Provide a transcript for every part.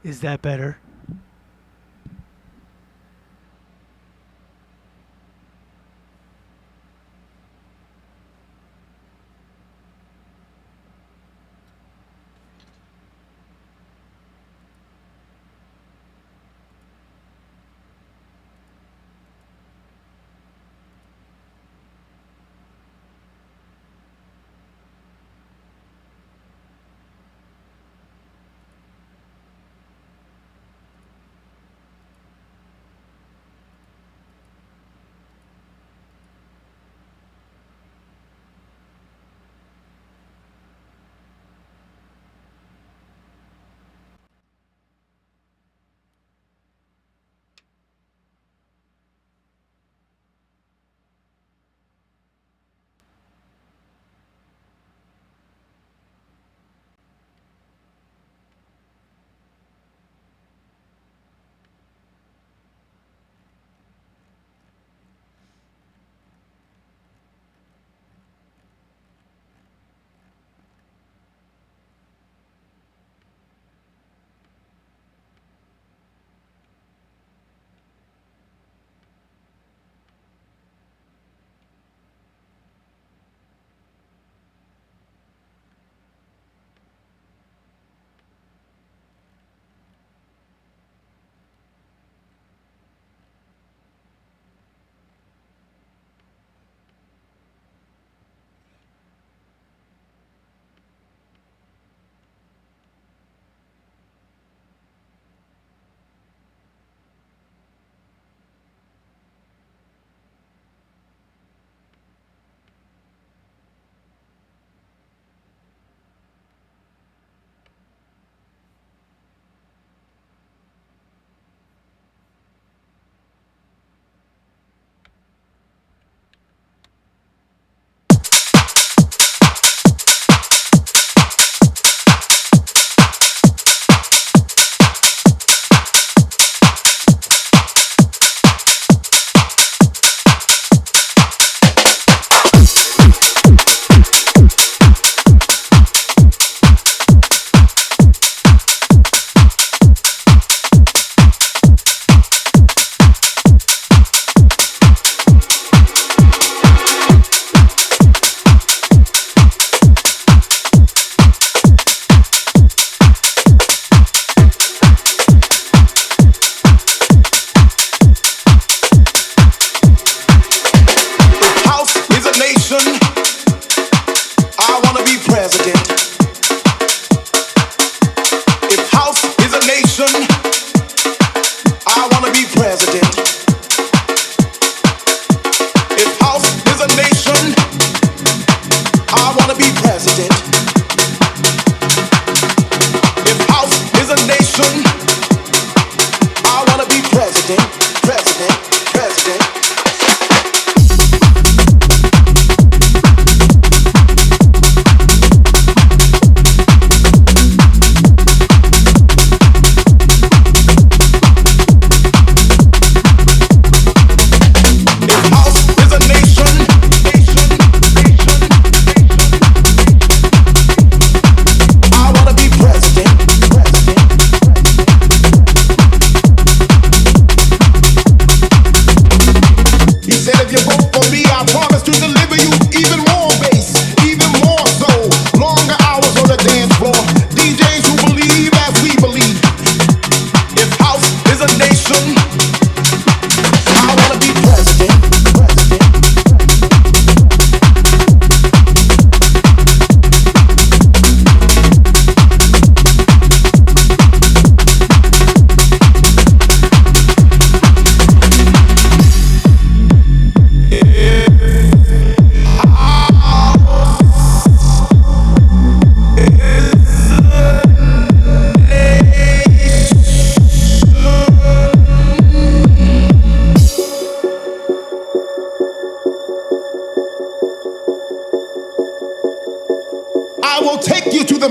Is that better?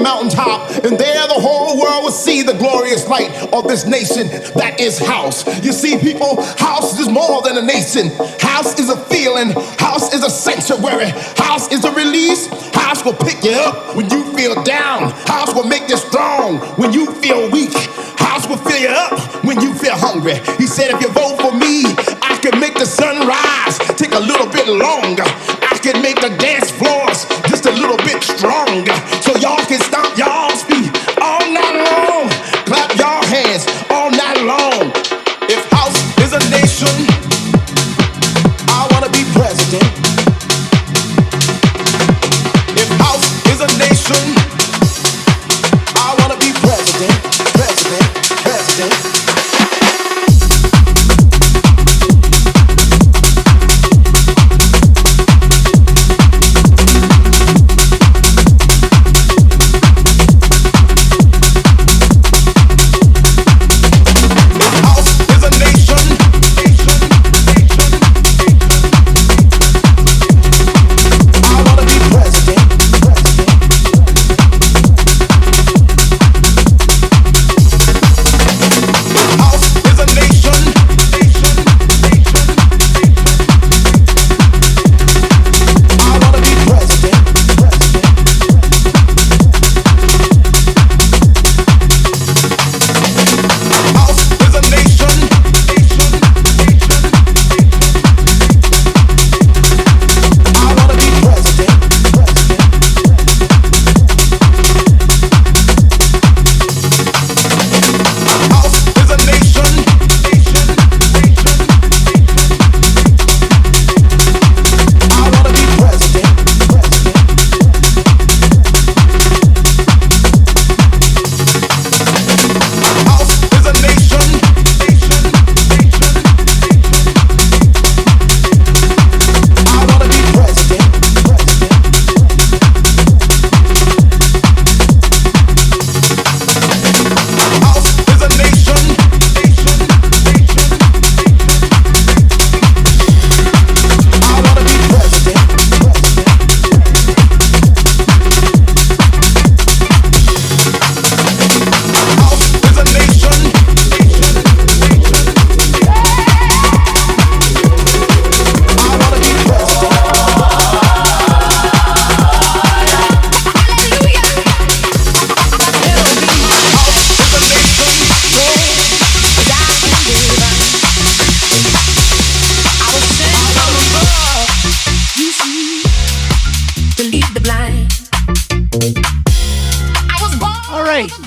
mountaintop, and there the whole world will see the glorious light of this nation that is house. You see, people, house is more than a nation. House is a feeling. House is a sanctuary. House is a release. House will pick you up when you feel down. House will make you strong when you feel weak. House house will fill you up when you feel hungry. He said, if you vote for me, I can make the sun rise, take a little bit longer. I can make the dance floors just a little bit stronger. So y'all can stomp y'all's feet all night long. Clap your hands all night long. If house is a nation, I wanna be president. If house is a nation, I wanna be president, president, president.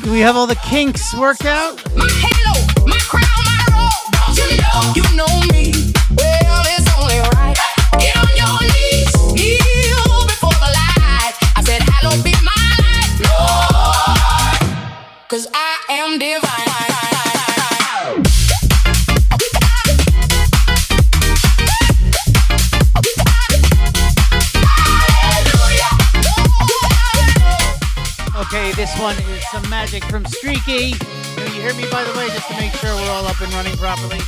Do we have all the kinks worked out? My halo, my crown, my robe. Don't you know me? Well, it's only right. Get on your knees, kneel before the light. I said, hallowed be my life, Lord, 'cause I am divine. Okay, this one is some magic from Streaky. Can you hear me, by the way, just to make sure we're all up and running properly?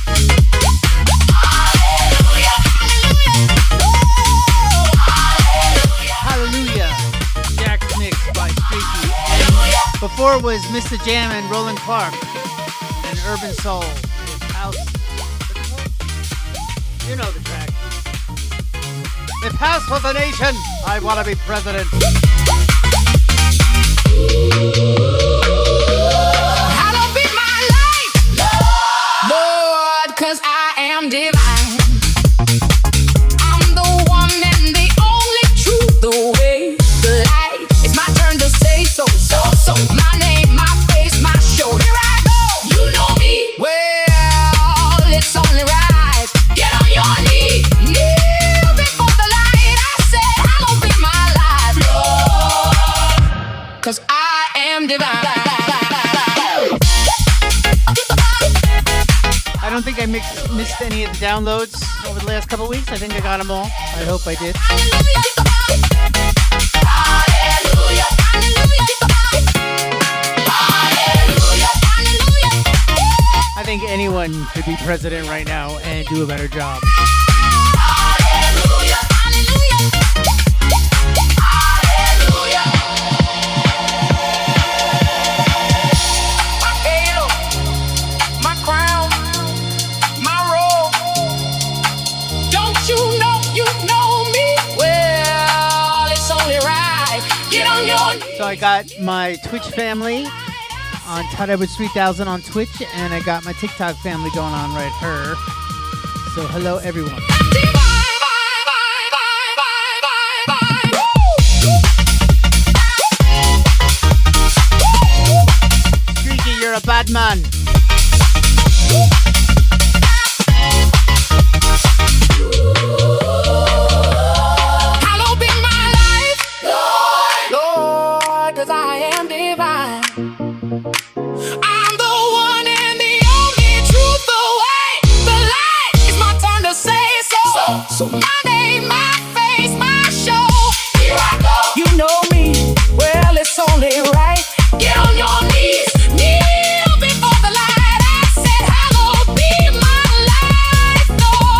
Hallelujah. Jack's mix by Streaky. And before was Mr. Jam and Roland Clark and Urban Soul. House. You know the track. If house was a nation, I want to be president. Hallowed be my life, Lord, 'cause I am divine. I'm the one and the only truth, the way, the light. It's my turn to say so. My name, my face, my show. Here I go. You know me. Well, it's only right. Get on your knees. Kneel before the light. I said, hallowed be my life, Lord, 'cause I am divine. I don't think I missed any of the downloads over the last couple weeks. I think I got them all. I hope I did. I think anyone could be president right now and do a better job. Get on your knees. So I got my Twitch family on toddedwards3000 on Twitch, and I got my TikTok family going on right here. So hello, everyone. Streaky, you're a bad man. Hallowed be my life, Lord, 'cause I am divine. I'm the one and the only truth, the way, the light. It's my turn to say so. My name, my face, my show. Here I go. You know me, well, it's only right. Get on your knees, kneel before the light. I said, hallowed be my life, Lord.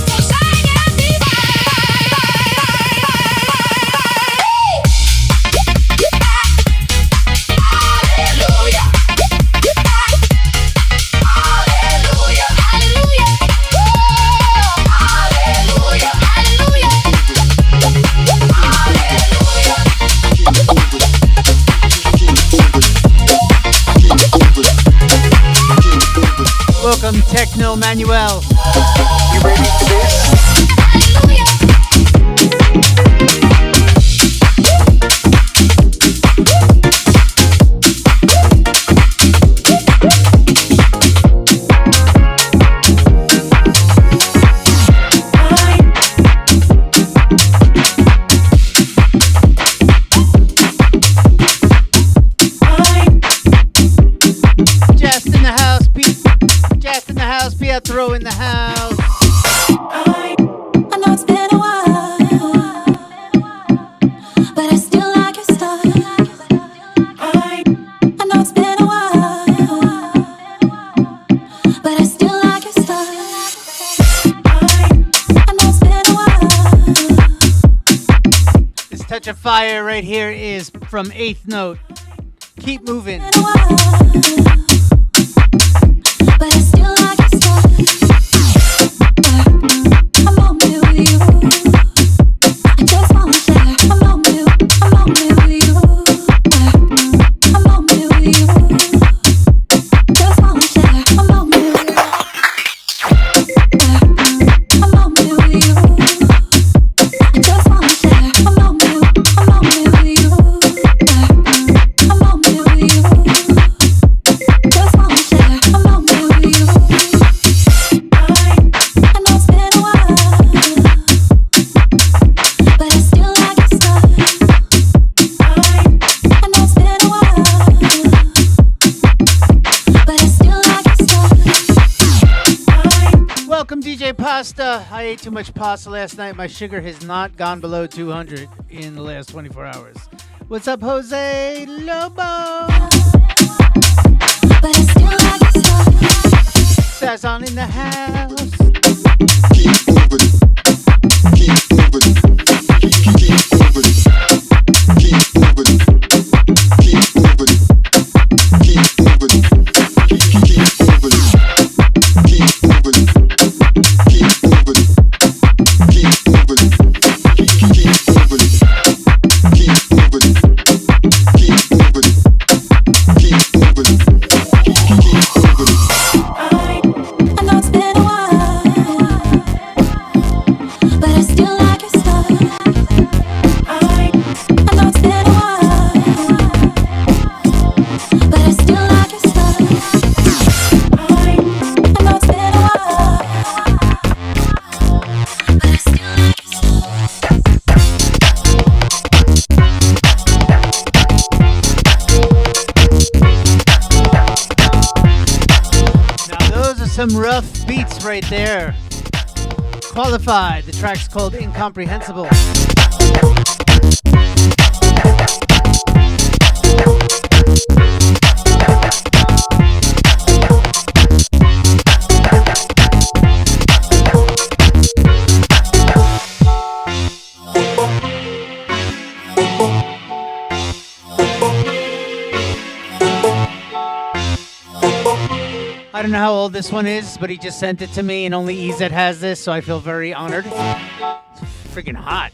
'Cause I am divine. Hallelujah. Hallelujah. Hallelujah. Hallelujah. Hallelujah. Welcome, Techno Manuel. You ready for this? Just in the house, Pete. Just in the house, Pietro in the house. I know it's been a while, but I still like your style. I know it's been a while, but I still like your style. I know it's been a while. This touch of fire right here is from Eighth Note. Keep moving. Been a while, but I still like your style. I'm on me with you. I just wanna share. I'm on me with you. I'm on me with you. Just wanna share. I'm on me with you. I'm on me with you. I just wanna share. I'm on me with you. I'm on me with you. Just wanna share. I'm on me with you. I know it's been a while, but I still like your style. I know it's been a while, but I still like your style. Welcome, DJ Pasta. I ate too much pasta last night. My sugar has not gone below 200 in the last 24 hours. What's up, Jose Lobo? But I still like your style. Sazon in the house. Keep moving. Keep moving. Keep moving. Keep moving. Keep moving. Keep moving. Keep moving. Keep moving. Keep moving. Keep moving. Keep moving. Keep moving. Keep moving. Keep moving. I know it's been a while, but I still like your style. I know it's been a while, but I still like your style. I know it's been a while, but I still like your Now those are some rough beats right there. Qualified. The track's called Incomprehensible. I don't know how old this one is, but he just sent it to me, and only EZ has this, so I feel very honored. It's freaking hot.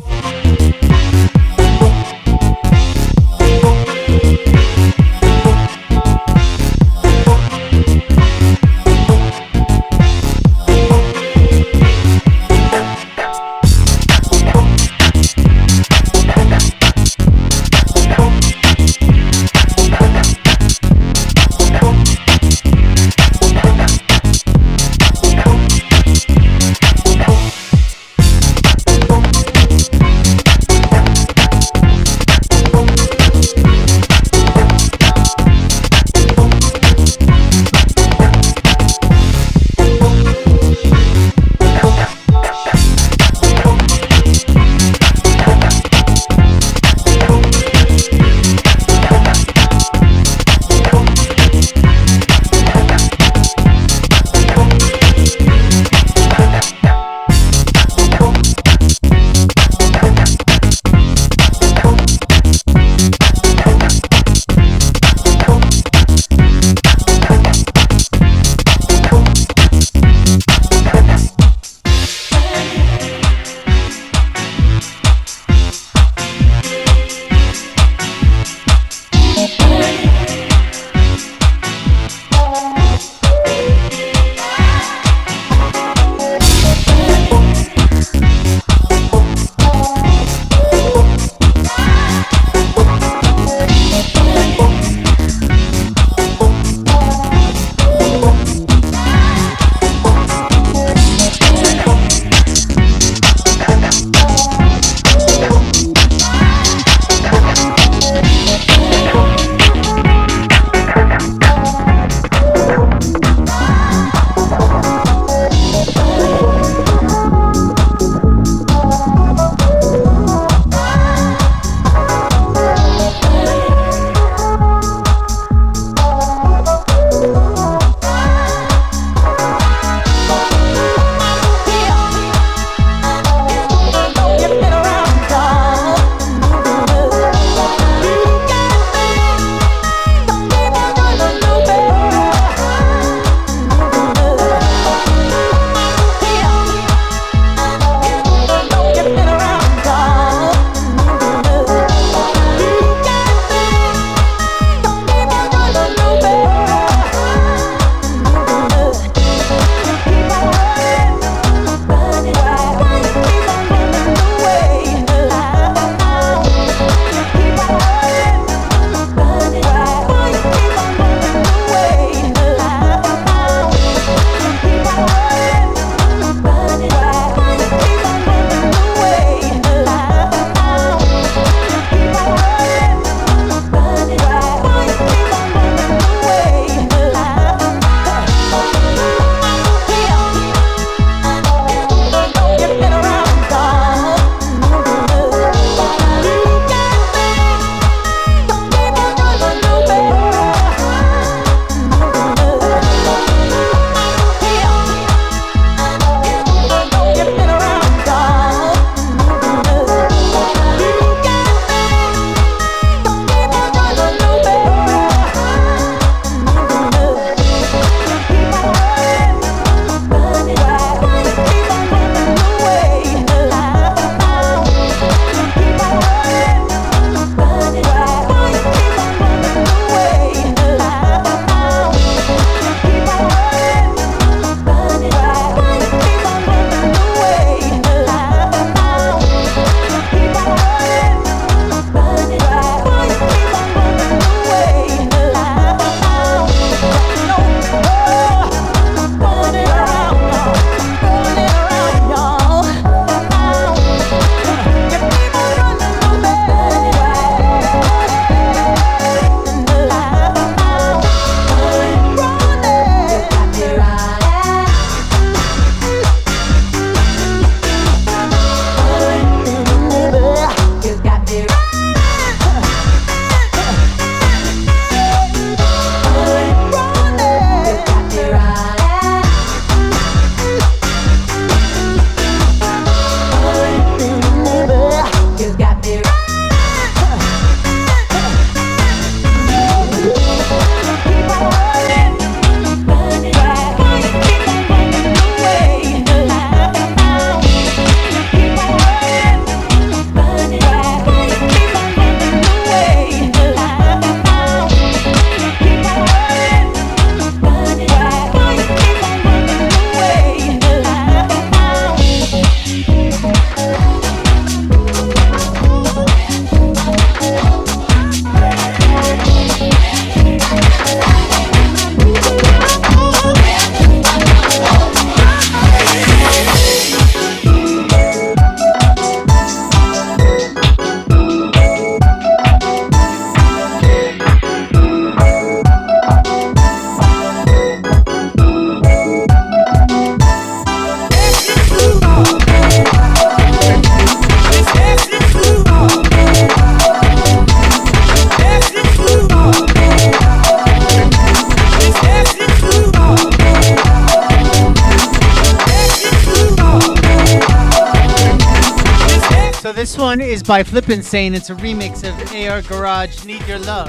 one is by Flippin' Sane. It's a remix of AR Garage, Need Your Love.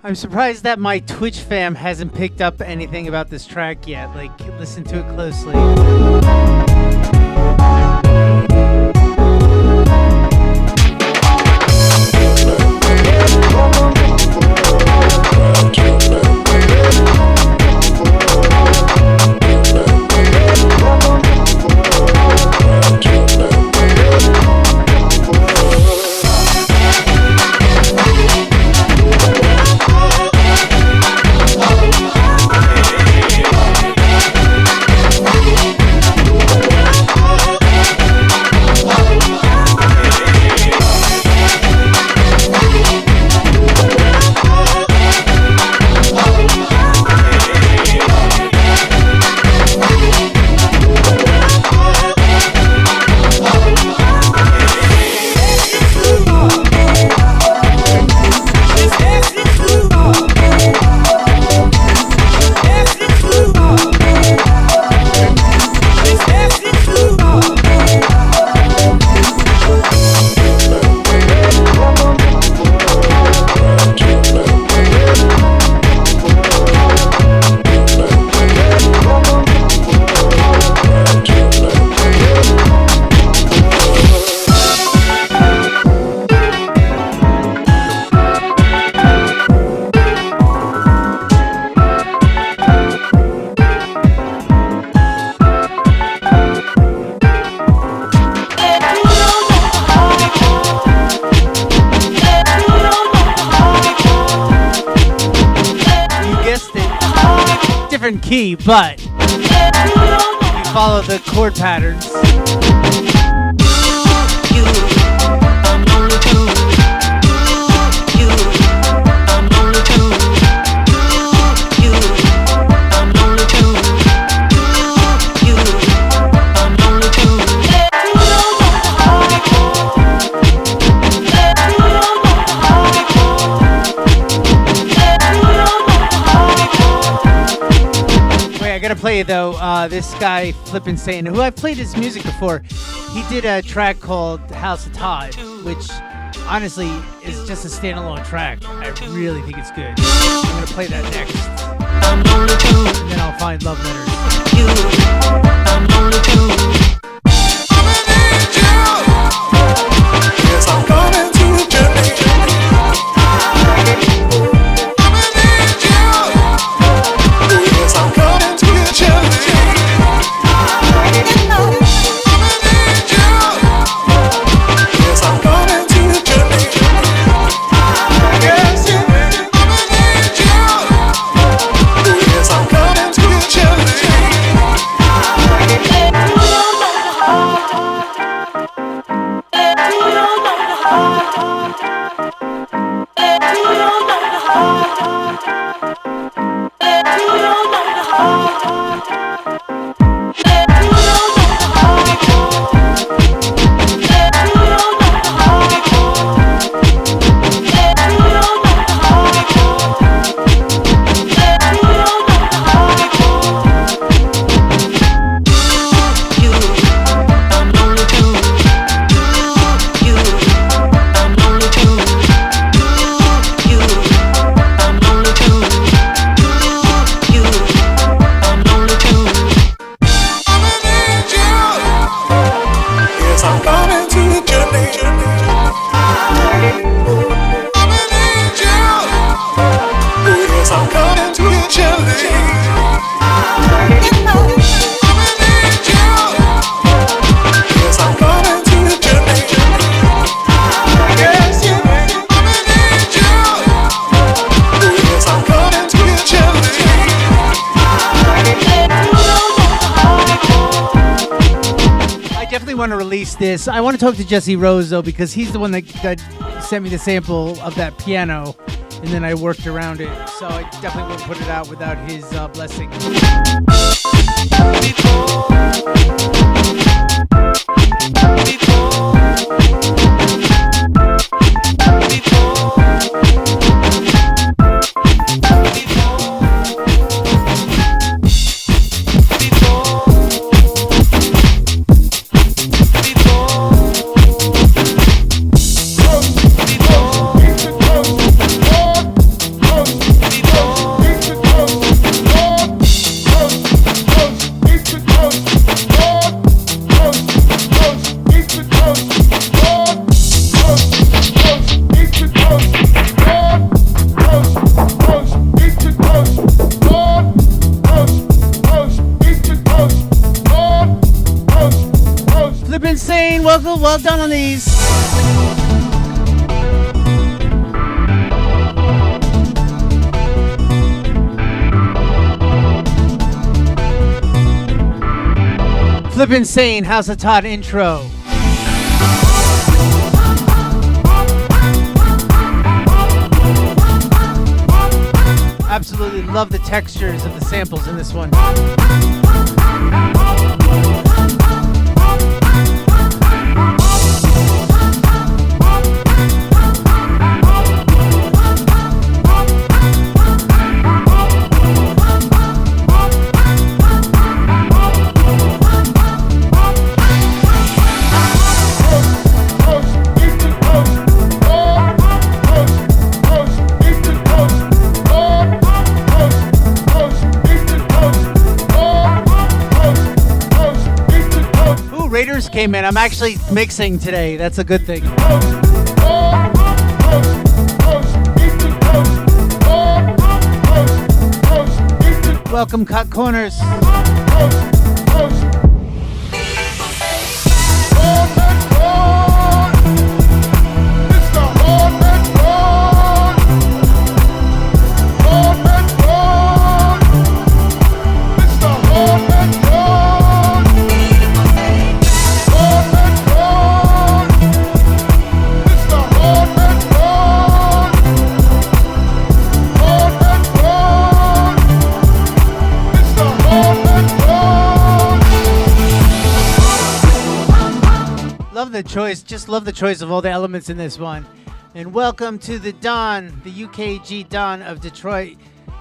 I'm surprised that my Twitch fam hasn't picked up anything about this track yet. Like, listen to it closely. Key, but you follow the chord patterns. Play though, this guy Flippin' Sane, who I've played his music before, he did a track called House of Todd, which honestly is just a standalone track. I really think it's good. I'm gonna play that next, and then I'll find love letters. Yes, I'm coming to journey. want to release this. I want to talk to Jesse Rose, though, because he's the one that sent me the sample of that piano, and then I worked around it. So I definitely wouldn't put it out without his blessing. Insane, well done on these. Flip Insane, House of Todd intro. Absolutely love the textures of the samples in this one. Raiders came in. I'm actually mixing today. That's a good thing. Welcome, Cut Corners. Love the choice of all the elements in this one. And welcome to the Don, the UKG Don of Detroit.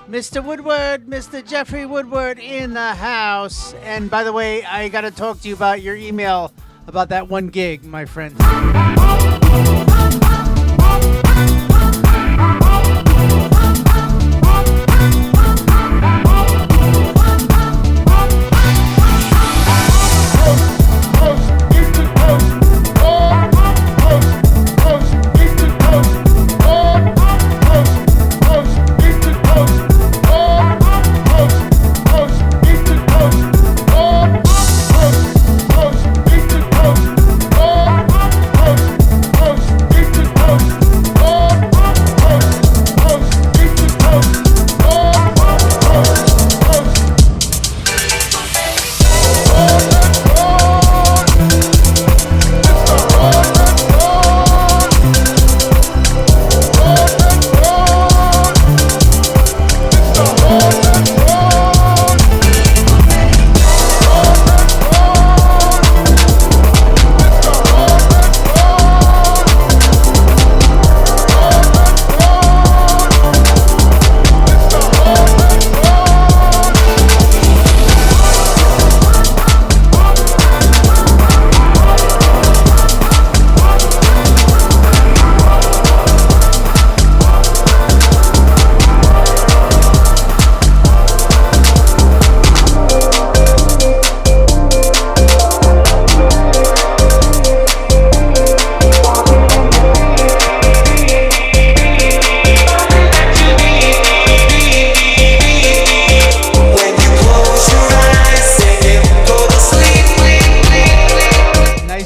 Mr. Woodward, Mr. Jeffrey Woodward in the house. And by the way, I got to talk to you about your email about that one gig, my friend.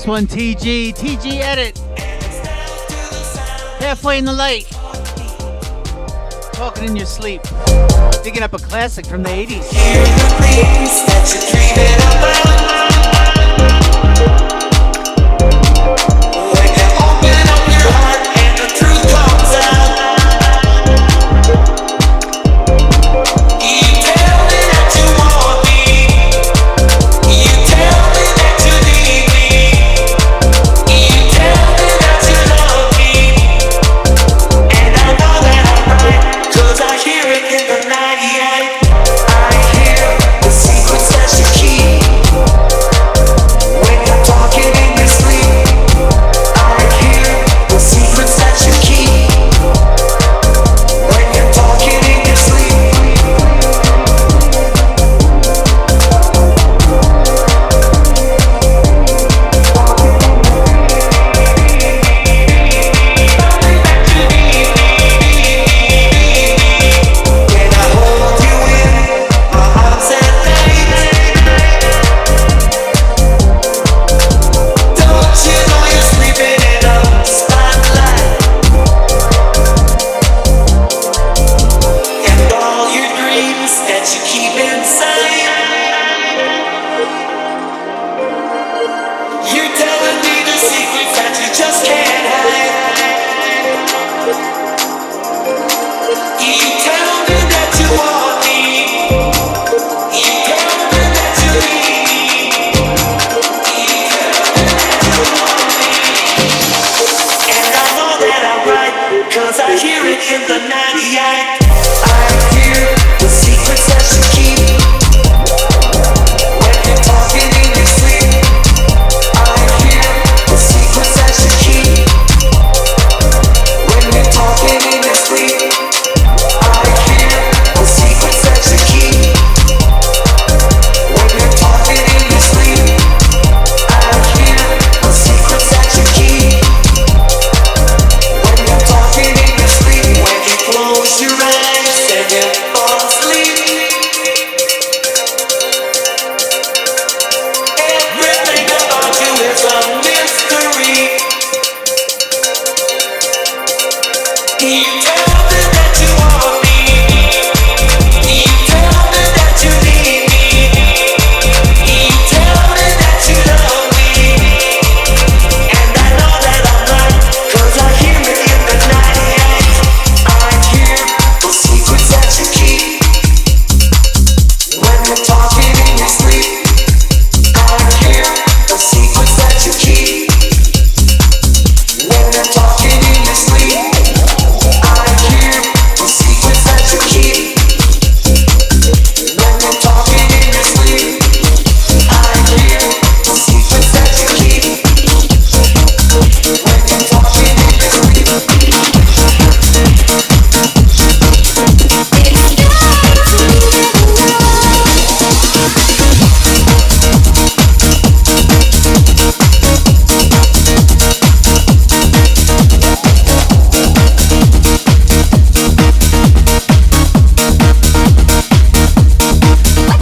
One TG edit. Halfway in the lake. Talking in your sleep. Digging up a classic from the 80s. Hear the things that you're dreaming about. I hear it in the night. I hear the secrets that you keep when you're talking in your sleep. I hear the secrets that you keep when you're talking in your sleep. I hear the secrets that you keep when you're talking in your sleep. I hear the secrets that you keep when you're talking in your sleep. When you close your eyes and you fall asleep, everything about you is a mystery. You tell me that you want me. You tell me that you need me. You tell me that you love me. And I know that I'm right, 'cause I hear it in the night. I hear the secrets that you keep when you're talking in your sleep. I hear the secrets that you keep when you're talking in your sleep. I hear the secrets that you keep when you're talking in your sleep. I hear the secrets that you keep when you're talking in your sleep.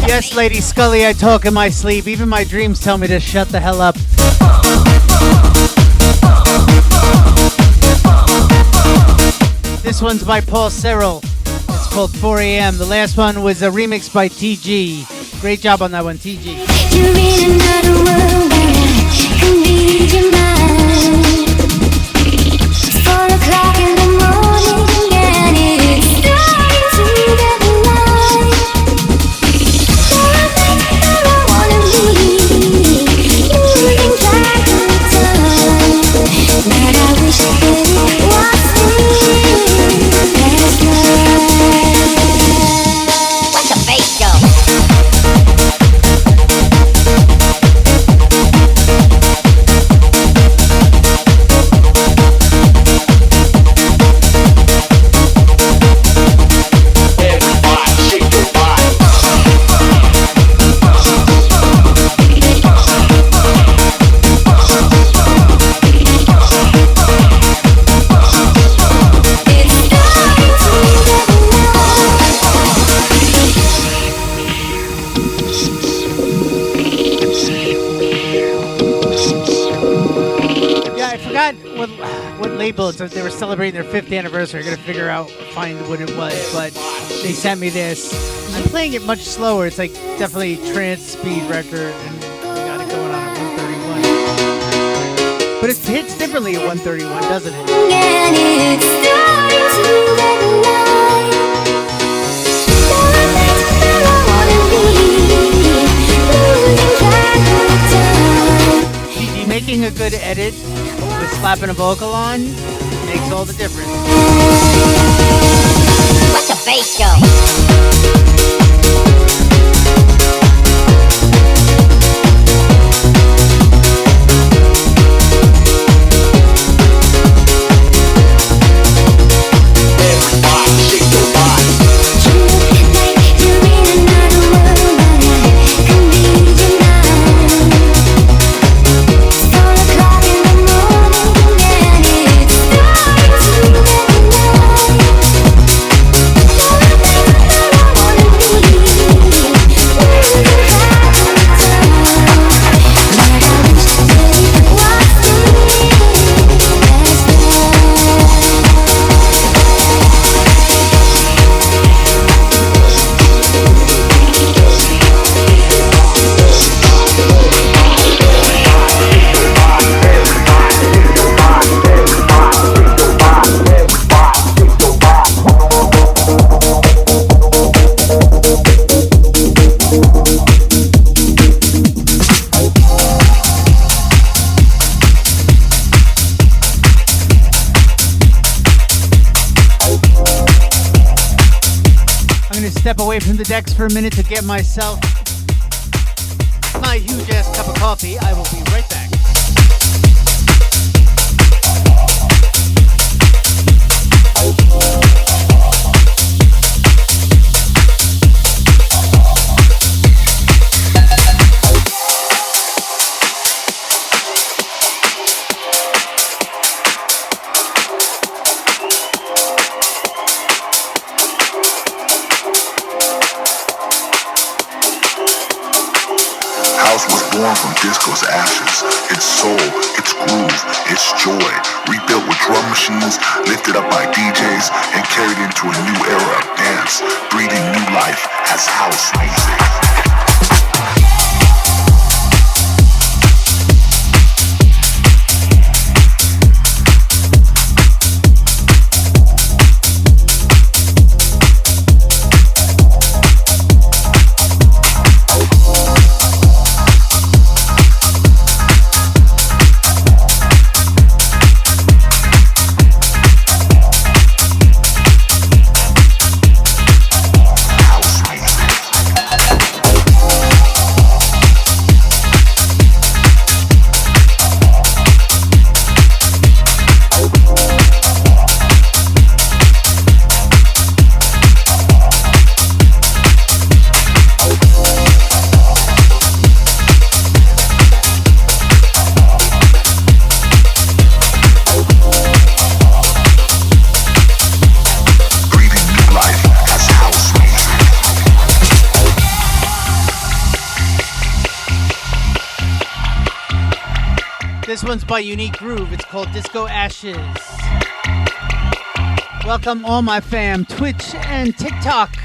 Yes, Lady Scully, I talk in my sleep. Even my dreams tell me to shut the hell up. This one's by Paul Cyril. It's called 4 a.m. The last one was a remix by TG. Great job on that one, TG. You're in another world where I can read your mind. It's 4 o'clock in the morning and it's starting to get light. There are things that I wanna be, losing track of time. But I wish that it was me last night. What's a bass go? Yeah, I forgot what label it's. They were celebrating their 5th anniversary. I gotta find what it was, but they sent me this. I'm playing it much slower. It's like definitely trance speed record, and we got it going on at 131. But it hits differently at 131, doesn't it? And it's starting to get light. There are things that I wanna be, losing track of time. TG making a good edit with slapping a vocal on makes all the difference. What's a bass go? step away from the decks for a minute to get myself my huge ass cup of coffee. I will be right back. House was born from disco's ashes. Its soul, its groove, its joy, rebuilt with drum machines, lifted up by DJs, and carried into a new era of dance, breathing new life as house music. This one's by Unique Groove. It's called Disco Ashes. Welcome all my fam, Twitch and TikTok.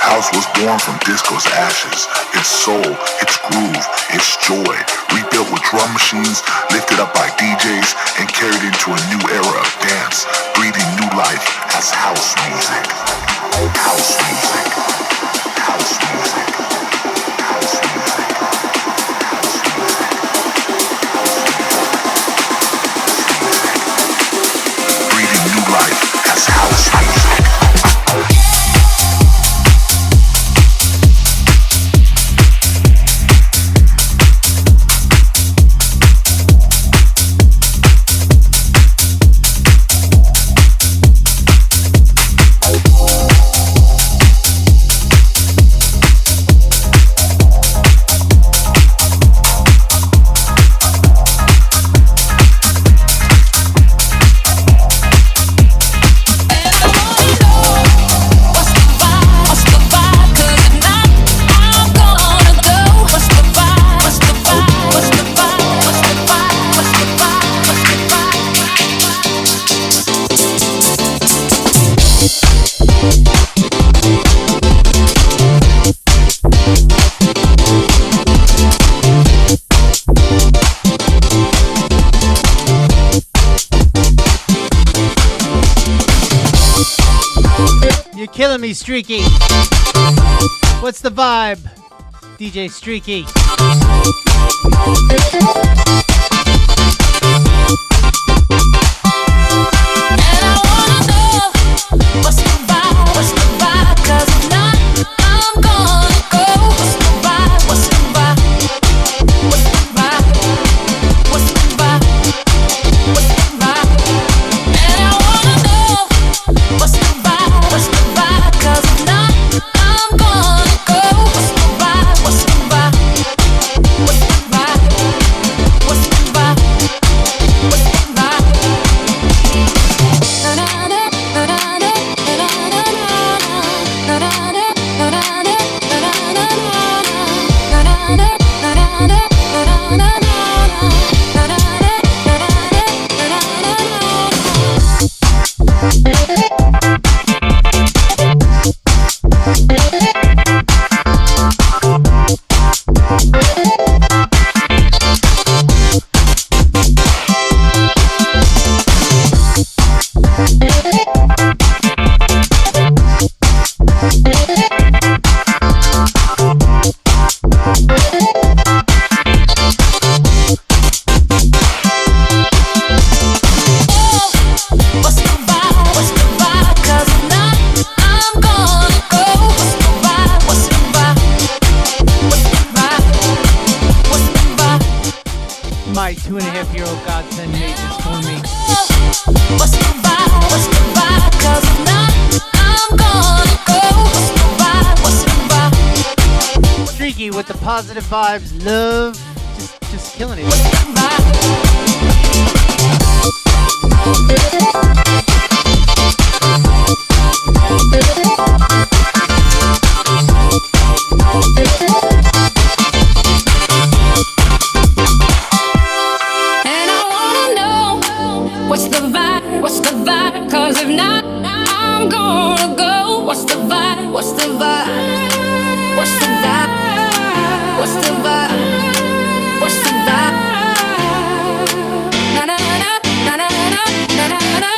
House was born from disco's ashes. Its soul, its groove, its joy, rebuilt with drum machines, lifted up by DJs, and carried into a new era of dance, breathing new life as house music. House music. House music. House music. Breathing new life as house music. Killing me, Streaky. What's the vibe, DJ Streaky? What's the vibe? positive vibes, love, just killing it. And I wanna know what's the vibe, what's the vibe? 'Cause if not, I'm gonna go. What's the vibe, what's the vibe? What's the vibe? What's the vibe? What's the vibe? Na na na na na na na na na na.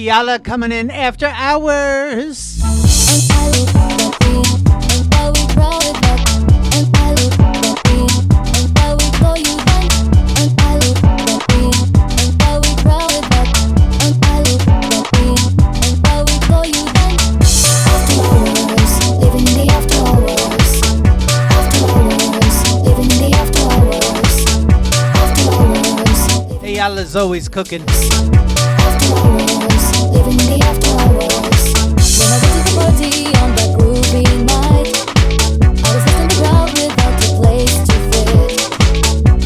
Ayala coming in after hours. And I look that beat, and I will crowd it back. And I look that beat, and I will call you back. And I look that beat, and I will crowd it back. And I look that beat, and I will call you back. After hours, living in the after hours. After hours, living in the after hours. After hours. Ayala's always cooking. After hours, living in the after hours. When I went to the party on that groovy night, I was lost in the crowd without a place to fit.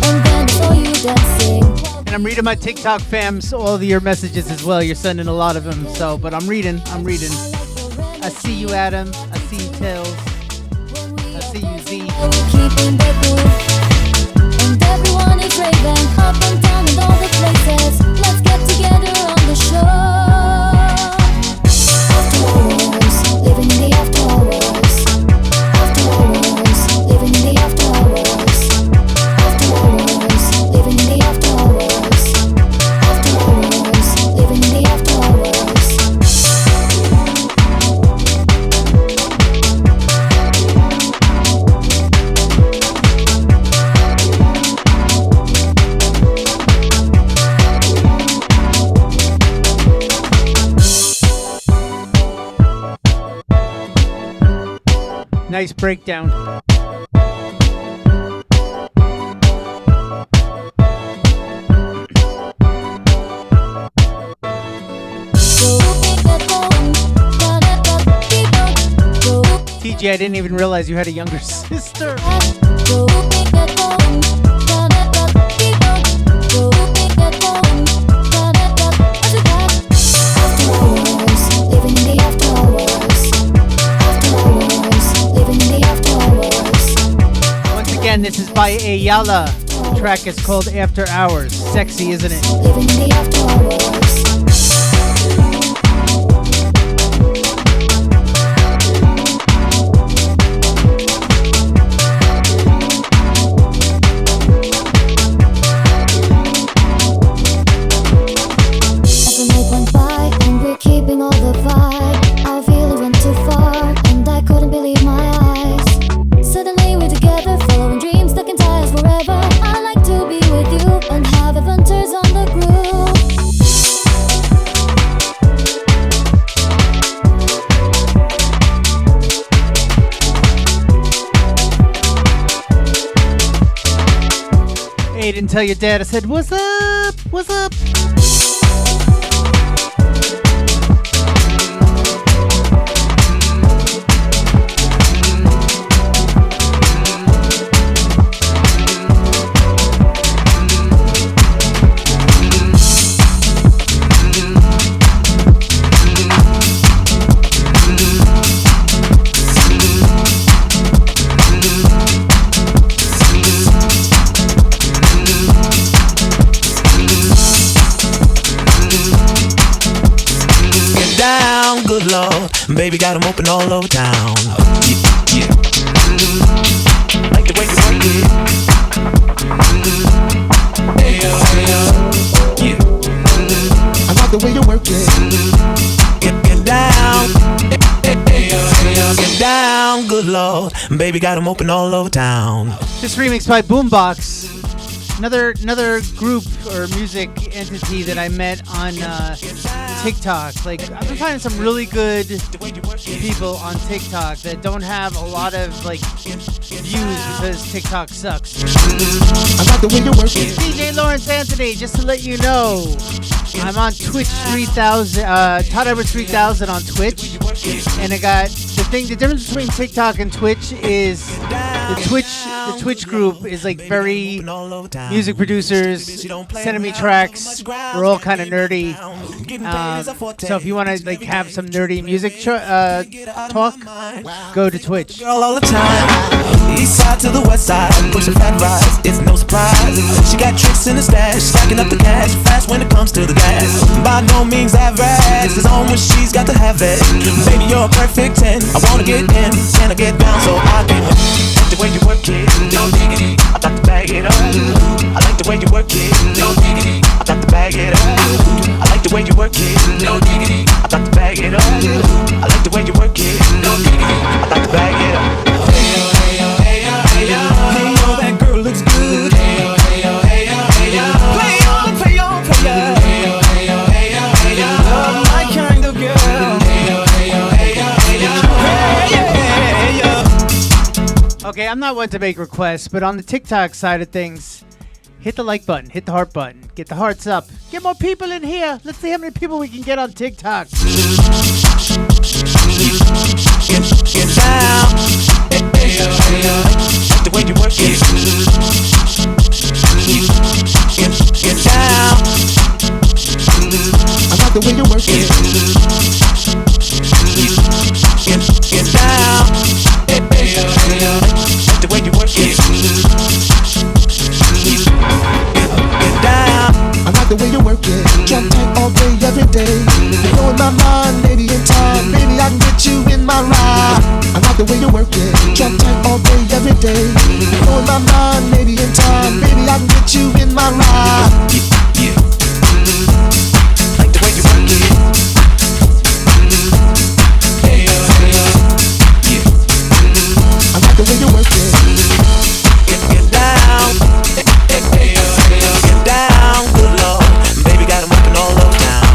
And then I saw you dancing. And I'm reading my TikTok fams, all of your messages as well. You're sending a lot of them. So, but I'm reading. I see you, Adam. I see you, Tails. I see you, Z. We're keeping the groove. And everyone is raving up and down in all the places. Let's get together on the show. After hours, living in the after hours. After hours, living in the after hours. After hours, living in the after hours. After hours, living in the after hours. Nice breakdown. TJ, I didn't even realize you had a younger sister. Once again, this is by Ayala. The track is called After Hours. Sexy, isn't it? Living in the after hours. As the night went by and we're keeping all the vibe, our feeling went too far and I couldn't believe my eyes. Suddenly we're together, following dreams that can tie us forever. I like to be with you and have adventures on the groove. Hey, didn't tell your dad. I said, what's up? What's up? Good Lord, baby got 'em open all over town. Yeah. Like the way you work it. Hey yo, yeah. I like the way you work it. Get down. Hey yo, get down. Good Lord, baby got 'em open all over town. This remix by Boombox. Another group or music entity that I met on TikTok. Like, I've been finding some really good people on TikTok that don't have a lot of like views because TikTok sucks. I like the way you work it. DJ Lawrence Anthony, just to let you know, I'm on Twitch 3000, toddedwards3000 on Twitch, and I got the difference between TikTok and Twitch is the Twitch group is like very music producers sending me tracks. We're all kind of nerdy. So if you want to like have some nerdy music talk, go to Twitch. Girl all the time, east side to the west side, pushing fat rides, it's no surprise. She got tricks in the stash, stacking up the cash, fast when it comes to the gas. By no means average, it's on when she's got to have it. Baby, you're a perfect 10, I wanna get in, can I get down so I can like the way you work it, no diggity, I got to bag it up. I like the way you work it, no diggity, I got to bag it up. I like the the way you work it. No diggity. I like to bag it up. I like the way you work it. No diggity. I like to bag it up. Hey yo, hey yo, hey yo, hey yo. Hey yo, that girl looks good. Hey yo, hey yo, hey yo, hey yo. Play on, play on, play on. Hey yo, hey yo, hey yo, hey yo. Love my kind of girl. Hey yo, hey yo, hey yo, hey yo. Hey yo, hey yo. Okay, I'm not one to make requests, but on the TikTok side of things, hit the like button, hit the heart button, get the hearts up. Get more people in here. Let's see how many people we can get on TikTok. Get down. Hey yo, hey yo. The way you work it. Get down. I like the way you work it. Get down. Hey yo, hey yo. The way you work it. Get down. I like the way you work it. Drop tight all day, every day. You know in my mind, maybe in time, maybe I can get you in my ride. I like the way you work it. Drop tight all day, every day. You know in my mind, maybe in time, maybe I can get you in my ride. Yeah. Like the way you work it. Hey yo, hey yo. Yeah. I like the way you work it. Get down. Hey yo, hey yo. Get down, good lord. Baby got him working all over town.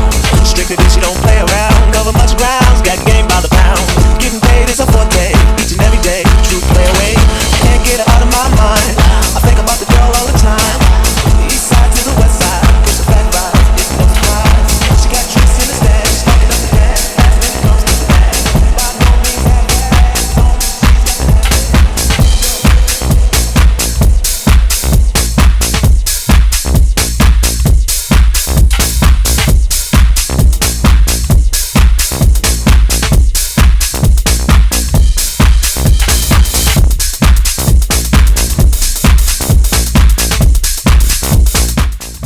Strictly this, you don't play around. Cover much grounds, got game by the pound. Getting paid is a forte, each and every day. True play away, can't get it out of my mind. I think about the girl all the time. East side to the west side, push a fat vibe, it's no surprise. She got tricks in the stash, talking up the gas. When it comes to the bag, by no means have gas. Only she's got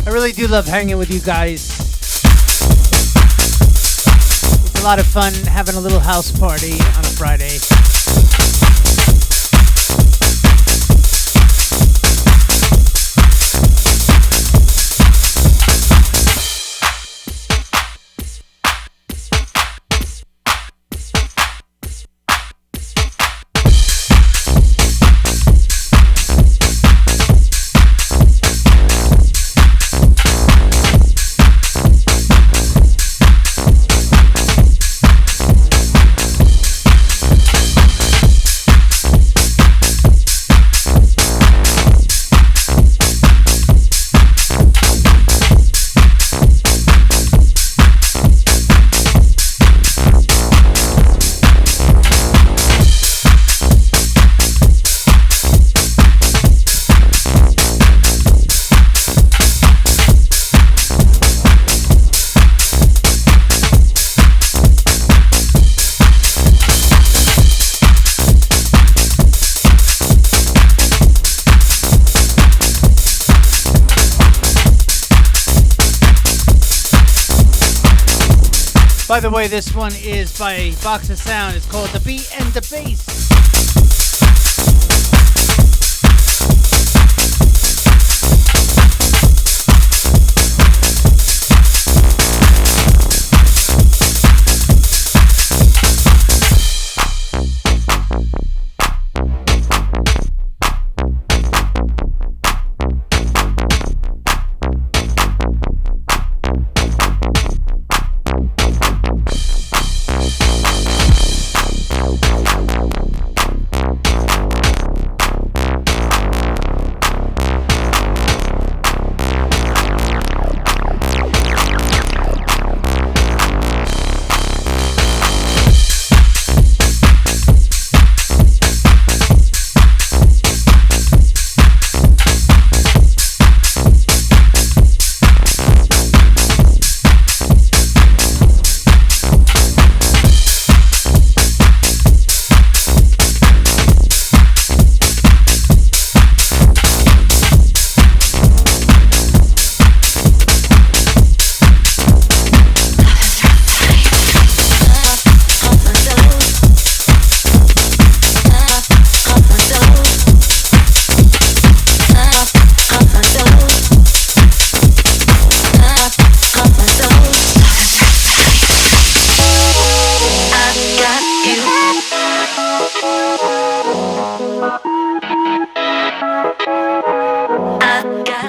I really do love hanging with you guys. It's a lot of fun having a little house party on a Friday. By the way, this one is by Box of Sound. It's called The Beat and the Bass.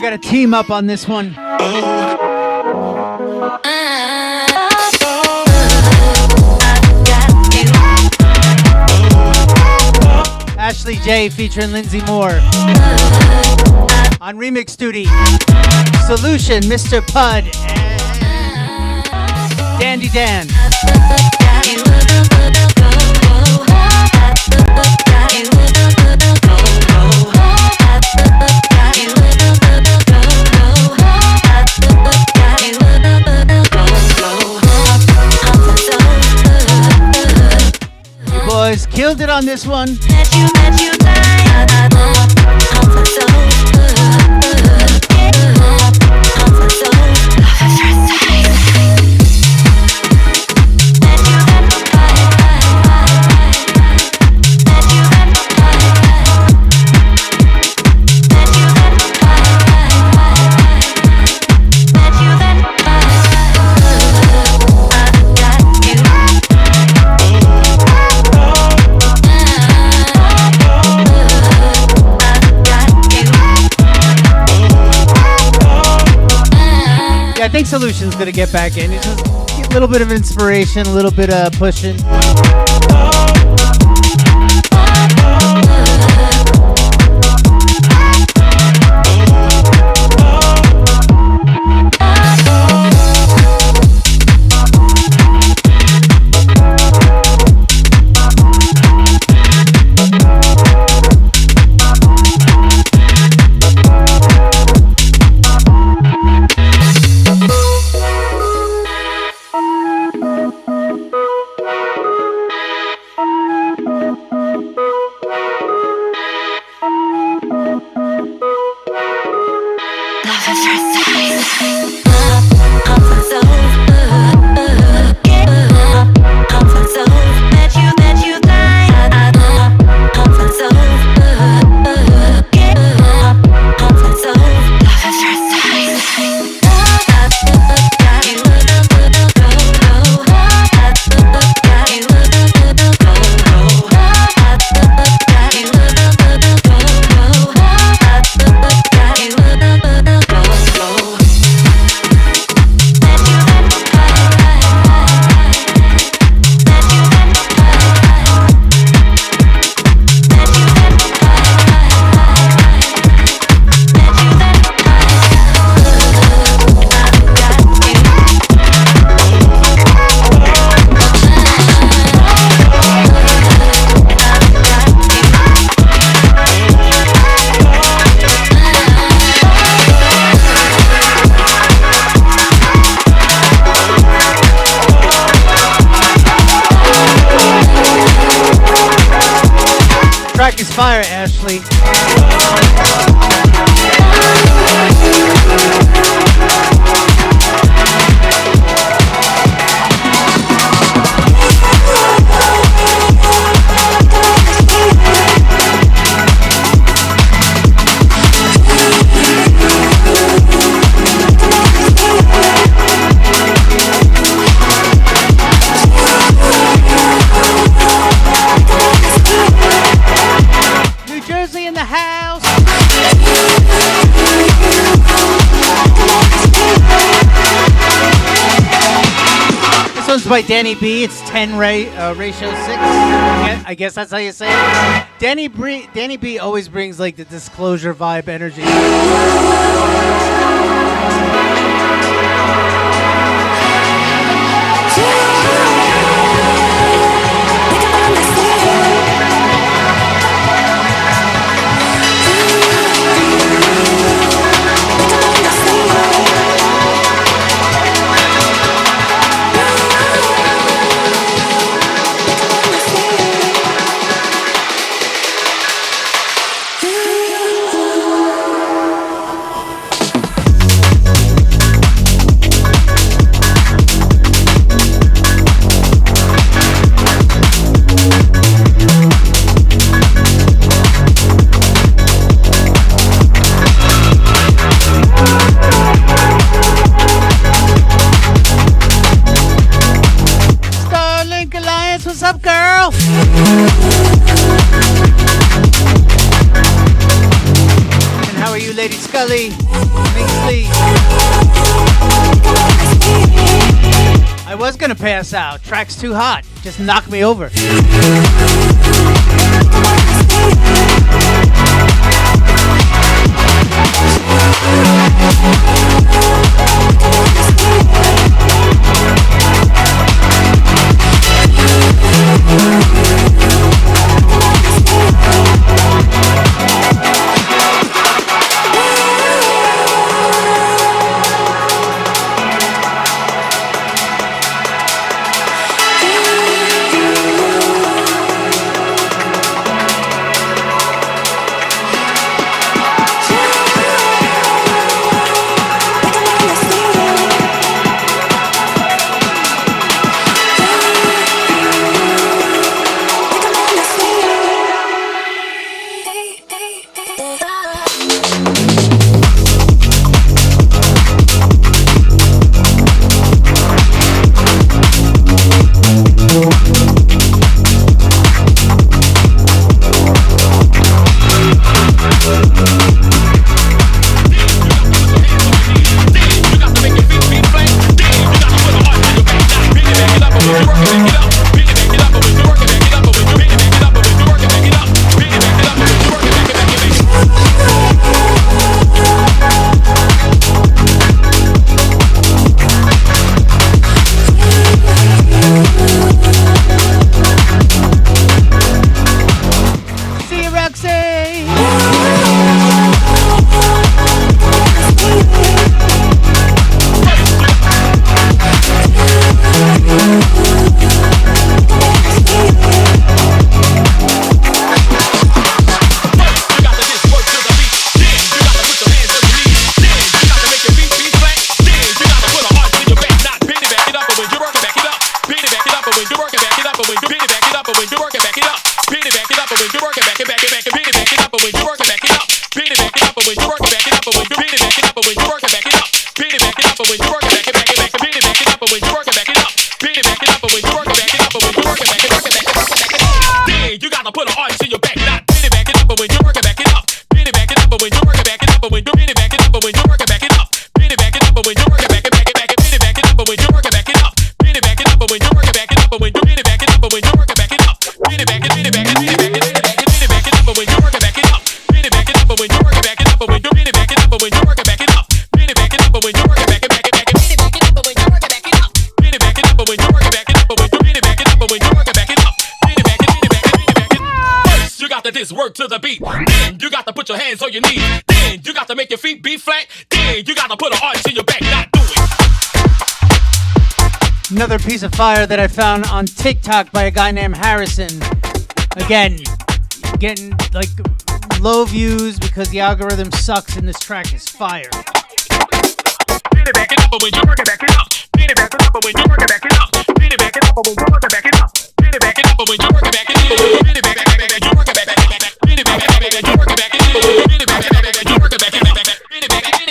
got a team up on this one. Ashley J featuring Lindsay Moore. On remix duty, Solution, Mr. Pud, and Dandy Dan. You boys killed it on this one. I think Solution's gonna get back in. It's just a little bit of inspiration, a little bit of pushing. Track is fire, Ashley. New Jersey in the house. This one's by Danny B. It's 10 ratio 6. I guess that's how you say it. Danny B always brings like the disclosure vibe energy. Lady Scully, Mink Lee. I was gonna pass out. Track's too hot. Just knocked me over. This work to the beat. Then you got to put your hands on your knees. Then you got to make your feet be flat. Then you got to put an arch in your back. Not do it. Another piece of fire that I found on TikTok by a guy named Harrison. Again, getting like low views because the algorithm sucks and this track is fire. Back it up, but when you work it, back it up. Back it up, but when you work it, back it up. Back it up, but when you work it, back it up. Back it up, but when you work it, back it up. You work it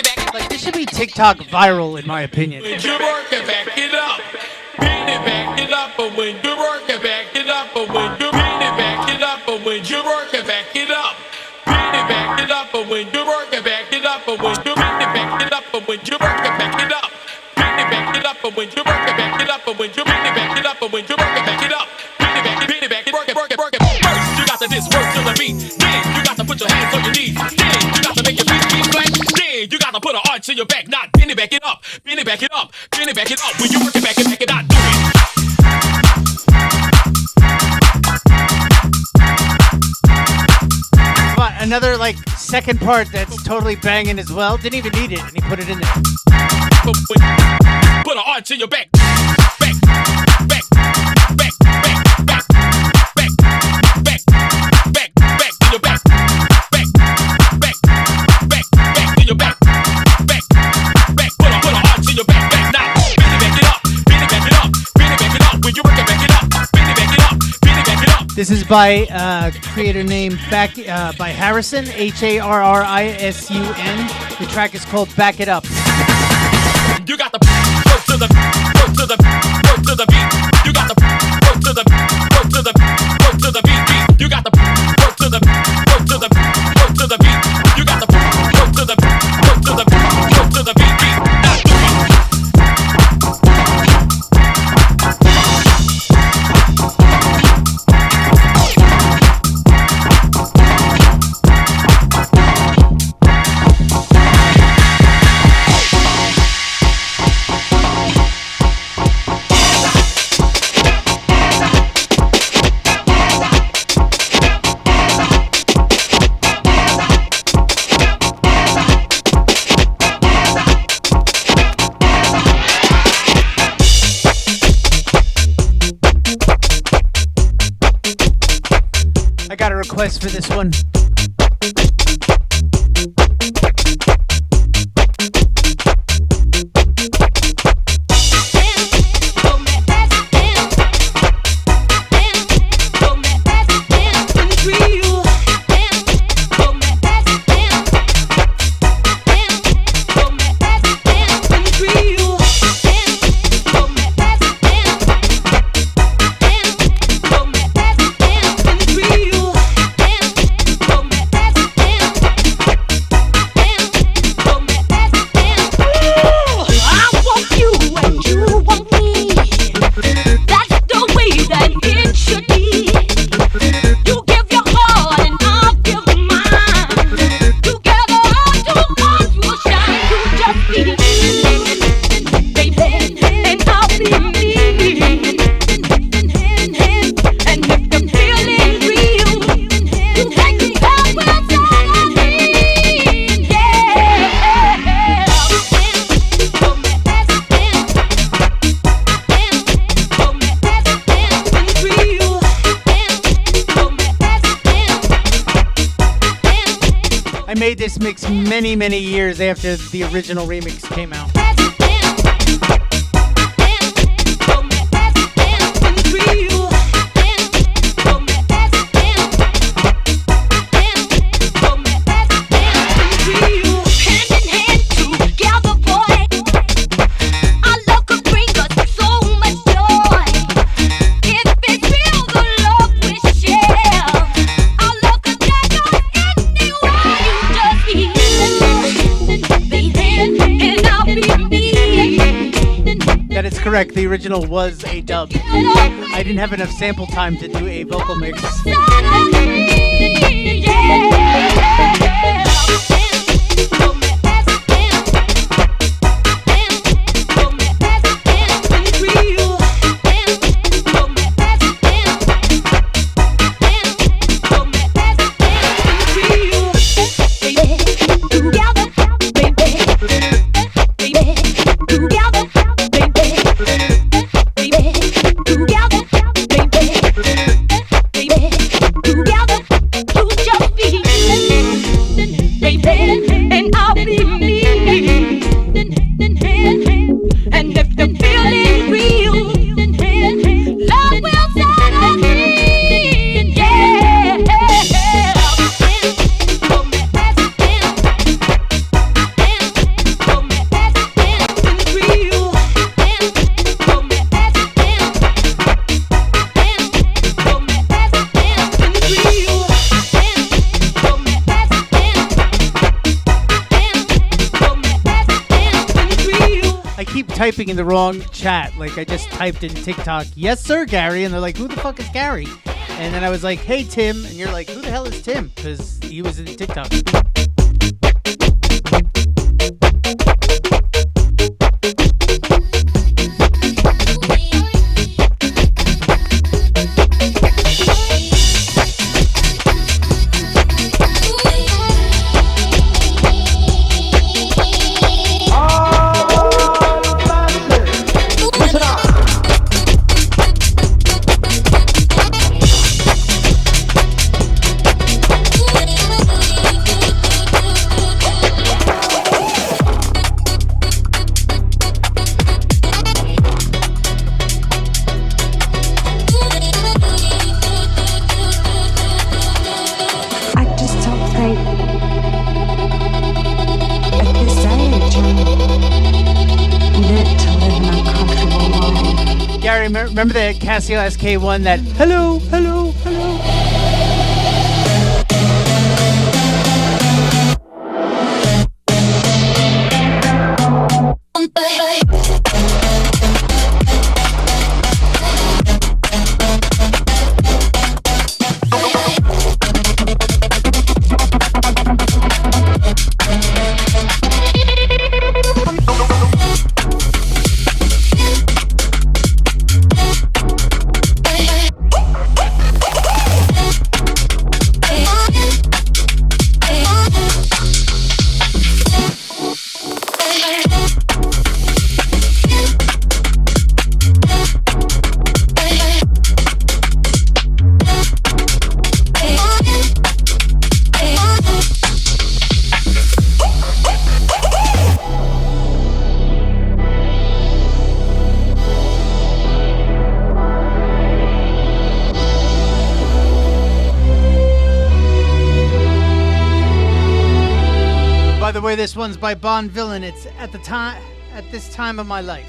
back. Like this should be TikTok viral in my opinion. When you work it, back it up. Back it up, but when you work it, back it up. But when you back it up, but when you work it, back it up. Back it up, but when you work it, back it up. But when you back it up, but when you work it, back it up. Back it up, but when you work it, back it up. But when you back it up, but when you work it, back it up. Work it. First, you got to just work to the beat. Then you got to put your hands on your knees. Then you got to make your feet be flat. Then you got to put an arch in your back. Not bend it, back it up. Bend it, back it up. Bend it, back it up. When you work it, back it, not do it. Come on, another like second part that's totally banging as well. Didn't even need it, and he put it in there. Put an arch in your back. This is by creator named by Harrison, Harrison. The track is called "Back It Up." You got the work to the beat. You got the work to the beat. You got the work to the beat. You got the work to the request for this one. This mix many years after the original remix came out. Correct, the original was a dub. I didn't have enough sample time to do a vocal mix. Typing in the wrong chat. Like I just typed in TikTok, yes sir Gary, and they're like, who the fuck is Gary? And then I was like, hey Tim, and you're like, who the hell is Tim? Because he was in TikTok. Remember the Casio SK1 that hello, hello, hello? the way, this one's by Bon Villain. It's at this time of my life.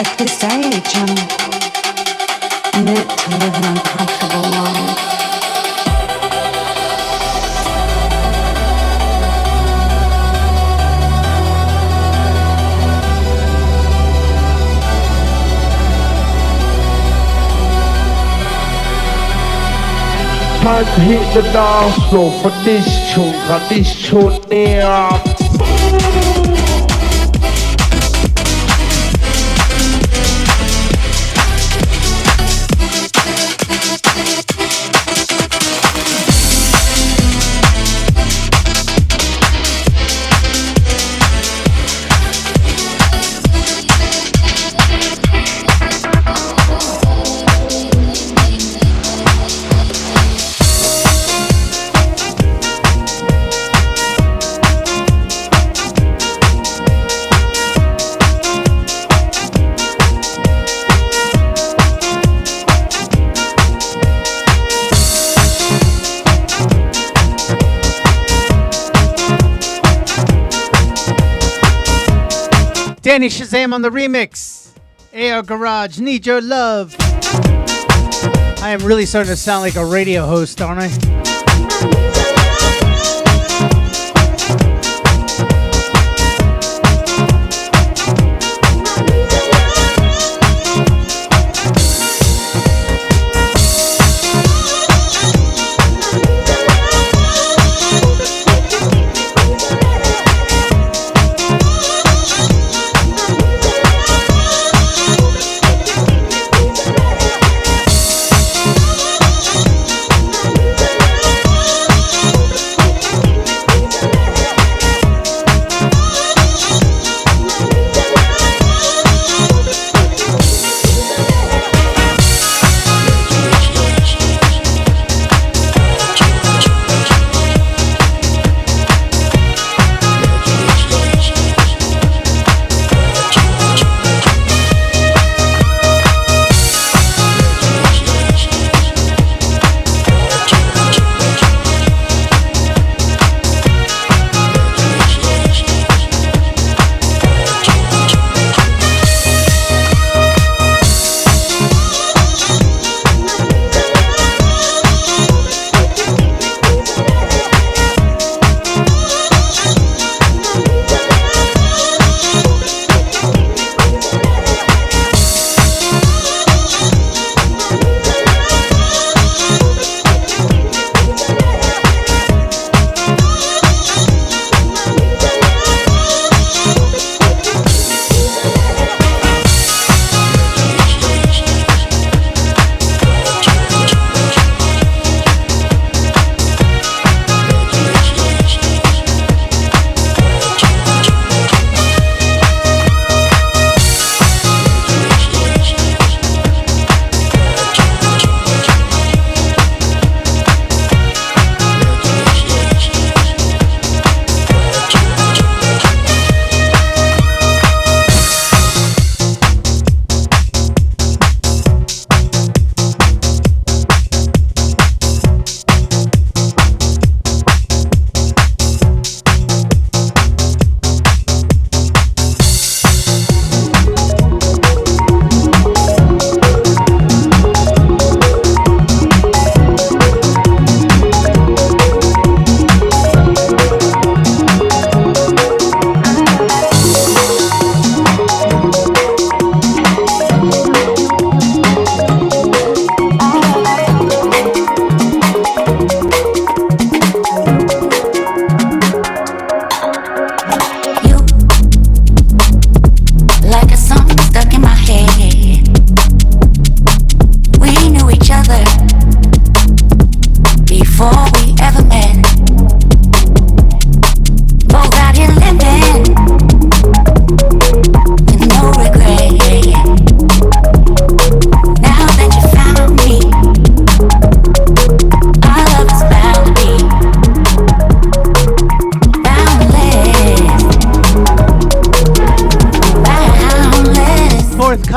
At this age, I'm meant to live an uncomfortable life. Time to hit the dance floor for this tune, cause this tune near. Danny Shazam on the remix. AR Garage, Need Your Love. I am really starting to sound like a radio host, aren't I?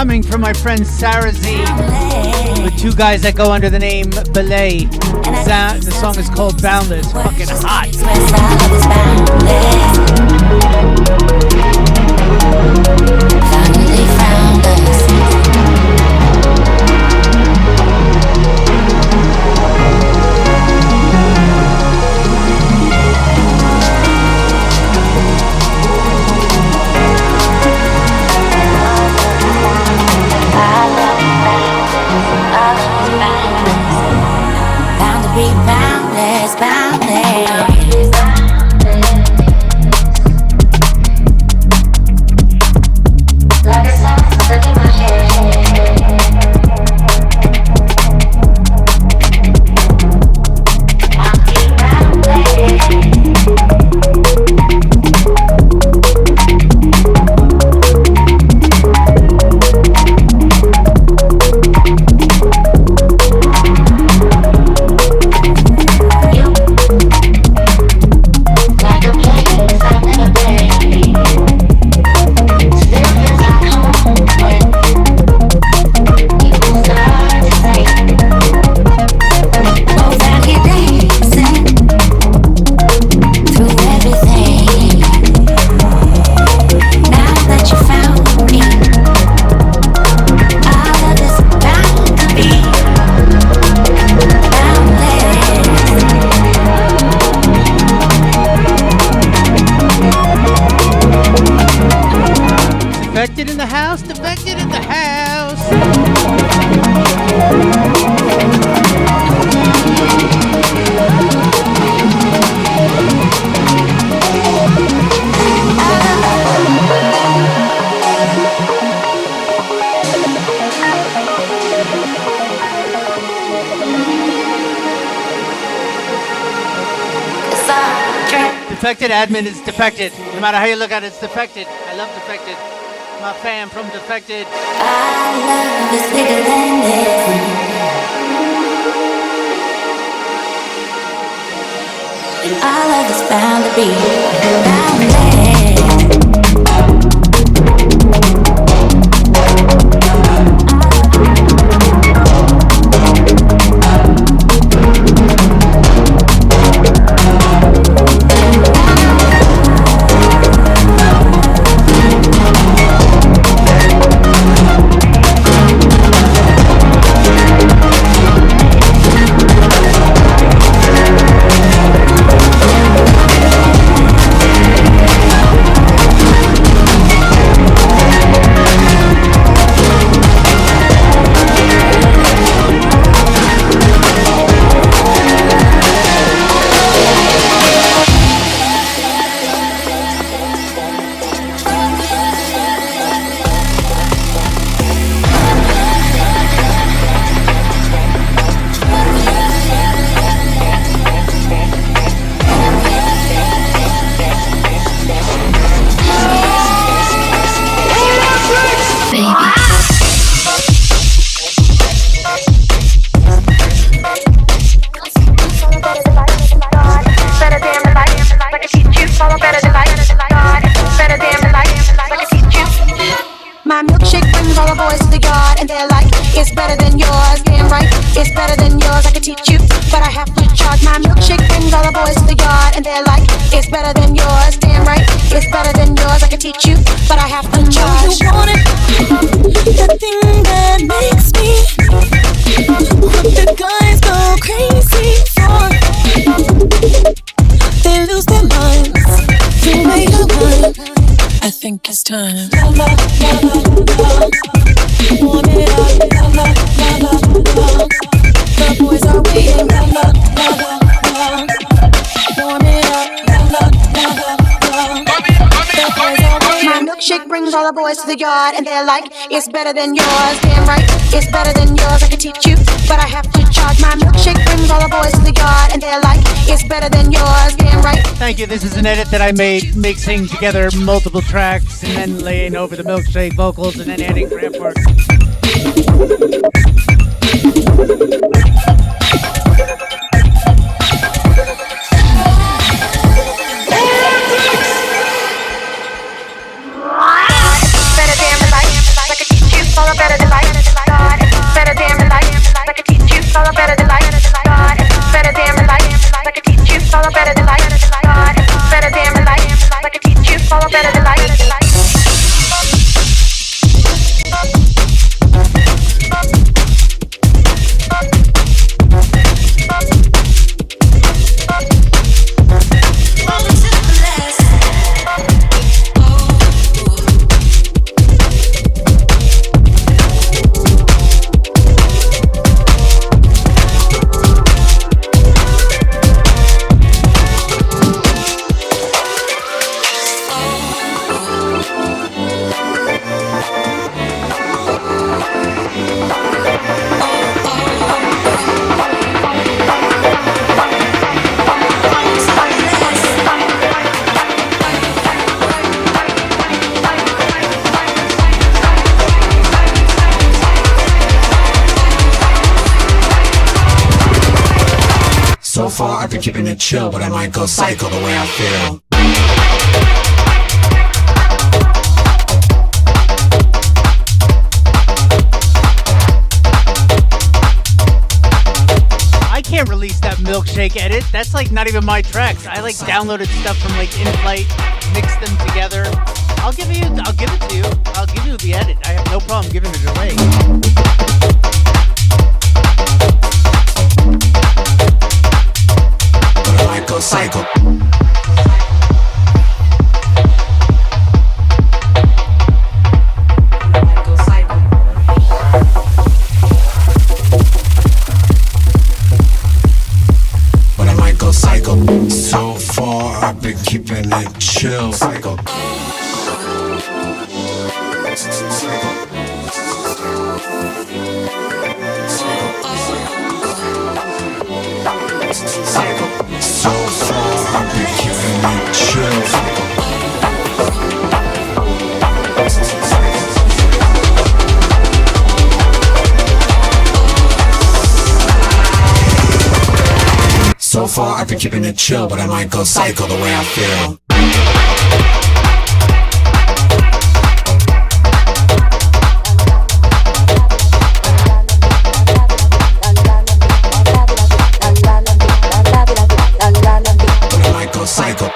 coming from my friend Sarah Z with two guys that go under the name Belay. The song is called Boundless. Fucking hot. Finally found us. Bound to be boundless, boundless. Like a song stuck in my head. Bound to be boundless. Defected in the house, defected in the house. Defected admin is defected. No matter how you look at it, it's defected. I love defected. My fam from defected. Our love is bigger than this. And our love is bound to be boundless. My milkshake brings all the boys to the yard, and they're like, it's better than yours. Damn right, it's better than yours. I could teach you, but I have to charge. My milkshake brings all the boys to the yard, and they're like, it's better than yours. Damn right, it's better than yours. I could teach you, but I have to charge. You want it, the thing that makes me what the guys go crazy for. They lose their minds, you make a mind. I think it's time. Warm it up, the boys are waiting. Warm it up, my milkshake brings all the boys to the yard, and they're like, it's better than yours. Damn right, it's better than yours. I could teach you, but I have to charge. My milkshake brings all the boys to the yard, and they're like, it's better than yours. Damn right. Thank you. This is an edit that I made, mixing together multiple tracks and then laying over the milkshake vocals and then adding ramp work. Better damn life, like I teach you all about I've been keeping it chill, but I might go psycho the way I feel. I can't release that milkshake edit. That's like not even my tracks. I like downloaded stuff from like in-flight, mixed them together. I'll give it to you. I'll give you the edit. I have no problem giving it away. But I might go psycho. Psycho. So far, I've been keeping it chill. Psycho. Psycho. So far, I've been keeping it chill. So far, I've been keeping it chill, but I might go psycho the way I feel. But I might go psycho.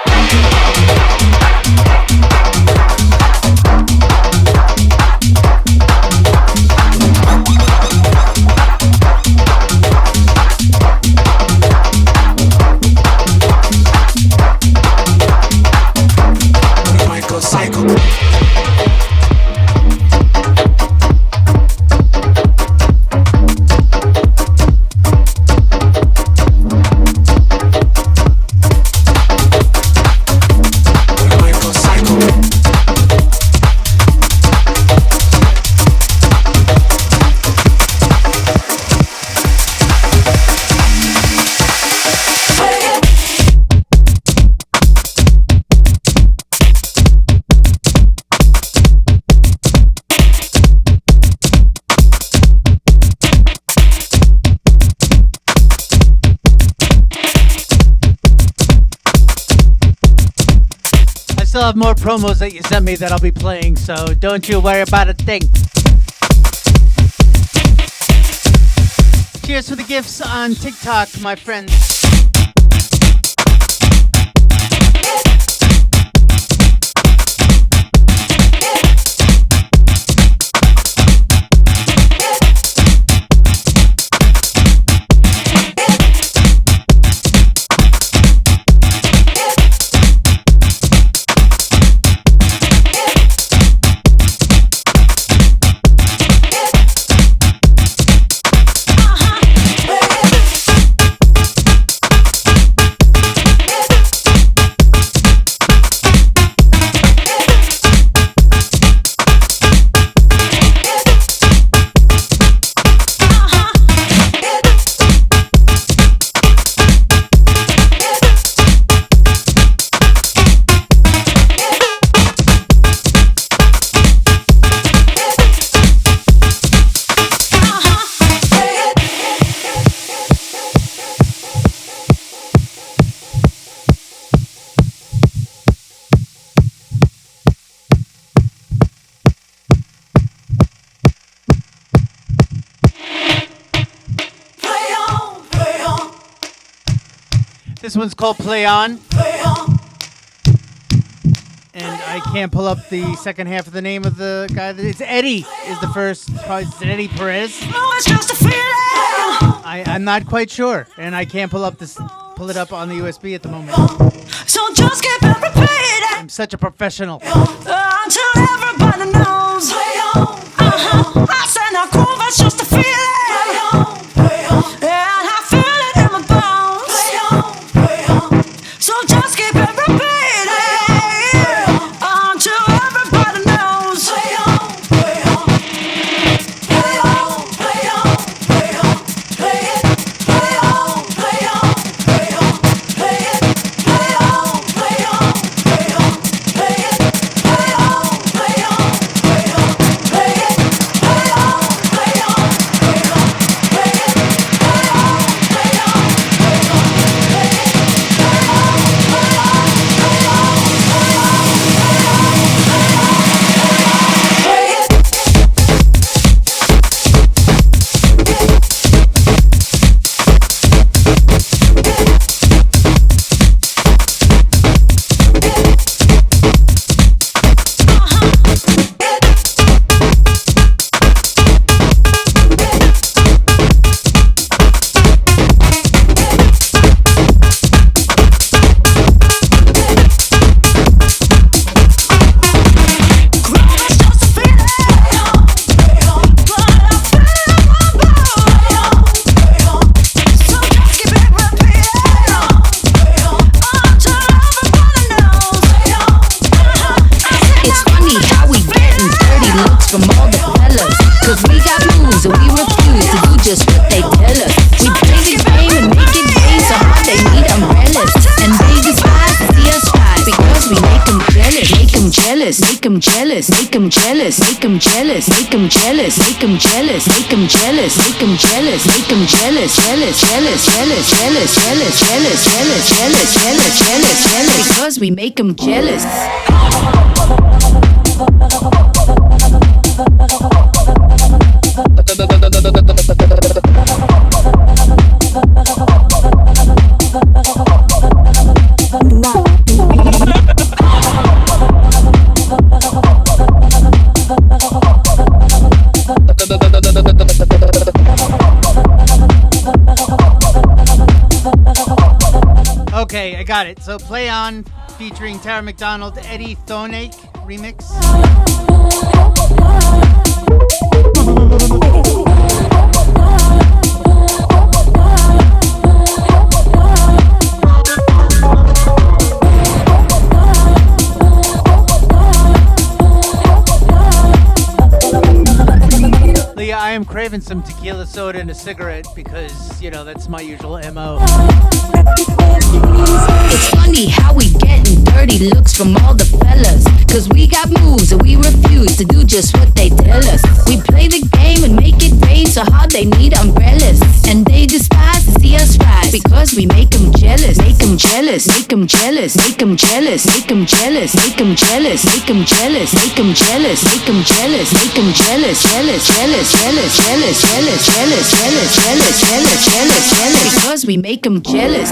Still have more promos that you sent me that I'll be playing, so don't you worry about a thing. Cheers for the gifts on TikTok, my friends. This one's called Play On. And I can't pull up the second half of the name of the guy. It's Eddie is the first. Probably it's Eddie Perez. I'm not quite sure. And I can't pull it up on the USB at the moment. So just keep it repeating. I'm such a professional. Until everybody knows. I said now groove, it's just a feeling. And I feel it in my bones. So just keep it repeating. Until everybody knows. Play on, play on. Play on, play on, play on. Play it, play on, play on, play on. Play it, play on, play on, play on. Play it, play on, play on, play on. Play it, play on, play on, play on. Play it, play on, play on, play on. Play it. Cause we got moves and we refuse to do just what they tell us. We play the game and make it rain so hard they need umbrellas. And they despise to see us rise because we make them jealous. Make them jealous, make them jealous, make them jealous, make them jealous, make them jealous, make them jealous, make them jealous, make them jealous, make them jealous, jealous, jealous, jealous, jealous, jealous, jealous, jealous, jealous, jealous, jealous, jealous, because we make them jealous. Okay, I got it. So Play On featuring Tara McDonald, Eddie Thonake remix. Leah, I am craving some tequila soda and a cigarette because, you know, that's my usual MO. It's funny how we getting dirty looks from all the fellas. Cause we got moves and we refuse to do just what they tell us. We play the game and make it rain so hard they need umbrellas. And they despise to see us rise because we make them jealous. Make them jealous, make them jealous, make them jealous, make them jealous, make them jealous, make them jealous, make them jealous, make them jealous, make them jealous, jealous, jealous, jealous, jealous, jealous, jealous, jealous, jealous, jealous, jealous, jealous, because we make them jealous.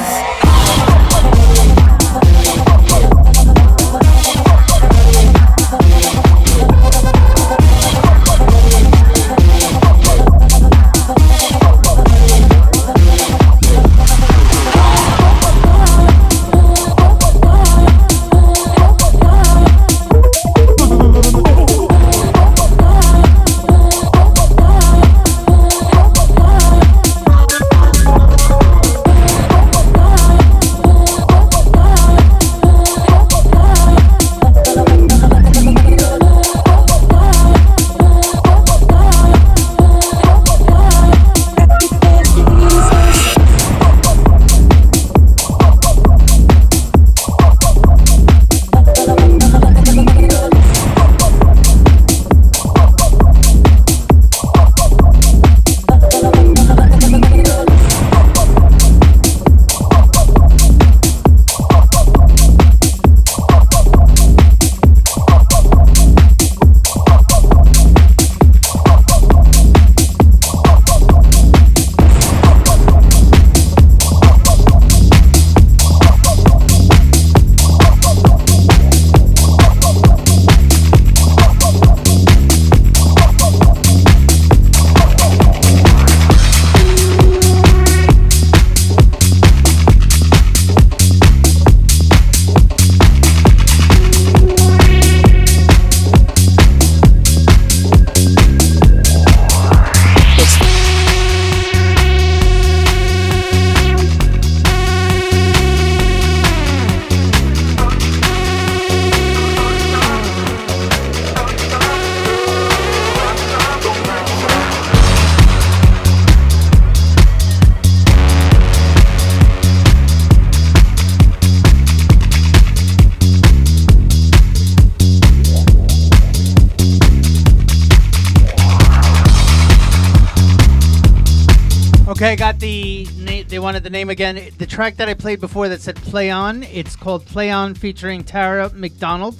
Okay, I got the name. They wanted the name again. The track that I played before that said Play On, it's called Play On featuring Tara McDonald.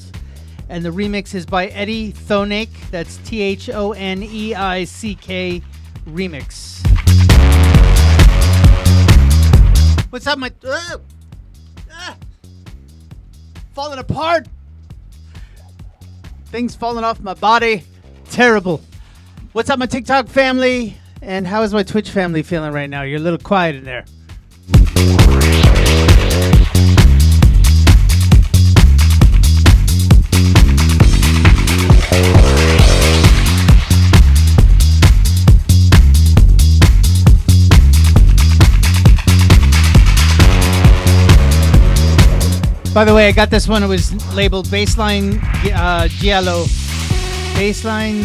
And the remix is by Eddie Thonake. That's Thoneick remix. What's up, my... falling apart. Things falling off my body. Terrible. What's up, my TikTok family? And how is my Twitch family feeling right now? You're a little quiet in there. By the way, I got this one. It was labeled Baseline Giallo. Baseline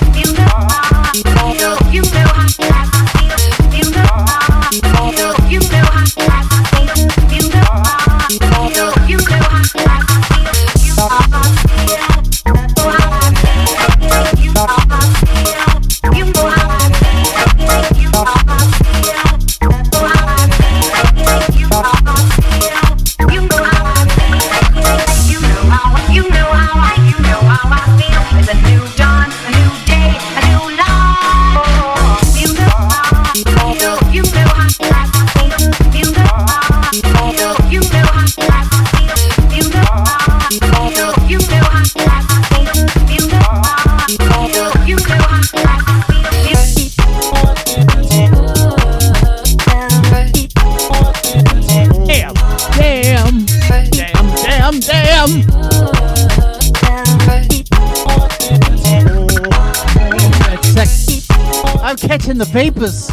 I'm catching the vapors.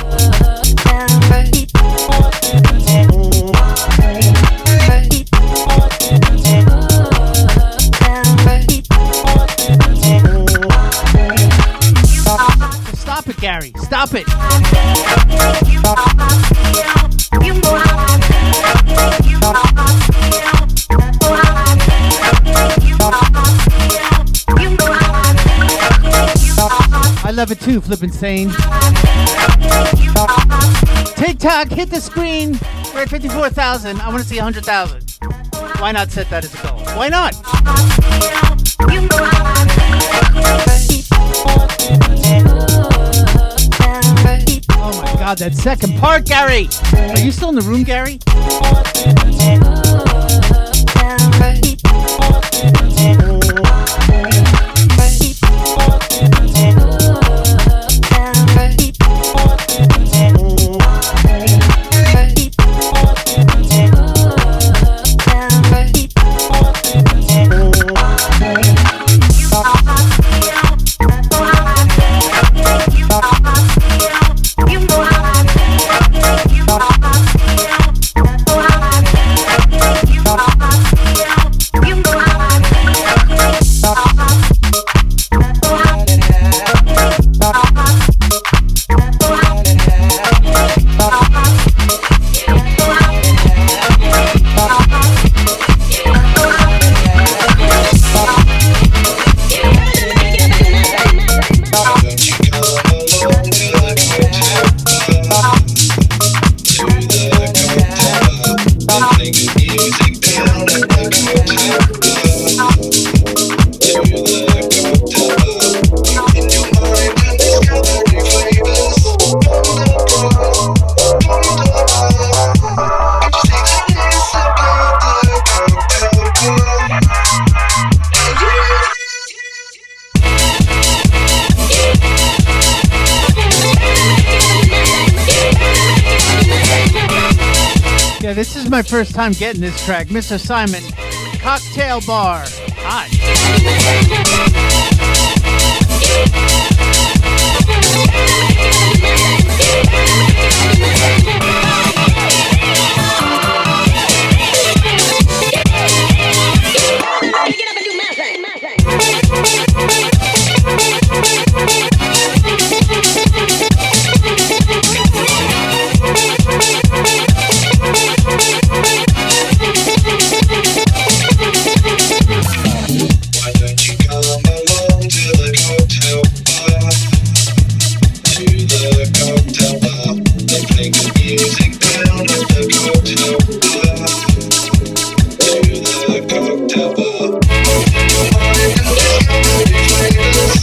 Stop it, Gary. Stop it. I love it too, Flippin' Sane. TikTok, hit the screen. We're at 54,000. I want to see 100,000. Why not set that as a goal? Why not? Oh my God, that second part, Gary. Are you still in the room, Gary? this is my first time getting this track. Mr. Simon, Cocktail Bar. Hot. Why don't you come along to the cocktail bar? To the cocktail bar. They play good music down at the cocktail bar. To the cocktail bar. Find and discover new flavors.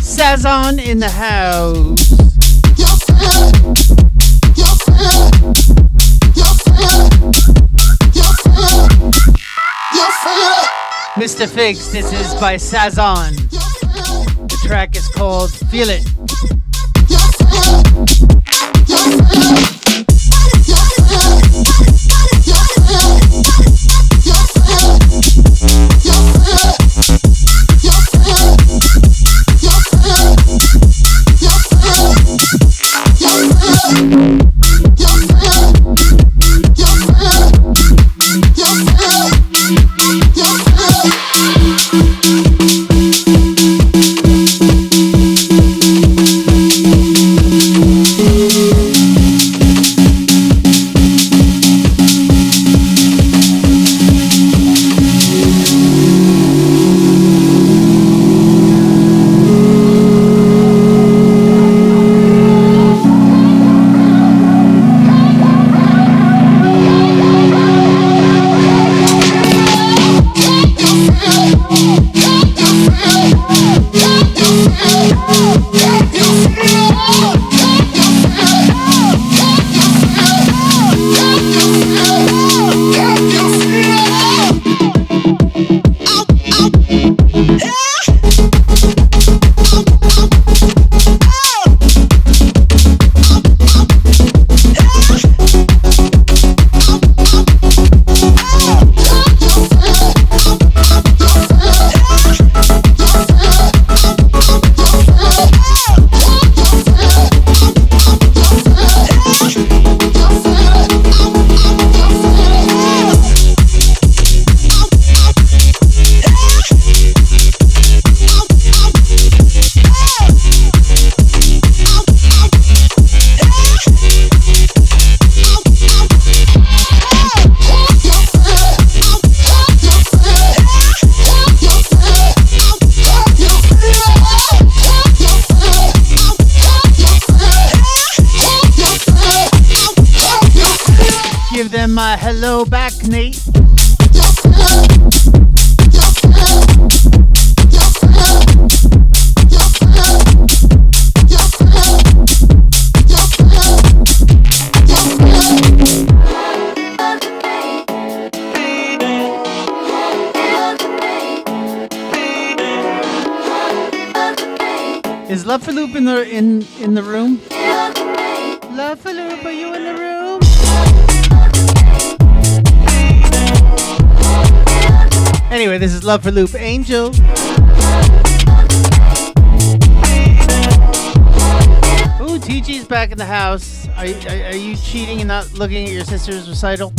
Sazon in the house. Mr. Figs, this is by Sazon. The track is called Feel It. Give them my hello back, Nate. Is Love for Loop in the room? Love for Loop, are you in the room? Anyway, this is Love for Loop Angel. Ooh, TG's back in the house. Are you cheating and not looking at your sister's recital?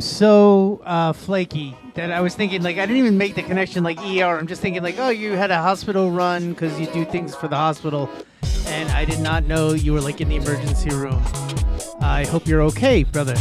So flaky that I was thinking, like, I didn't even make the connection like ER. I'm just thinking like, oh, you had a hospital run because you do things for the hospital, and I did not know you were like in the emergency room. I hope you're okay, brother.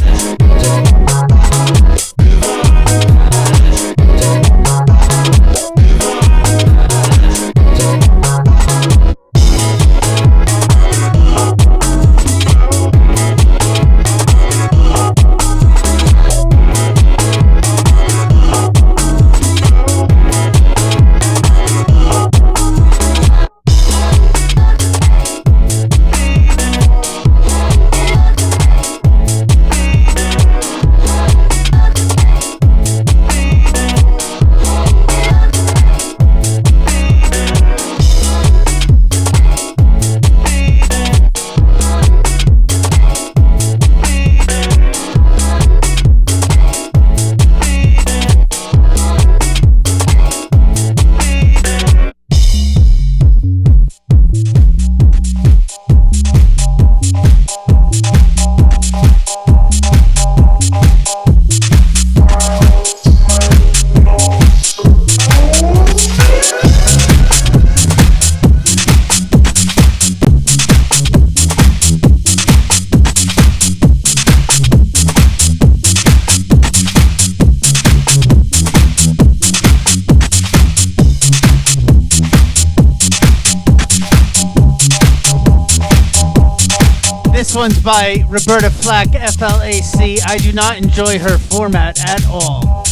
This one's by Roberta Flack, FLAC. I do not enjoy her format at all.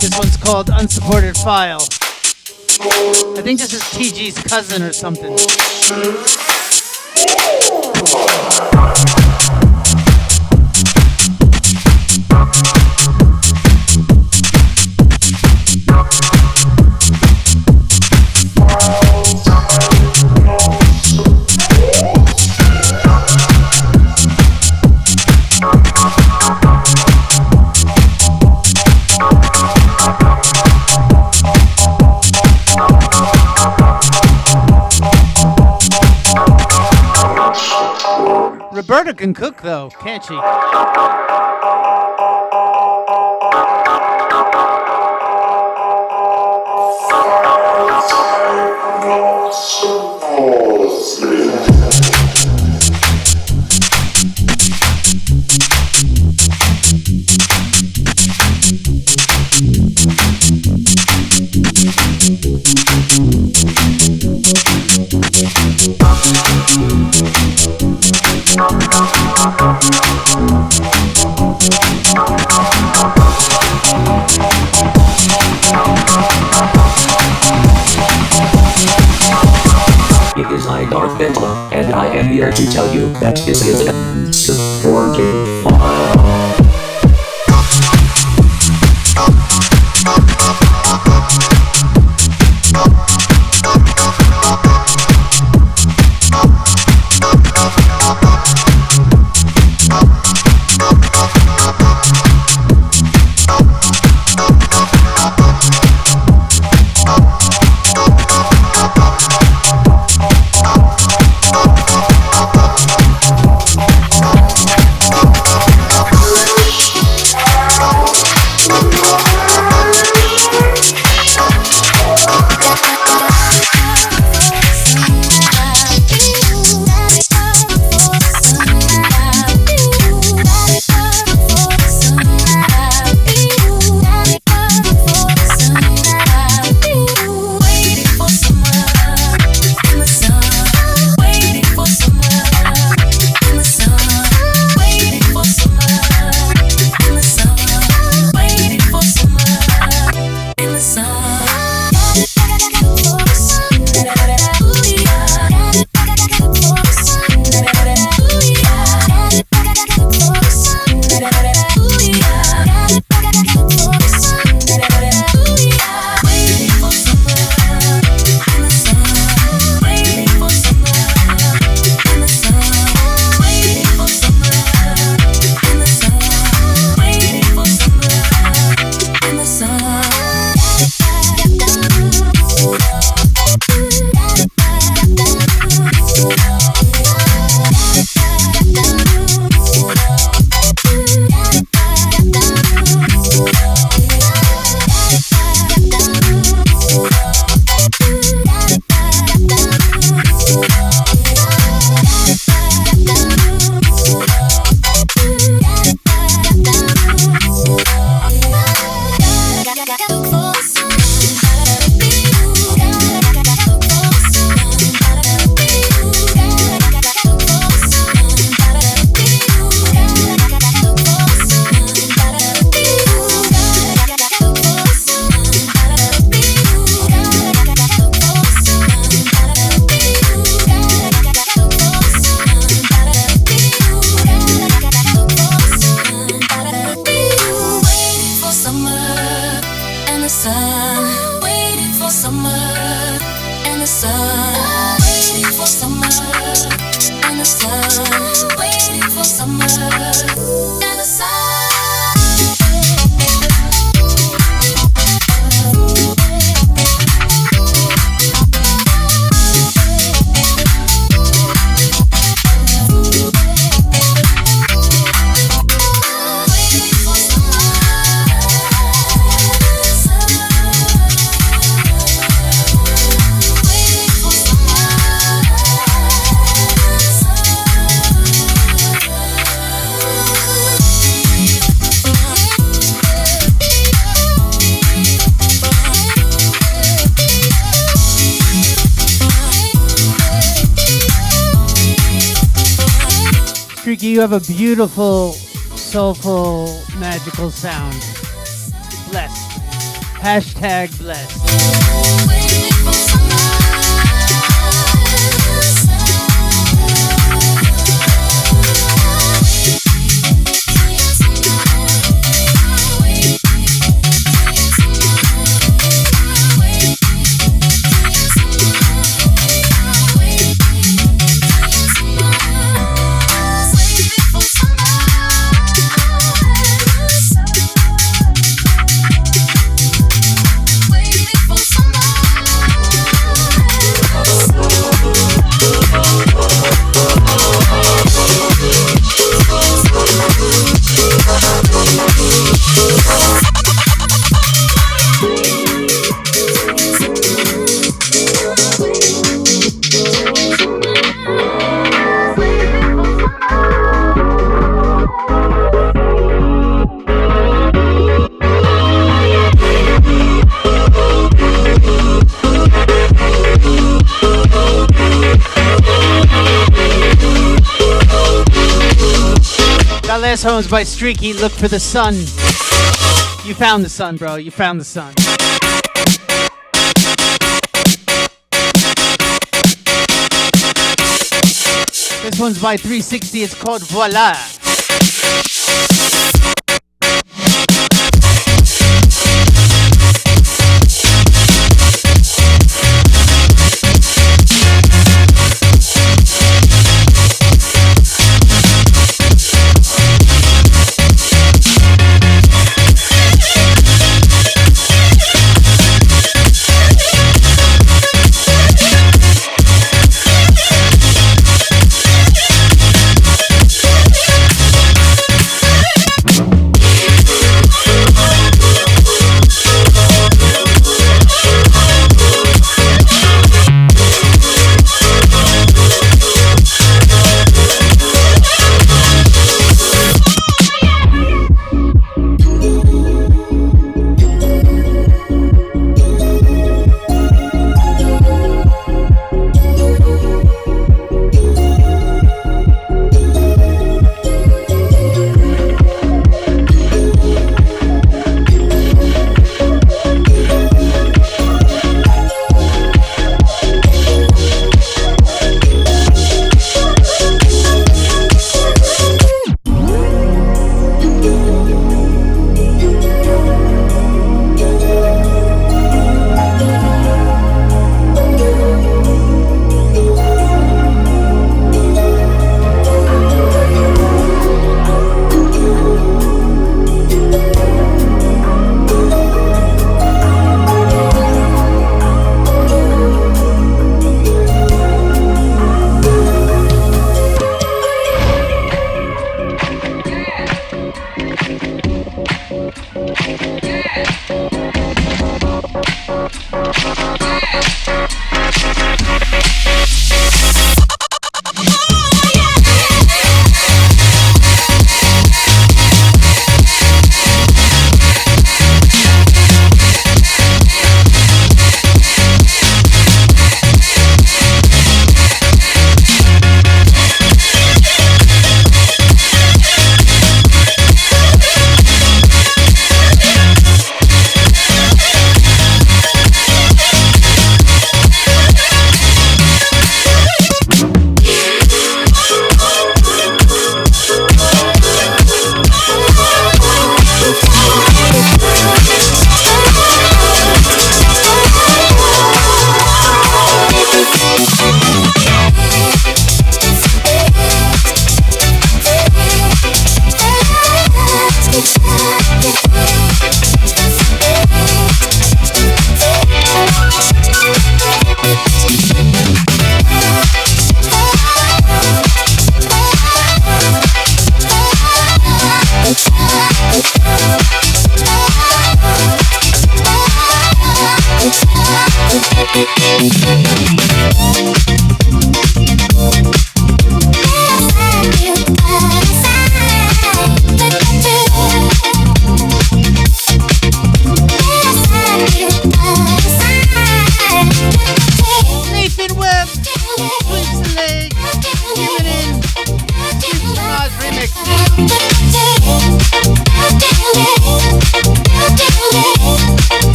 This one's called Unsupported File. I think this is TG's cousin or something. Roberta can cook though, can't she? It is I, Darth Vader, and I am here to tell you that this is an unsupported file. Streaky, you have a beautiful, soulful, magical sound. Blessed. Hashtag blessed. That last one was by Streaky. Look for the sun. You found the sun, bro. You found the sun. This one's by 360. It's called Voila.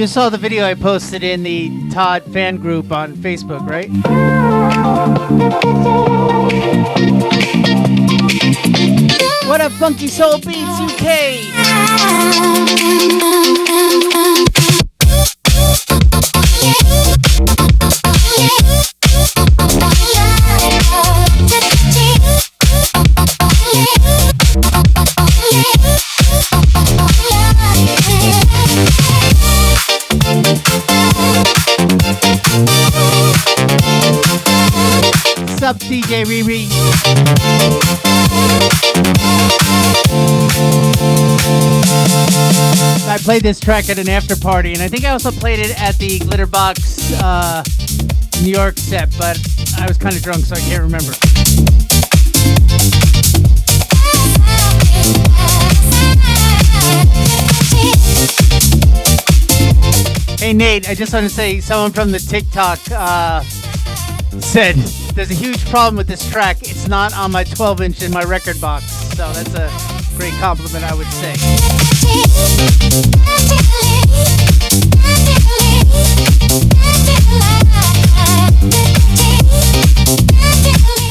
You saw the video I posted in the Todd fan group on Facebook, right? What up, Funky Soul Beats UK? What's up, DJ Riri? I played this track at an after party, and I think I also played it at the Glitterbox New York set, but I was kind of drunk, so I can't remember. Hey Nate, I just want to say someone from the TikTok said there's a huge problem with this track. It's not on my 12-inch in my record box. So that's a great compliment, I would say.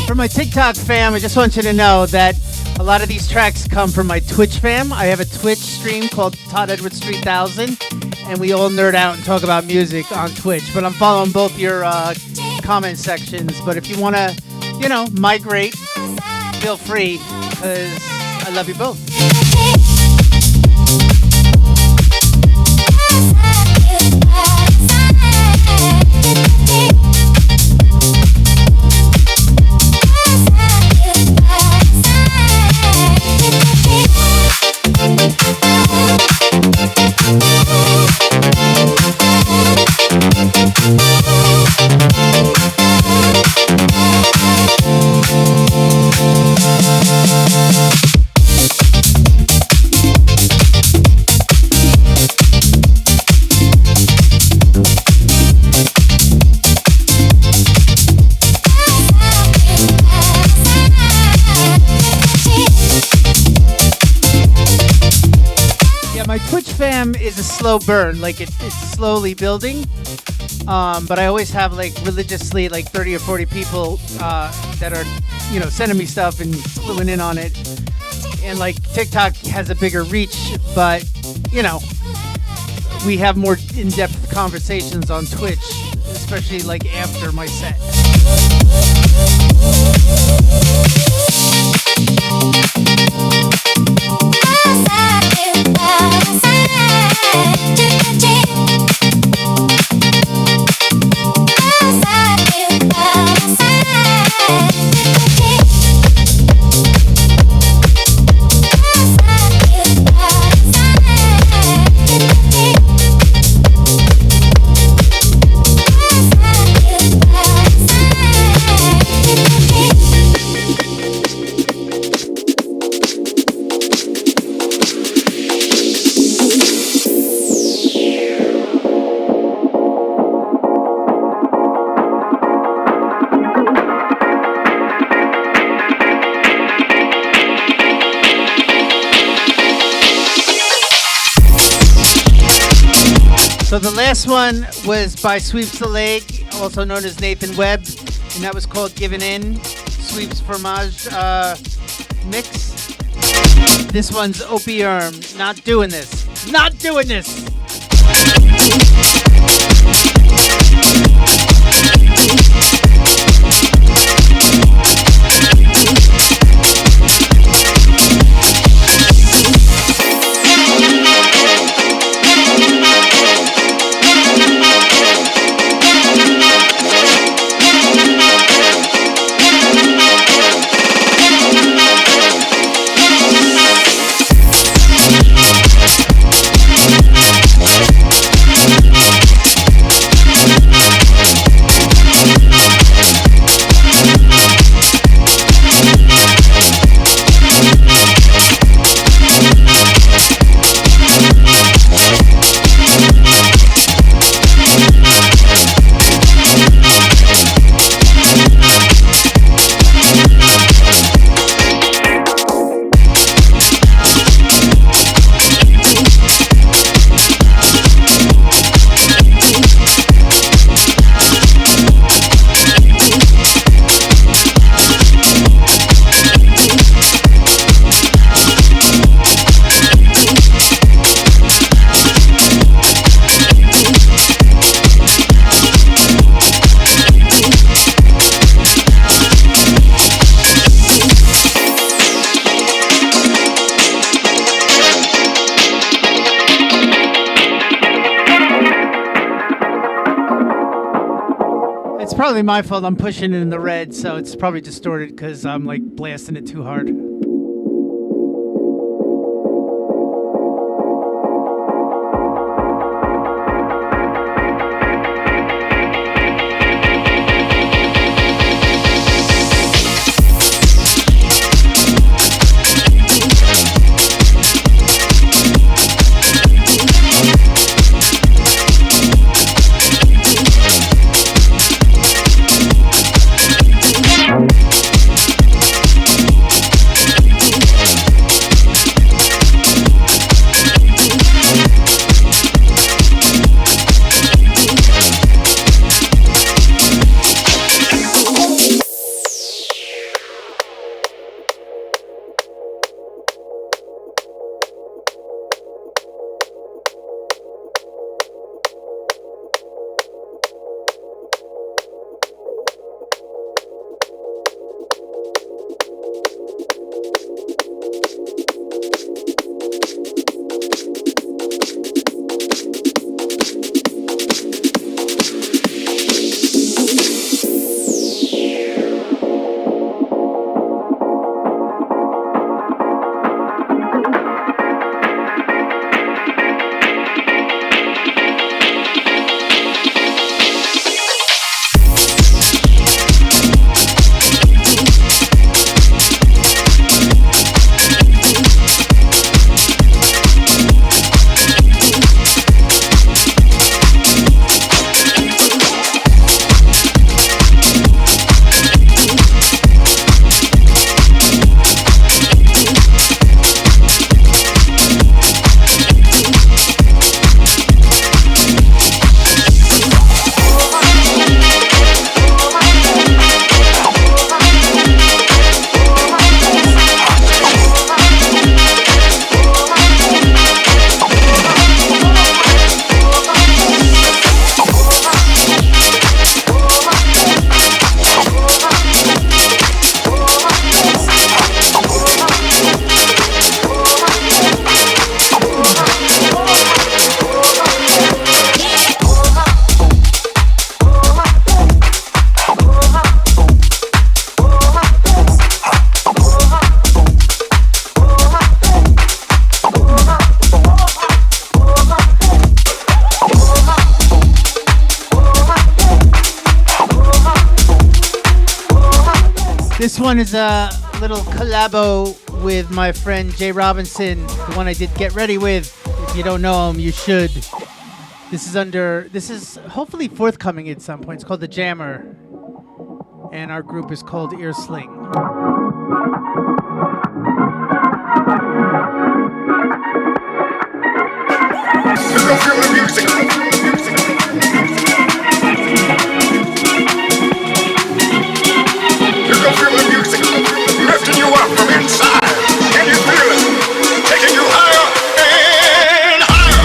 For my TikTok fam, I just want you to know that a lot of these tracks come from my Twitch fam. I have a Twitch stream called toddedwards3000, and we all nerd out and talk about music on Twitch. But I'm following both your comment sections. But if you want to, migrate, feel free, because I love you both. My Twitch fam is a slow burn, like it's slowly building, but I always have like religiously like 30 or 40 people that are, sending me stuff and cluing in on it, and like TikTok has a bigger reach, but we have more in-depth conversations on Twitch, especially like after my set. So the last one was by Sweeps the Leg, also known as Nathan Webb, and that was called Giving In, Sweeps Fromage Mix. This one's Opium, Not Doing This. Not doing this! probably my fault. I'm pushing it in the red, so it's probably distorted because I'm like blasting it too hard. This one is a little collabo with my friend Jay Robinson, the one I did Get Ready with. If you don't know him, you should. This is hopefully forthcoming at some point. It's called The Jammer, and our group is called Earsling. You can feel the music. You can feel the music lifting you up from inside. Can you feel it? Taking you higher and higher.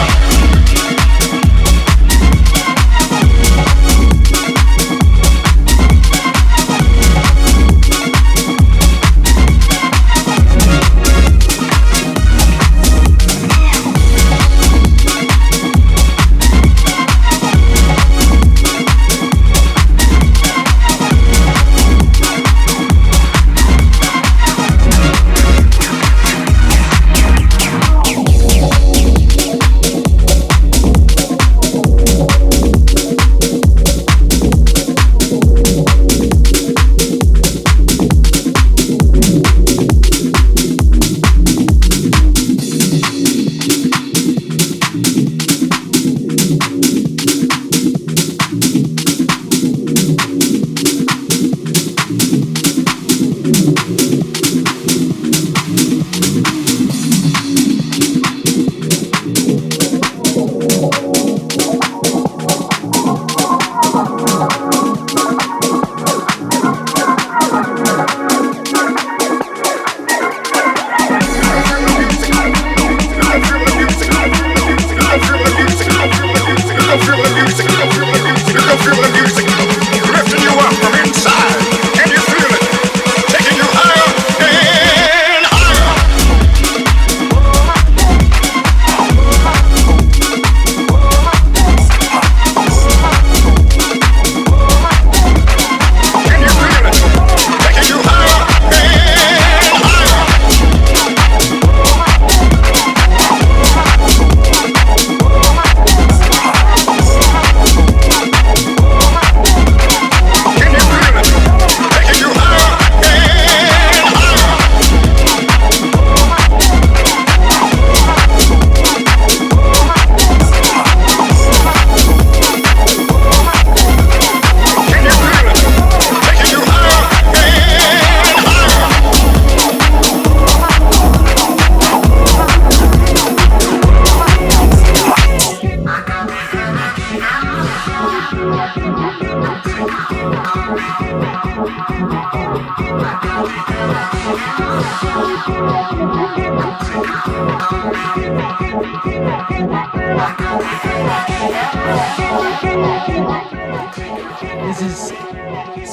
This is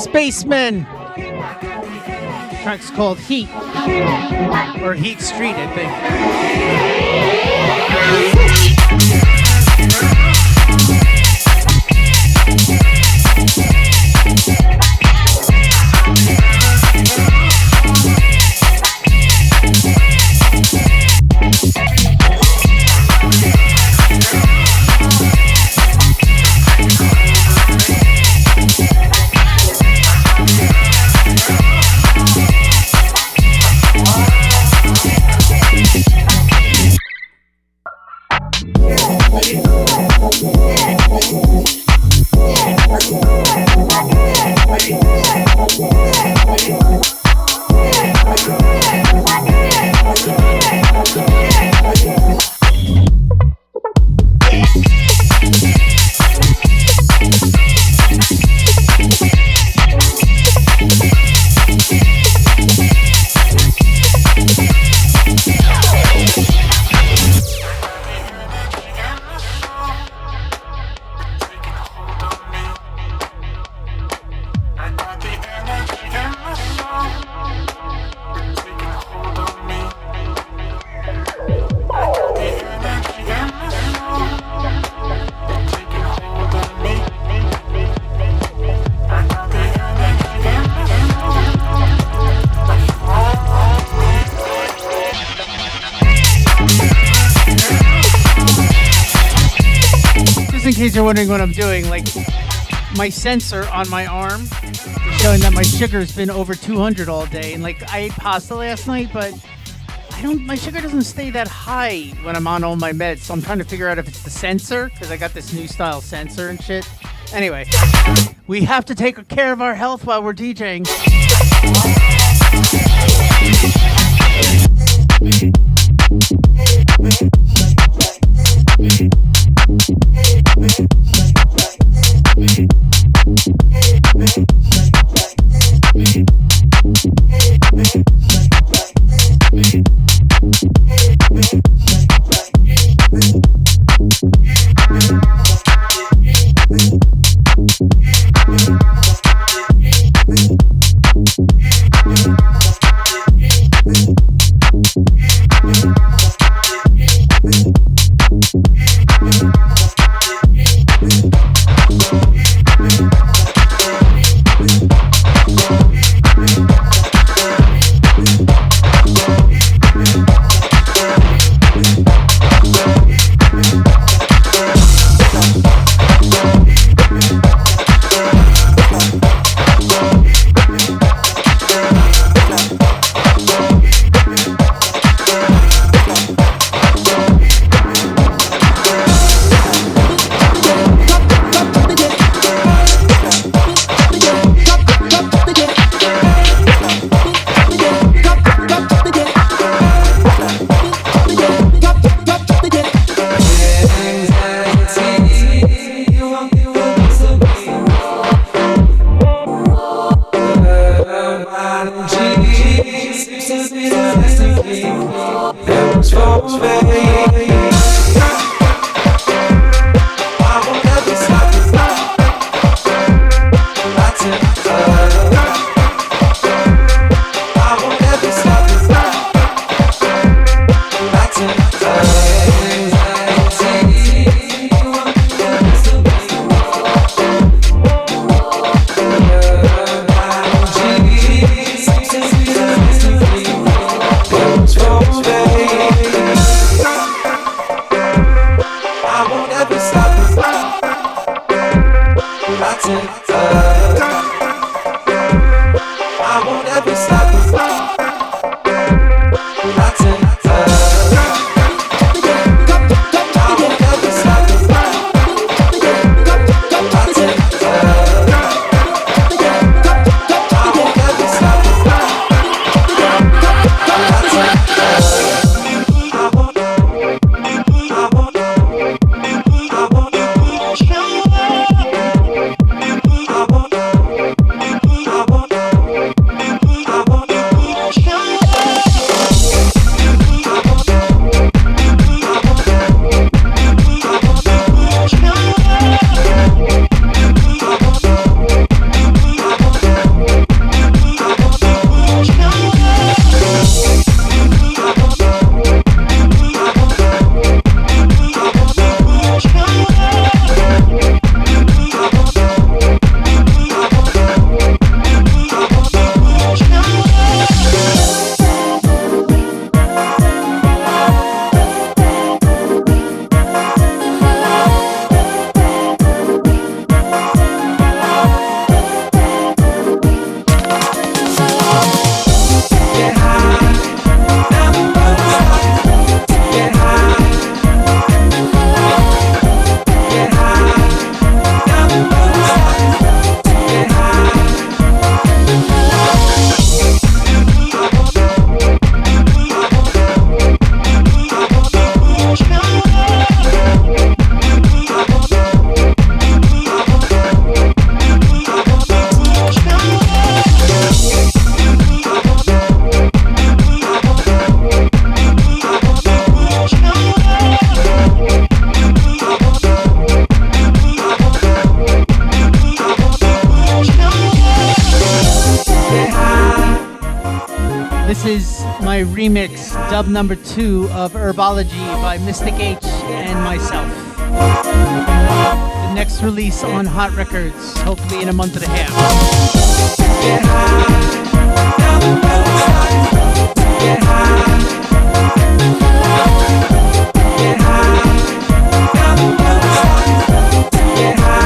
Spacemen. Track's called Heat. Or Heat Street, I think. In case you're wondering what I'm doing, like my sensor on my arm is showing that my sugar's been over 200 all day, and like I ate pasta last night, but my sugar doesn't stay that high when I'm on all my meds, so I'm trying to figure out if it's the sensor, because I got this new style sensor and shit. Anyway, we have to take care of our health while we're DJing. my remix, dub number 2 of Herbology by Mystic H and myself. The next release on Hot Records, hopefully in a month and a half. Get high, now the weather's starting to get high. Get high, now the weather's starting to get high.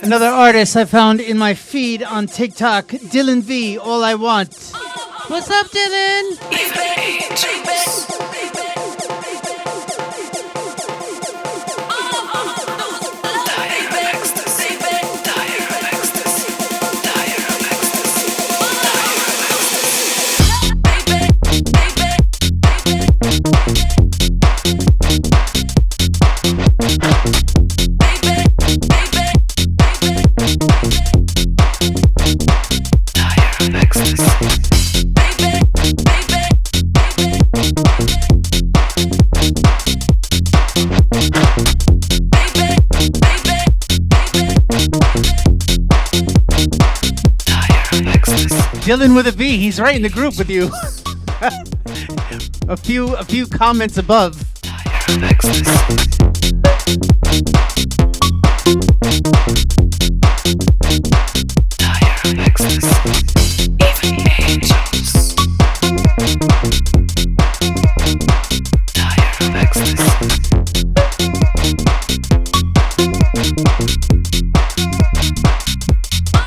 Another artist I found in my feed on TikTok, Dylan V, All I Want. What's up, Dylan? Dylan with a V. He's right in the group with you. a few comments above.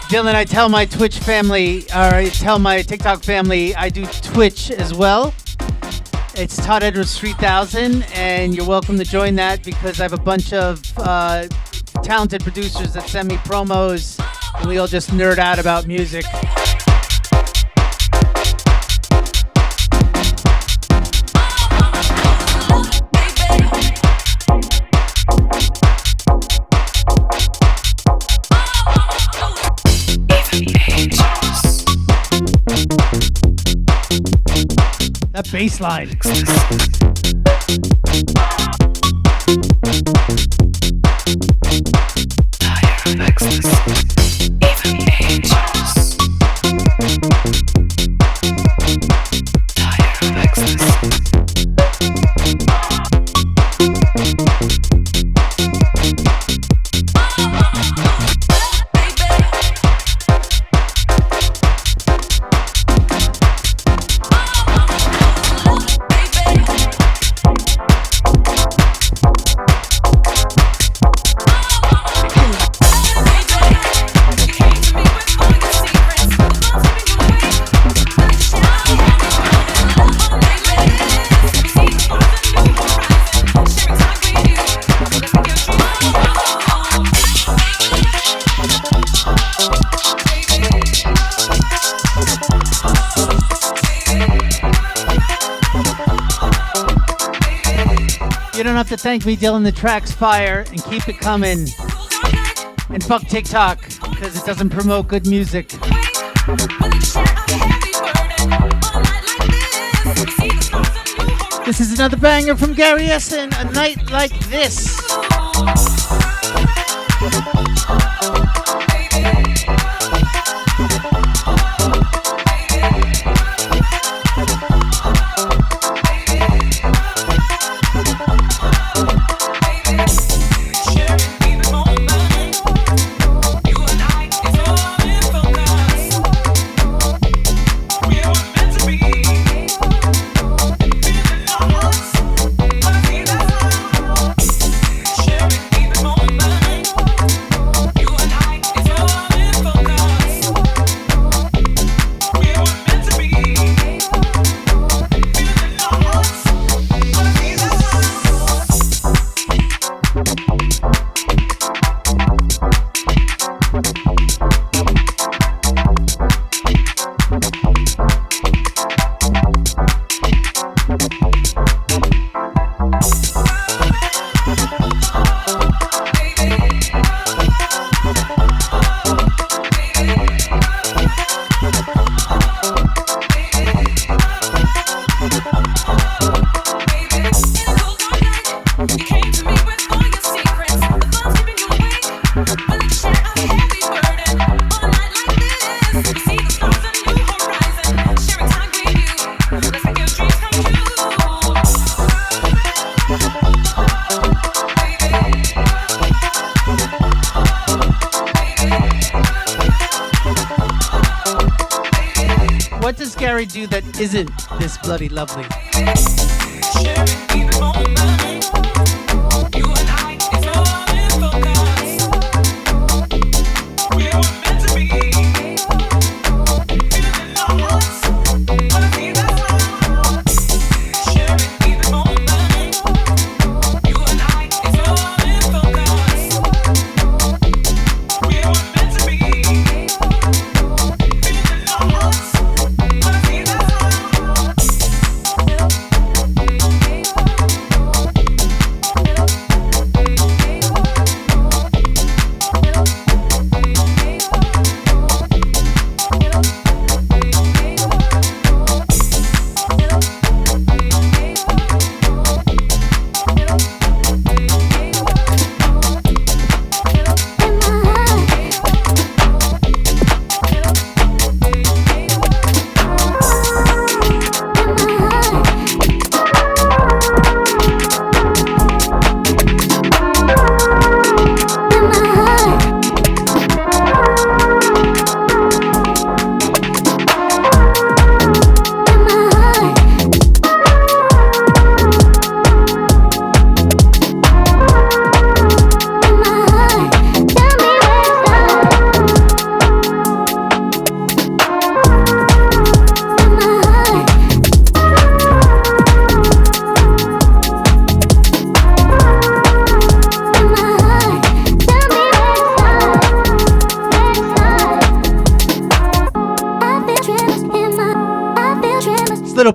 Dylan, I tell my Twitch family, or I tell my TikTok family, I do Twitch as well. It's toddedwards3000, and you're welcome to join that because I have a bunch of talented producers that send me promos, and we all just nerd out about music. That bass line. You don't have to thank me, Dylan. The track's fire, and keep it coming. And fuck TikTok, because it doesn't promote good music. This is another banger from Gary Essen, A Night Like This. What does Gary do that isn't this bloody lovely?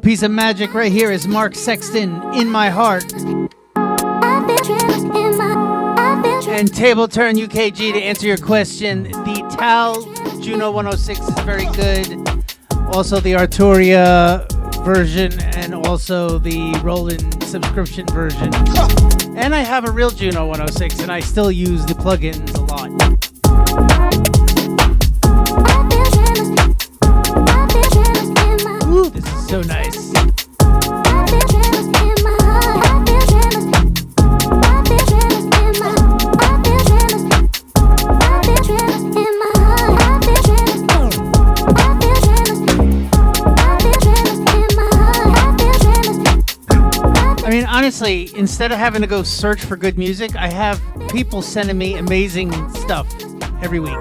piece of magic right here is Mark Sexton, In My Heart. And Table Turn UKG, to answer your question, the Tal Juno 106 is very good. Also the Arturia version and also the Roland subscription version. And I have a real Juno 106 and I still use the plugins a lot. Ooh, this is so nice. I mean, honestly, instead of having to go search for good music, I have people sending me amazing stuff every week.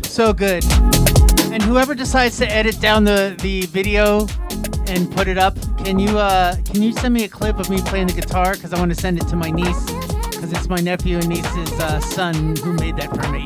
So good. And whoever decides to edit down the video and put it up, can you send me a clip of me playing the guitar? Because I want to send it to my niece, because it's my nephew and niece's son who made that for me.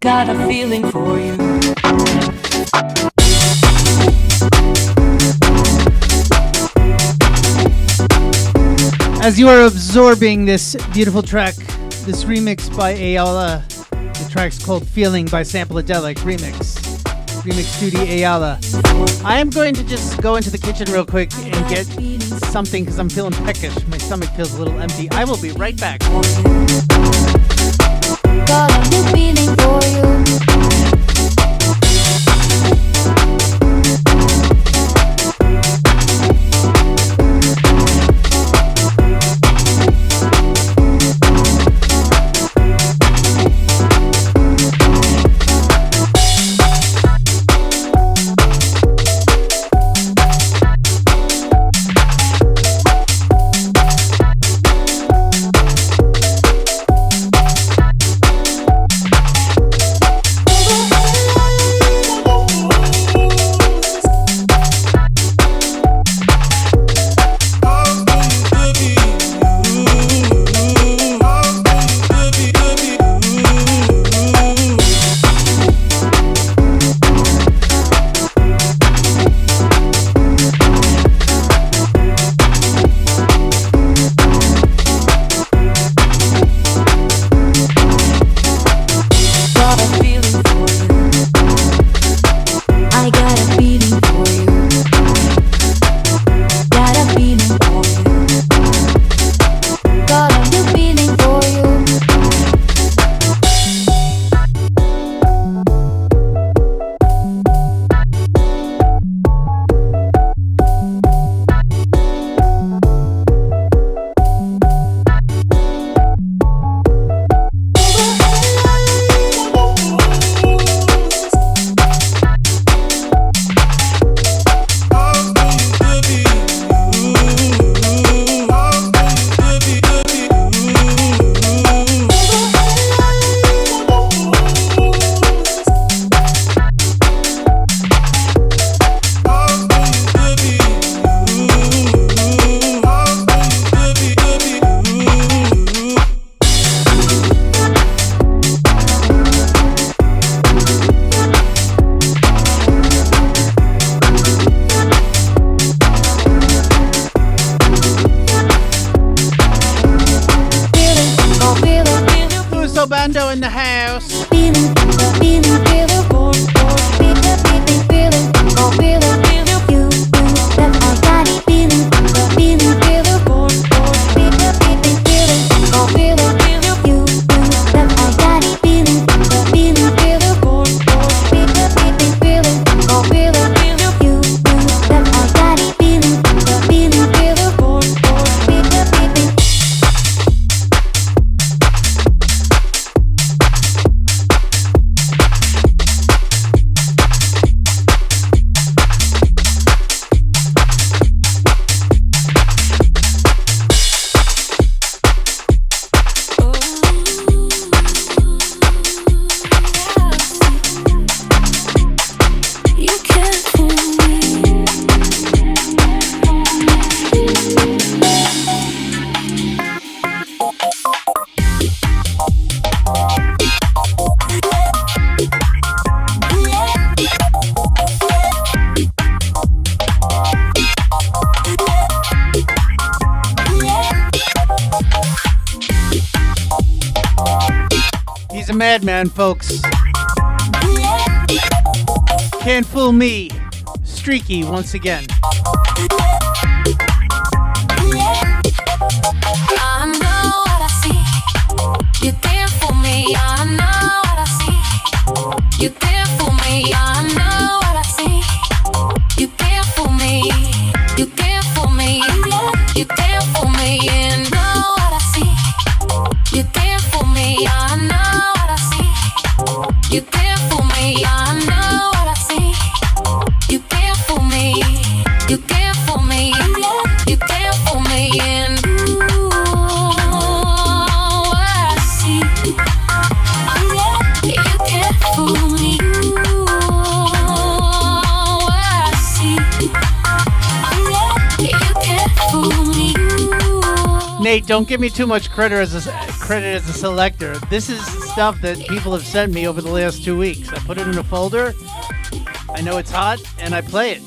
Got a feeling for you. As you are absorbing this beautiful track, this remix by Ayala, the track's called Feeling by Sampledelic Remix Studio Ayala. I am going to just go into the kitchen real quick and get something because I'm feeling peckish. My stomach feels a little empty. I will be right back. Got a new feeling for you. Disco Bando in the house. Madman, folks. Can't fool me. Streaky once again. I know what I see. You there for me. I know what I see. You there for me. I know what I see. You there for me. You there for me. You there for me. And know what I see. You there for me. I know what I see. You there for me. I know what I see. You there for me. You there for me. You there for me. And what I see. You can't fool me. What I see. You can't fool me. Nate, don't give me too much credit as a selector. This is stuff that people have sent me over the last 2 weeks. I put it in a folder. I know it's hot, and I play it.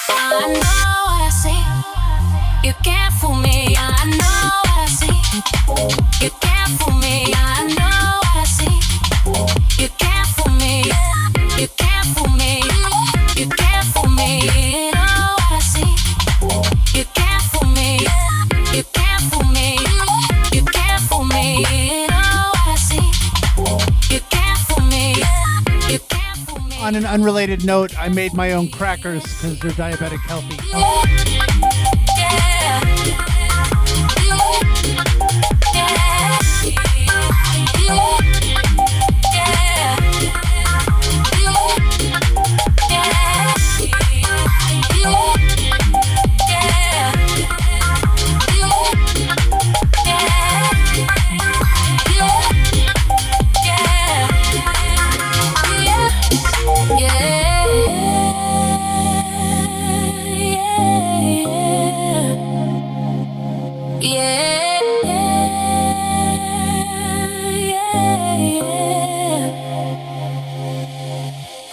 I know what I see. You can't fool me. I know what I see. You can't fool me. I know what I see. You can't fool me. You can't fool me. You can't fool me. You know what I see. You can't fool me. You can't fool me. You can't fool me. You know what I see. You can't fool me. You can't fool me. On an unrelated note, I made my own crackers because they're diabetic healthy.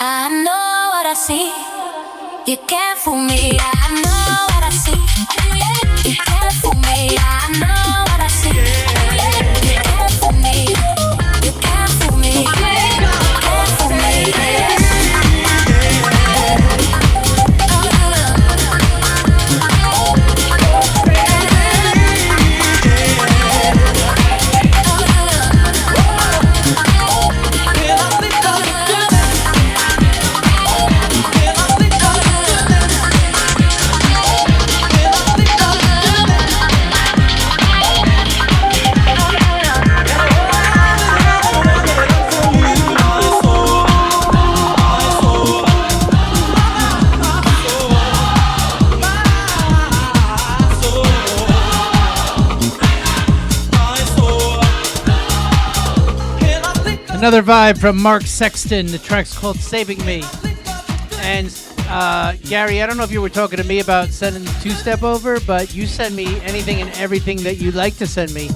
I know what I see. You can't fool me. I know what I see. You can't fool me. I know what I see. You can't fool me. You can't fool me. You can't fool me. Another vibe from Mark Sexton. The track's called Saving Me. And Gary, I don't know if you were talking to me about sending the two-step over, but you send me anything and everything that you'd like to send me.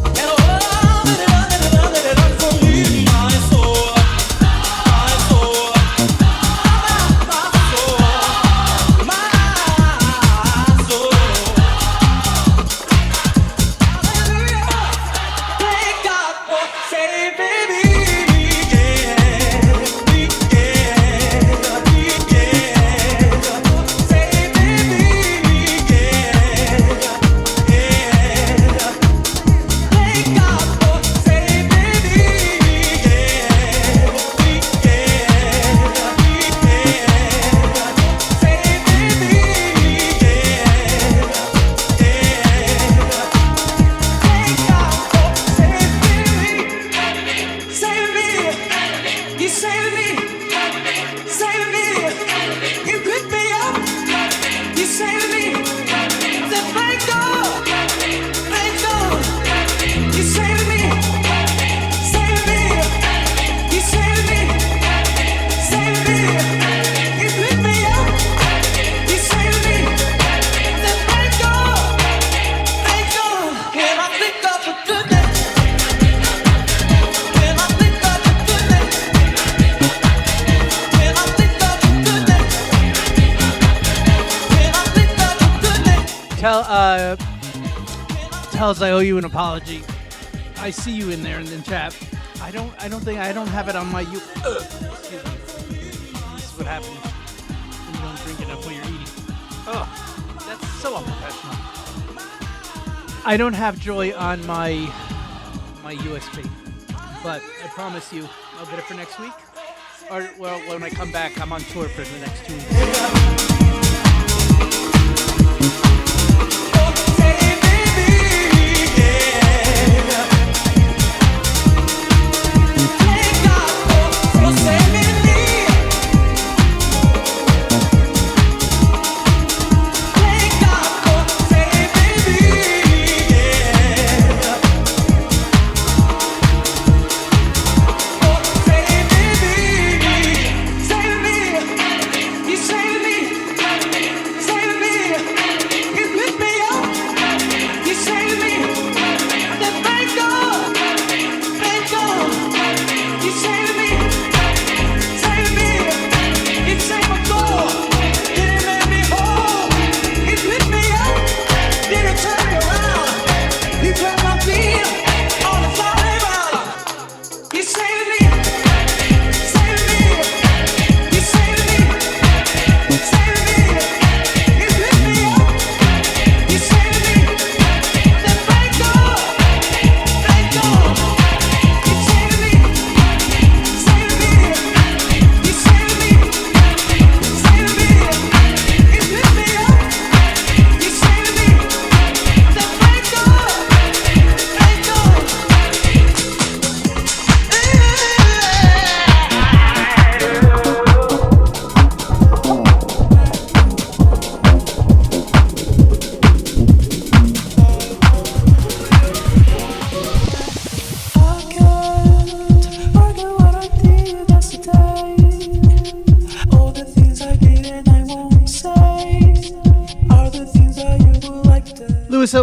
tells I owe you an apology. I see you in there in the chat. I don't have it on my excuse me. This is what happens when you don't drink enough while you're eating. Oh, that's so unprofessional. I don't have Joy on my USB, but I promise you I'll get it for next week. Or well, when I come back, I'm on tour for the next 2 weeks.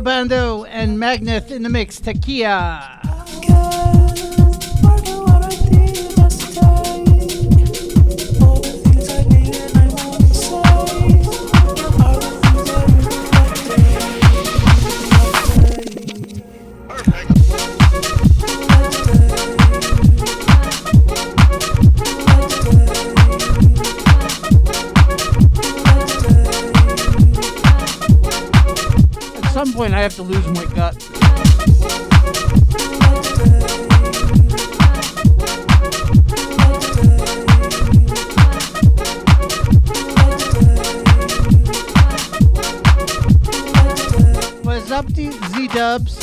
Bando and Magneth in the mix. Takia. At some point I have to lose my gut. What's up, Z-Dubs?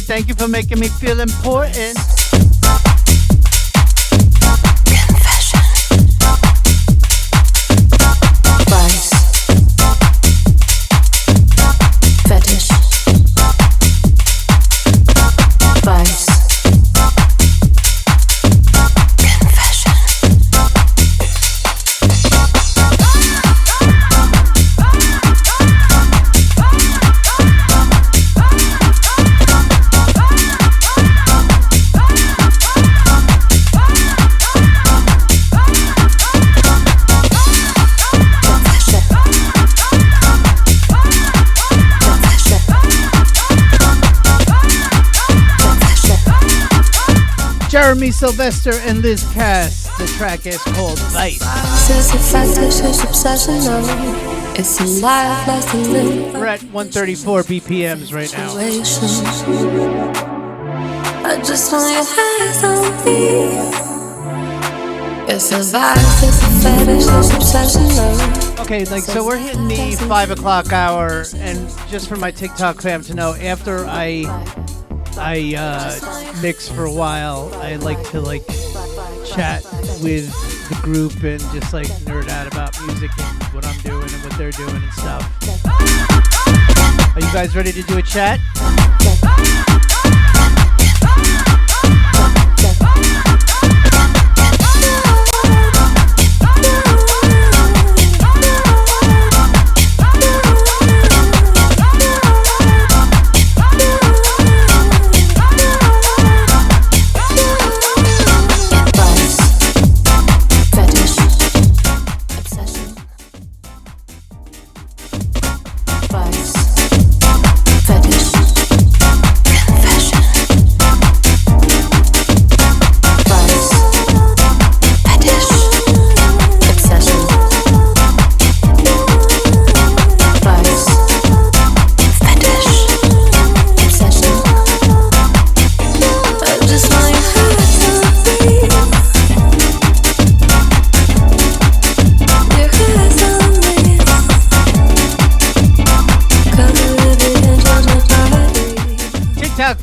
Thank you for making me feel important. Jeremy Sylvester and Liz Cass. The track is called Vice. It's a factitious obsession, no. It's a life lasting living. We're at 134 BPMs right now. I just want your hands on me. It's a vice, it's a fetish, it's obsession, no. Okay, like, so we're hitting the 5 o'clock hour, and just for my TikTok fam to know, after I mix for a while, I like to like chat with the group and just like nerd out about music and what I'm doing and what they're doing and stuff. Are you guys ready to do a chat?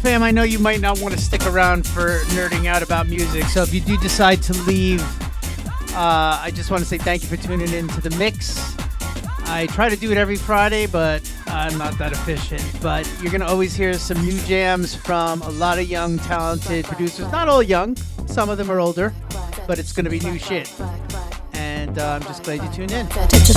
Fam, I know you might not want to stick around for nerding out about music, so if you do decide to leave, I just want to say thank you for tuning in to the mix. I try to do it every Friday, but I'm not that efficient. But you're going to always hear some new jams from a lot of young, talented producers. Not all young, some of them are older, but it's going to be new shit. And I'm just glad you tuned in. It's a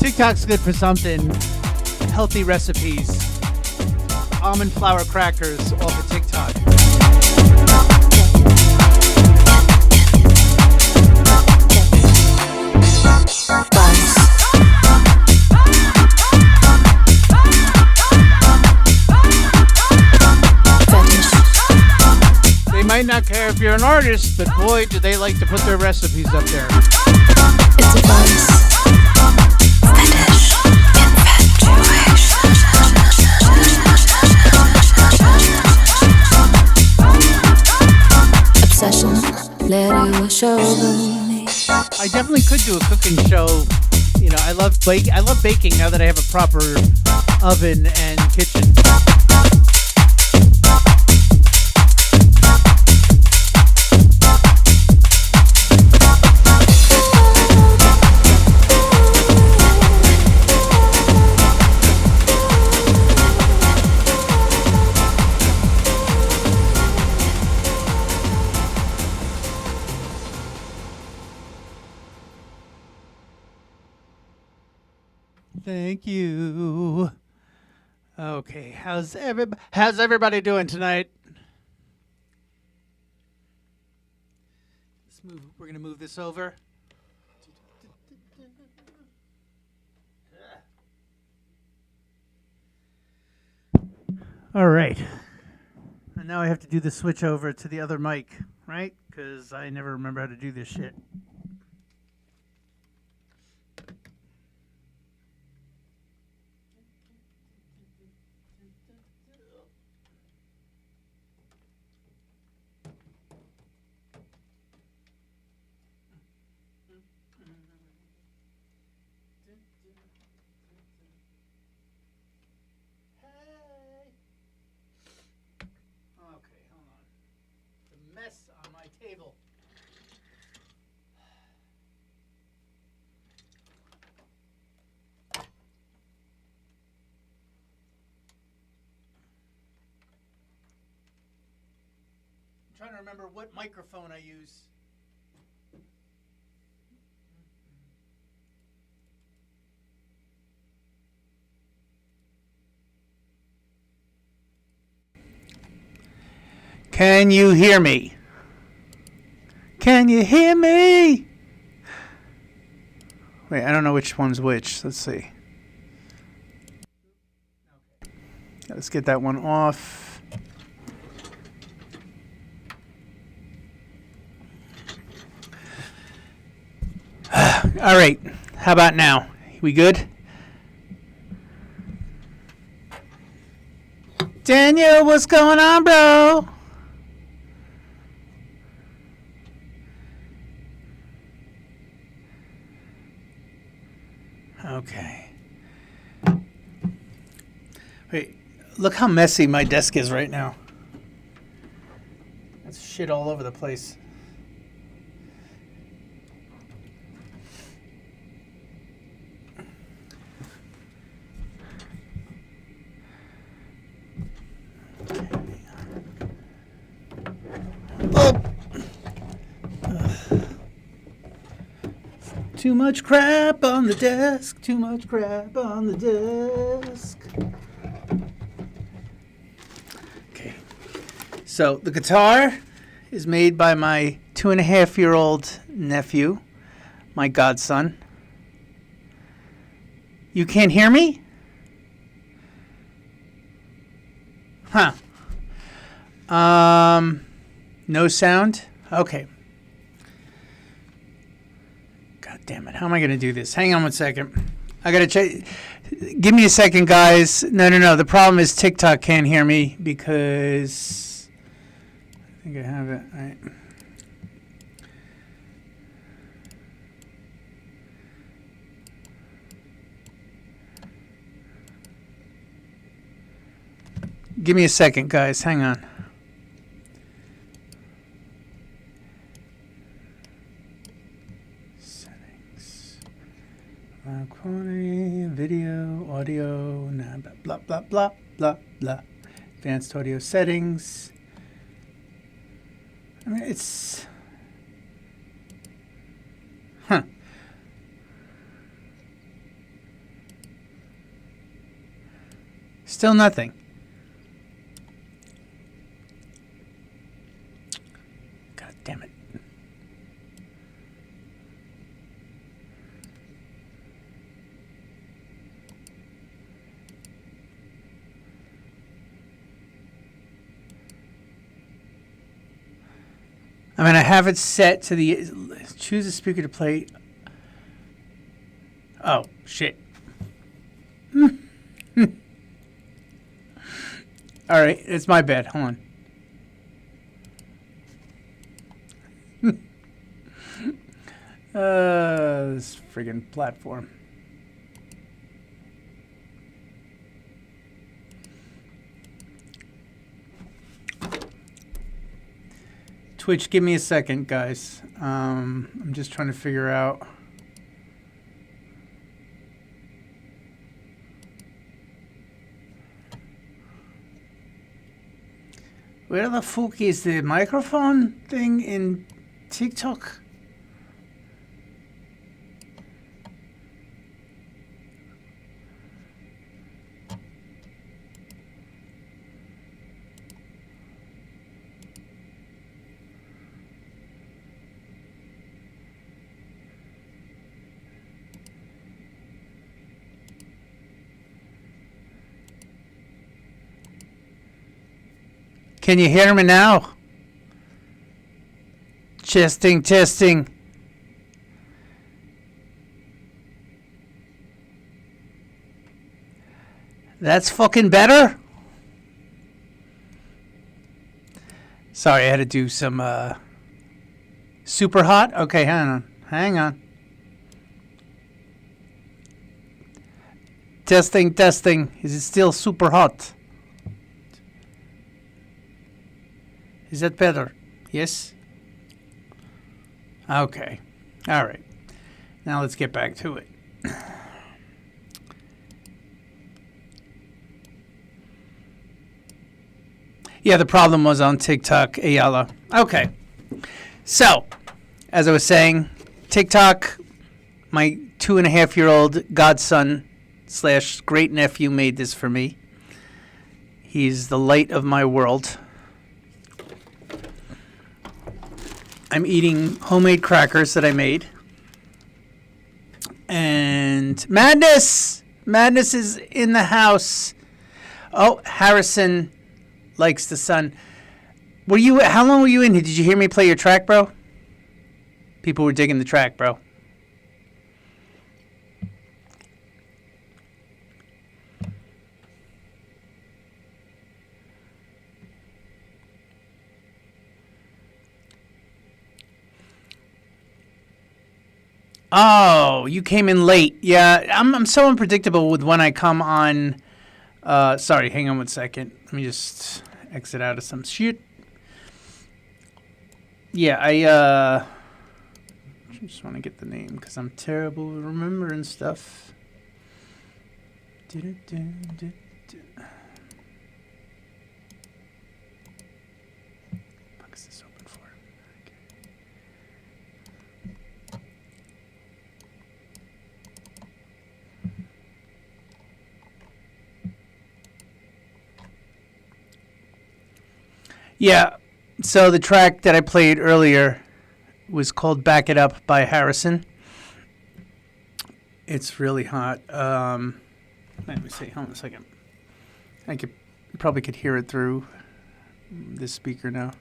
TikTok's good for something. Healthy recipes. Almond flour crackers off of TikTok. They might not care if you're an artist, but boy, do they like to put their recipes up there. It's a vice. Fetish. Infatuation. Obsession. Let you show me. I definitely could do a cooking show. You know, I love baking now that I have a proper oven and kitchen. Thank you. Okay, how's everybody doing tonight? We're gonna move this over. All right. And now I have to do the switch over to the other mic, right? Because I never remember how to do this shit. Table. I'm trying to remember what microphone I use. Can you hear me? Can you hear me? Wait, I don't know which one's which. Let's see. Let's get that one off. All right. How about now? We good? Daniel, what's going on, bro? Okay. Wait, look how messy my desk is right now. That's shit all over the place. Too much crap on the desk. Too much crap on the desk. Okay. So the guitar is made by my 2.5-year-old nephew, my godson. You can't hear me? Huh. No sound? Okay. God damn it. How am I going to do this? Hang on one second. I got to check. Give me a second, guys. No. The problem is TikTok can't hear me because I think I have it. All right. Give me a second, guys. Hang on. Quality, video, audio, nah, blah, blah, blah, blah, blah. Advanced audio settings. I mean, it's... Huh. Still nothing. God damn it. I mean, I have it set to the... Choose a speaker to play... Oh, shit. All right, it's my bad. Hold on. This friggin' platform. Twitch, give me a second, guys. I'm just trying to figure out. Where the fuck is the microphone thing in TikTok? Can you hear me now? Testing. That's fucking better? Sorry, I had to do some super hot. Okay, hang on. Testing. Is it still super hot? Is that better? Yes? Okay. All right. Now let's get back to it. Yeah, the problem was on TikTok, Ayala. Okay. So, as I was saying, TikTok, my 2.5-year-old godson / great nephew made this for me. He's the light of my world. I'm eating homemade crackers that I made. And Madness is in the house. Oh, Harrison likes the sun. How long were you in here? Did you hear me play your track, bro? People were digging the track, bro. Oh, you came in late. Yeah, I'm so unpredictable with when I come on. Sorry, hang on one second. Let me just exit out of some shit. Yeah, I just want to get the name because I'm terrible with remembering stuff. Fuck is this open for? Yeah, so the track that I played earlier was called Back It Up by Harrison. It's really hot. Let me see. Hold on a second. Probably could hear it through this speaker now.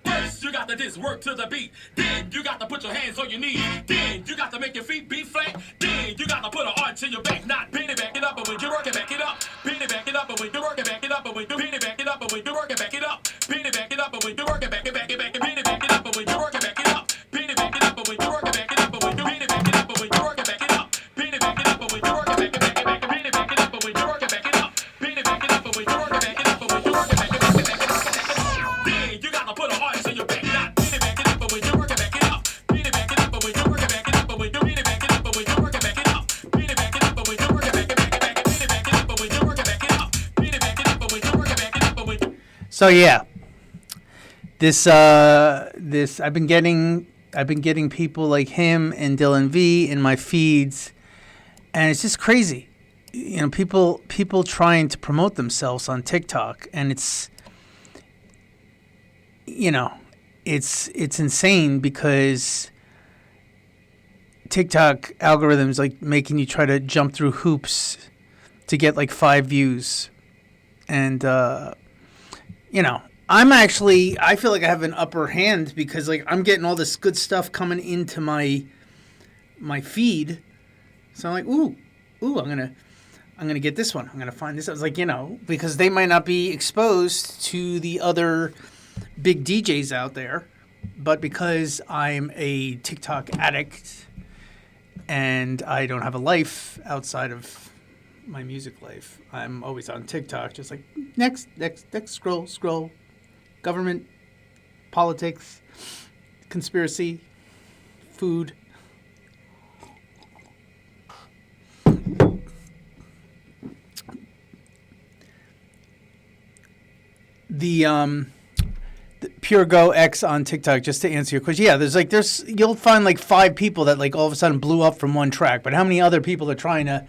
First, you got to just work to the beat. Then you got to put your hands on your knees. Then you got to make your feet be flat. Then you got to put an arch in your back. Not bend it, back it up, but when you work it, back it up. Bend it, back it up, but when you work it, back it up, but when you bend it, back it up, but when you work it, back it up. Bend it, back it up, but when you work it, back it, back it, back it, bend it, back it up, but when you work it, back it up. Bend it, back it up, but when you work it, back it up, but when you bend it, back it up, but when you work it, back it up. Bend it, back it up, but when you work it, back it, back it, back it, bend it, back it up, but when you work it, back it up. Bend it, back it up, but when you work it, back it up, but when you work it, back it, back it, back it, back it. Then you got to put an arch in your back. Not bend it, back it up, but when you work it, back it up. Bend it, back it up, but when you work it, back it up, but when you bend it, back it up, but when you work it, back it up. Bend it, back it up, but when you work it, back it, back it, back it, bend it, back it up, but when you work it, back it up. Bend it, back it up, but when you work it, back it up, but when. So yeah, this I've been getting people like him and Dylan V in my feeds, and it's just crazy. You know, people trying to promote themselves on TikTok, and it's insane because TikTok algorithms like making you try to jump through hoops to get like 5 views, and I feel like I have an upper hand because like I'm getting all this good stuff coming into my feed. So I'm like, ooh, I'm gonna get this one. I'm gonna find this. I was like, because they might not be exposed to the other big DJs out there, but because I'm a TikTok addict and I don't have a life outside of my music life, I'm always on TikTok, just like next, scroll. Government, politics, conspiracy, food. The Pure Go X on TikTok, just to answer your question. Yeah, you'll find like 5 people that like all of a sudden blew up from one track, but how many other people are trying to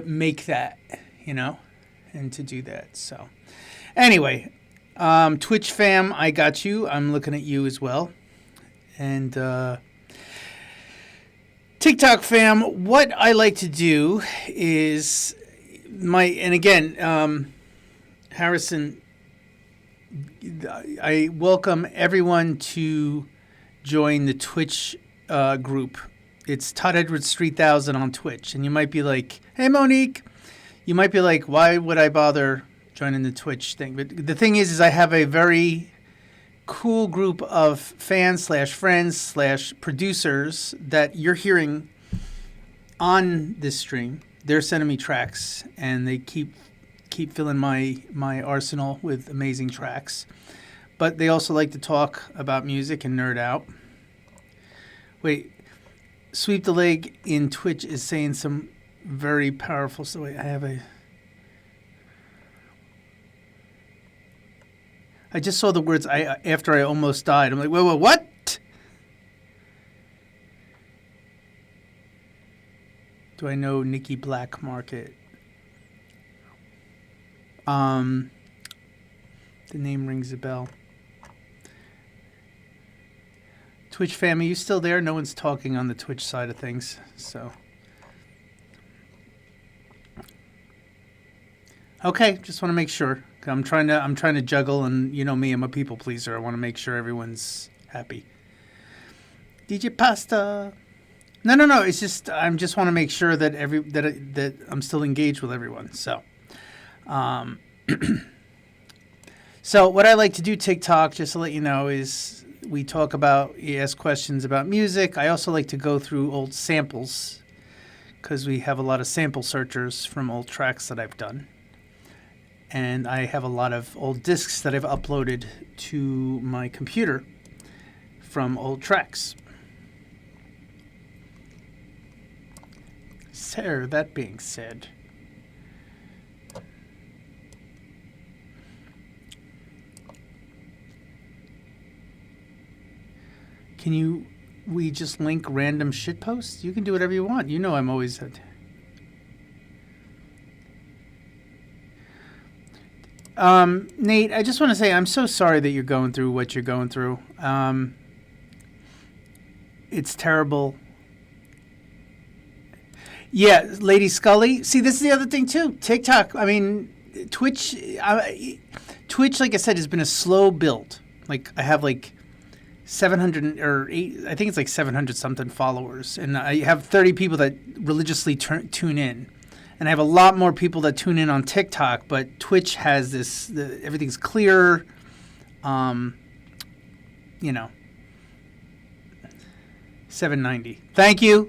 make that, and to do that. So anyway, Twitch fam, I got you. I'm looking at you as well. And TikTok fam, what I like to do is Harrison, I welcome everyone to join the Twitch group. It's toddedwards3000 on Twitch. And you might be like, hey, Monique. You might be like, why would I bother joining the Twitch thing? But the thing is I have a very cool group of fans / friends / producers that you're hearing on this stream. They're sending me tracks, and they keep filling my arsenal with amazing tracks. But they also like to talk about music and nerd out. Wait, Sweep the Leg in Twitch is saying some very powerful stuff. Wait, I just saw the words after I almost died. I'm like, wait, what? Do I know Nikki Black Market? The name rings a bell. Twitch fam, are you still there? No one's talking on the Twitch side of things, so. Okay, just want to make sure. I'm trying to juggle, and you know me, I'm a people pleaser. I want to make sure everyone's happy. DJ Pasta. No. It's just I just want to make sure that that I'm still engaged with everyone. So, so what I like to do TikTok, just to let you know, is you ask questions about music. I also like to go through old samples because we have a lot of sample searchers from old tracks that I've done. And I have a lot of old discs that I've uploaded to my computer from old tracks. So, that being said, we just link random shit posts? You can do whatever you want. You know I'm always... Nate, I just want to say I'm so sorry that you're going through what you're going through. It's terrible. Yeah, Lady Scully. See, this is the other thing too. TikTok. I mean, Twitch. Twitch, like I said, has been a slow build. Like I have like 700 or 8. I think it's like 700 something followers, and I have 30 people that religiously tune in. And I have a lot more people that tune in on TikTok, but Twitch has this, everything's clear. You know, 790. Thank you.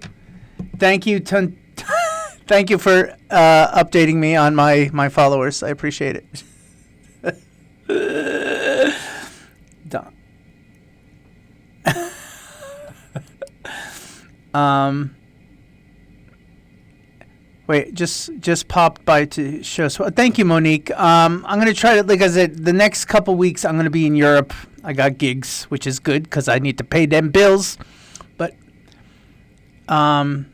Thank you for updating me on my followers. I appreciate it. Done. Wait, just popped by to show. So thank you, Monique. I'm going to try to, like I said, the next couple weeks I'm going to be in Europe. I got gigs, which is good because I need to pay them bills. But what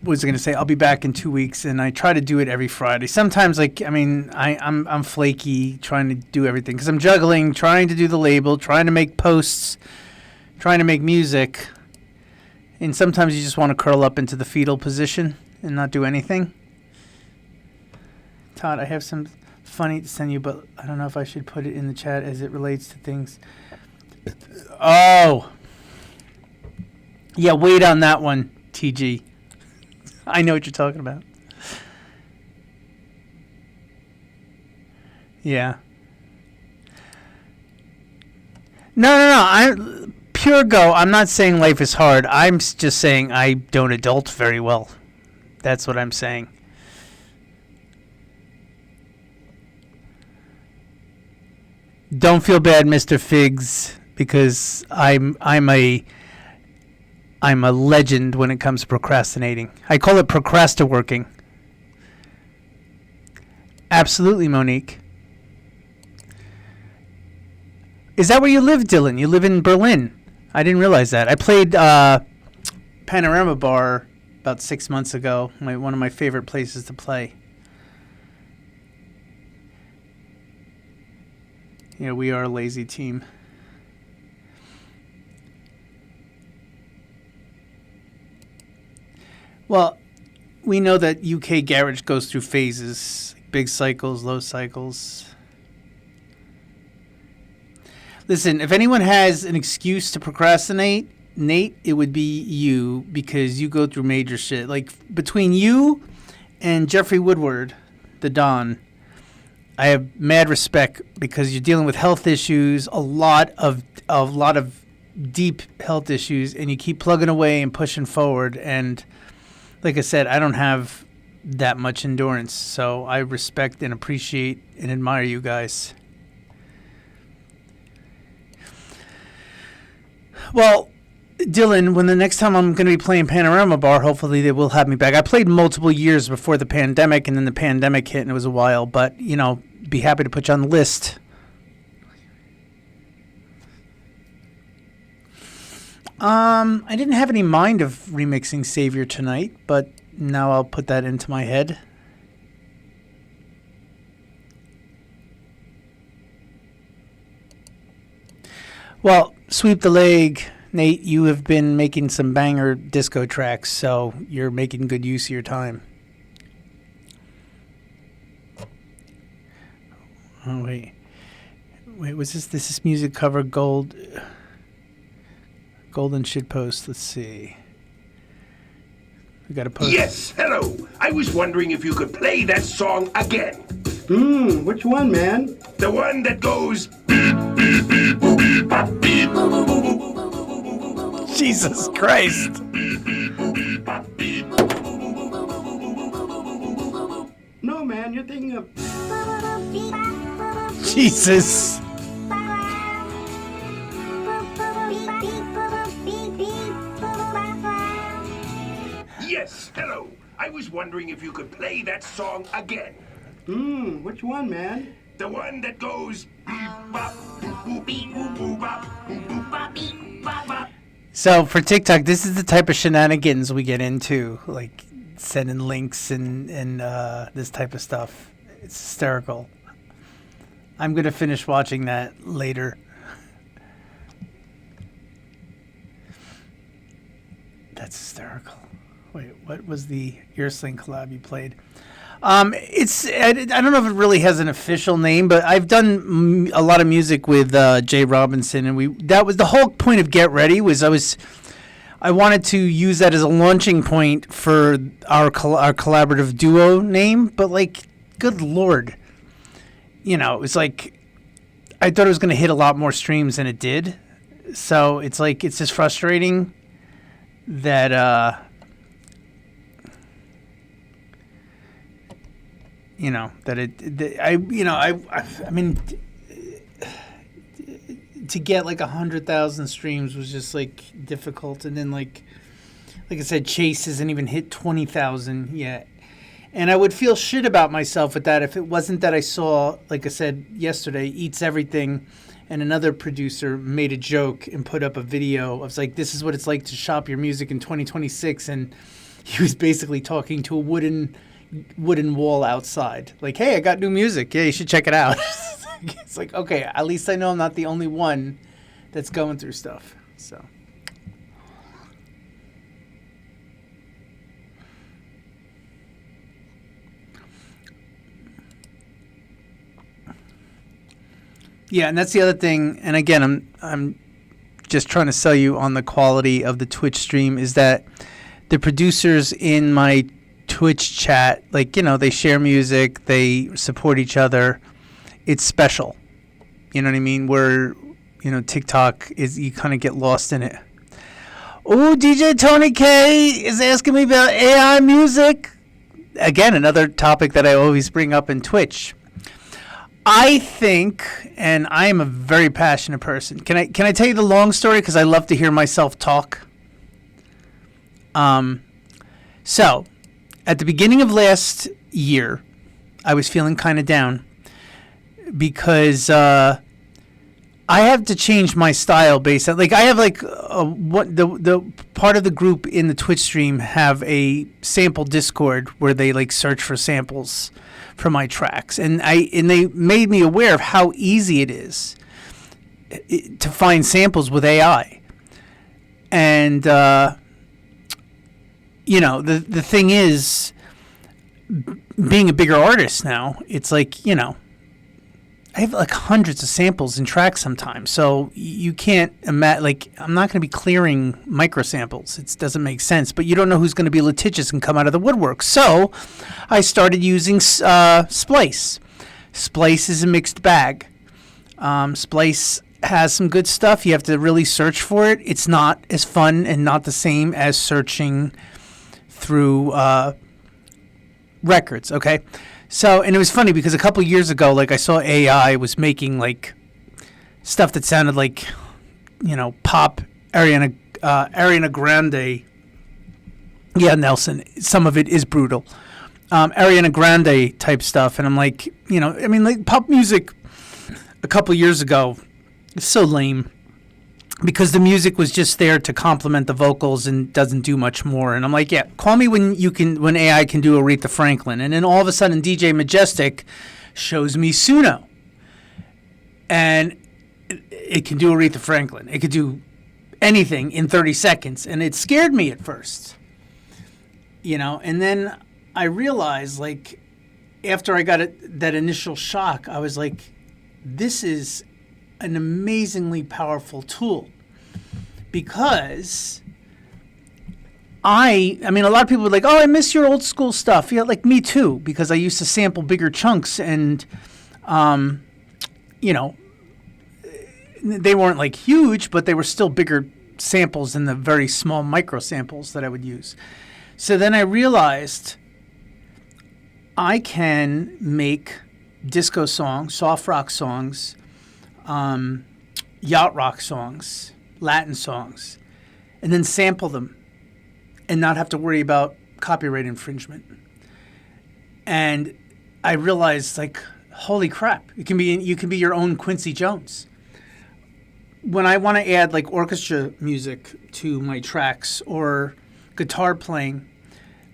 was I going to say? I'll be back in 2 weeks, and I try to do it every Friday. Sometimes, I'm flaky trying to do everything because I'm juggling, trying to do the label, trying to make posts, trying to make music. And sometimes you just want to curl up into the fetal position and not do anything. Todd, I have some funny to send you, but I don't know if I should put it in the chat as it relates to things. Oh. Yeah, wait on that one, TG. I know what you're talking about. Yeah. No. Pure go. I'm not saying life is hard. I'm just saying I don't adult very well. That's what I'm saying. Don't feel bad, Mr. Figs, because I'm a legend when it comes to procrastinating. I call it procrasti-working. Absolutely, Monique. Is that where you live, Dylan? You live in Berlin. I didn't realize that. I played Panorama Bar about 6 months ago. One of my favorite places to play. Yeah, we are a lazy team. Well, we know that UK Garage goes through phases, big cycles, low cycles. Listen, if anyone has an excuse to procrastinate, Nate, it would be you because you go through major shit. Like between you and Jeffrey Woodward, the Don, I have mad respect because you're dealing with health issues, a lot of deep health issues, and you keep plugging away and pushing forward. And like I said, I don't have that much endurance, so I respect and appreciate and admire you guys. Well, Dylan, when the next time I'm going to be playing Panorama Bar, hopefully they will have me back. I played multiple years before the pandemic, and then the pandemic hit, and it was a while. But, be happy to put you on the list. I didn't have any mind of remixing Savior tonight, but now I'll put that into my head. Well, sweep the leg, Nate. You have been making some banger disco tracks, so you're making good use of your time. Oh wait, was this music cover golden shitpost? Let's see. We got a post. Yes, hello. I was wondering if you could play that song again. Which one, man? The one that goes. Jesus Christ. No, man, you're thinking of. Jesus. Yes, hello. I was wondering if you could play that song again. Which one, man? The one that goes. So for TikTok, this is the type of shenanigans we get into, like sending links and this type of stuff. It's hysterical. I'm going to finish watching that later. That's hysterical. Wait, what was the Earsling collab you played? I don't know if it really has an official name, but I've done a lot of music with Jay Robinson, and that was the whole point of Get Ready. I wanted to use that as a launching point for our collaborative duo name, but like, good Lord, it was like I thought it was going to hit a lot more streams than it did. So it's like it's just frustrating that I mean, to get like 100,000 streams was just like difficult, and then like I said, Chase hasn't even hit 20,000 yet, and I would feel shit about myself with that if it wasn't that I saw, like I said yesterday, Eats Everything, and another producer made a joke and put up a video. I was like, this is what it's like to shop your music in 2026, and he was basically talking to a wooden wall outside, like, hey, I got new music, yeah, you should check it out. It's like, okay, at least I know I'm not the only one that's going through stuff. So yeah, and that's the other thing, and again, I'm just trying to sell you on the quality of the Twitch stream, is that the producers in my Twitch chat, like, they share music, they support each other. It's special. You know what I mean? Where, TikTok is, you kind of get lost in it. Oh, DJ Tony K is asking me about AI music. Again, another topic that I always bring up in Twitch. I think, and I am a very passionate person. Can I tell you the long story? Because I love to hear myself talk. So, at the beginning of last year, I was feeling kind of down because I have to change my style based on, like, I have like the part of the group in the Twitch stream have a sample Discord where they like search for samples for my tracks, and they made me aware of how easy it is to find samples with AI, and the thing is, being a bigger artist now, it's like, I have like hundreds of samples in tracks sometimes, so you can't imagine, like, I'm not going to be clearing micro samples. It doesn't make sense, but you don't know who's going to be litigious and come out of the woodwork. So I started using Splice. Splice is a mixed bag. Splice has some good stuff. You have to really search for it. It's not as fun and not the same as searching through records, okay? So, and it was funny because a couple of years ago, like, I saw AI was making like stuff that sounded like, pop Ariana Grande. Yeah, Nelson. Some of it is brutal. Ariana Grande type stuff, and I'm like, like pop music a couple of years ago, it's so lame because the music was just there to complement the vocals and doesn't do much more. And I'm like, yeah, call me when AI can do Aretha Franklin. And then all of a sudden DJ Majestic shows me Suno. And it can do Aretha Franklin. It could do anything in 30 seconds. And it scared me at first, and then I realized, like, after I got that initial shock, I was like, this is an amazingly powerful tool, because I mean, a lot of people were like, oh, I miss your old school stuff. Yeah, like me too, because I used to sample bigger chunks, and, they weren't like huge, but they were still bigger samples than the very small micro samples that I would use. So then I realized I can make disco songs, soft rock songs, yacht rock songs, Latin songs, and then sample them and not have to worry about copyright infringement. And I realized, like, holy crap, you can be your own Quincy Jones. When I want to add like orchestra music to my tracks or guitar playing,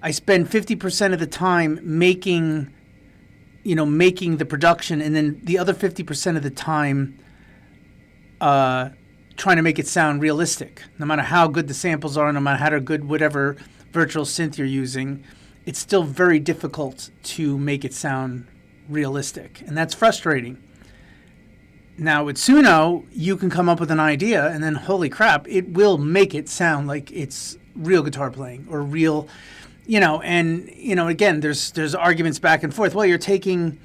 I spend 50% of the time making the production, and then the other 50% of the time trying to make it sound realistic. No matter how good the samples are, no matter how good whatever virtual synth you're using, it's still very difficult to make it sound realistic, and that's frustrating. Now with Suno, you can come up with an idea, and then holy crap, it will make it sound like it's real guitar playing or real, again, there's arguments back and forth. Well, you're taking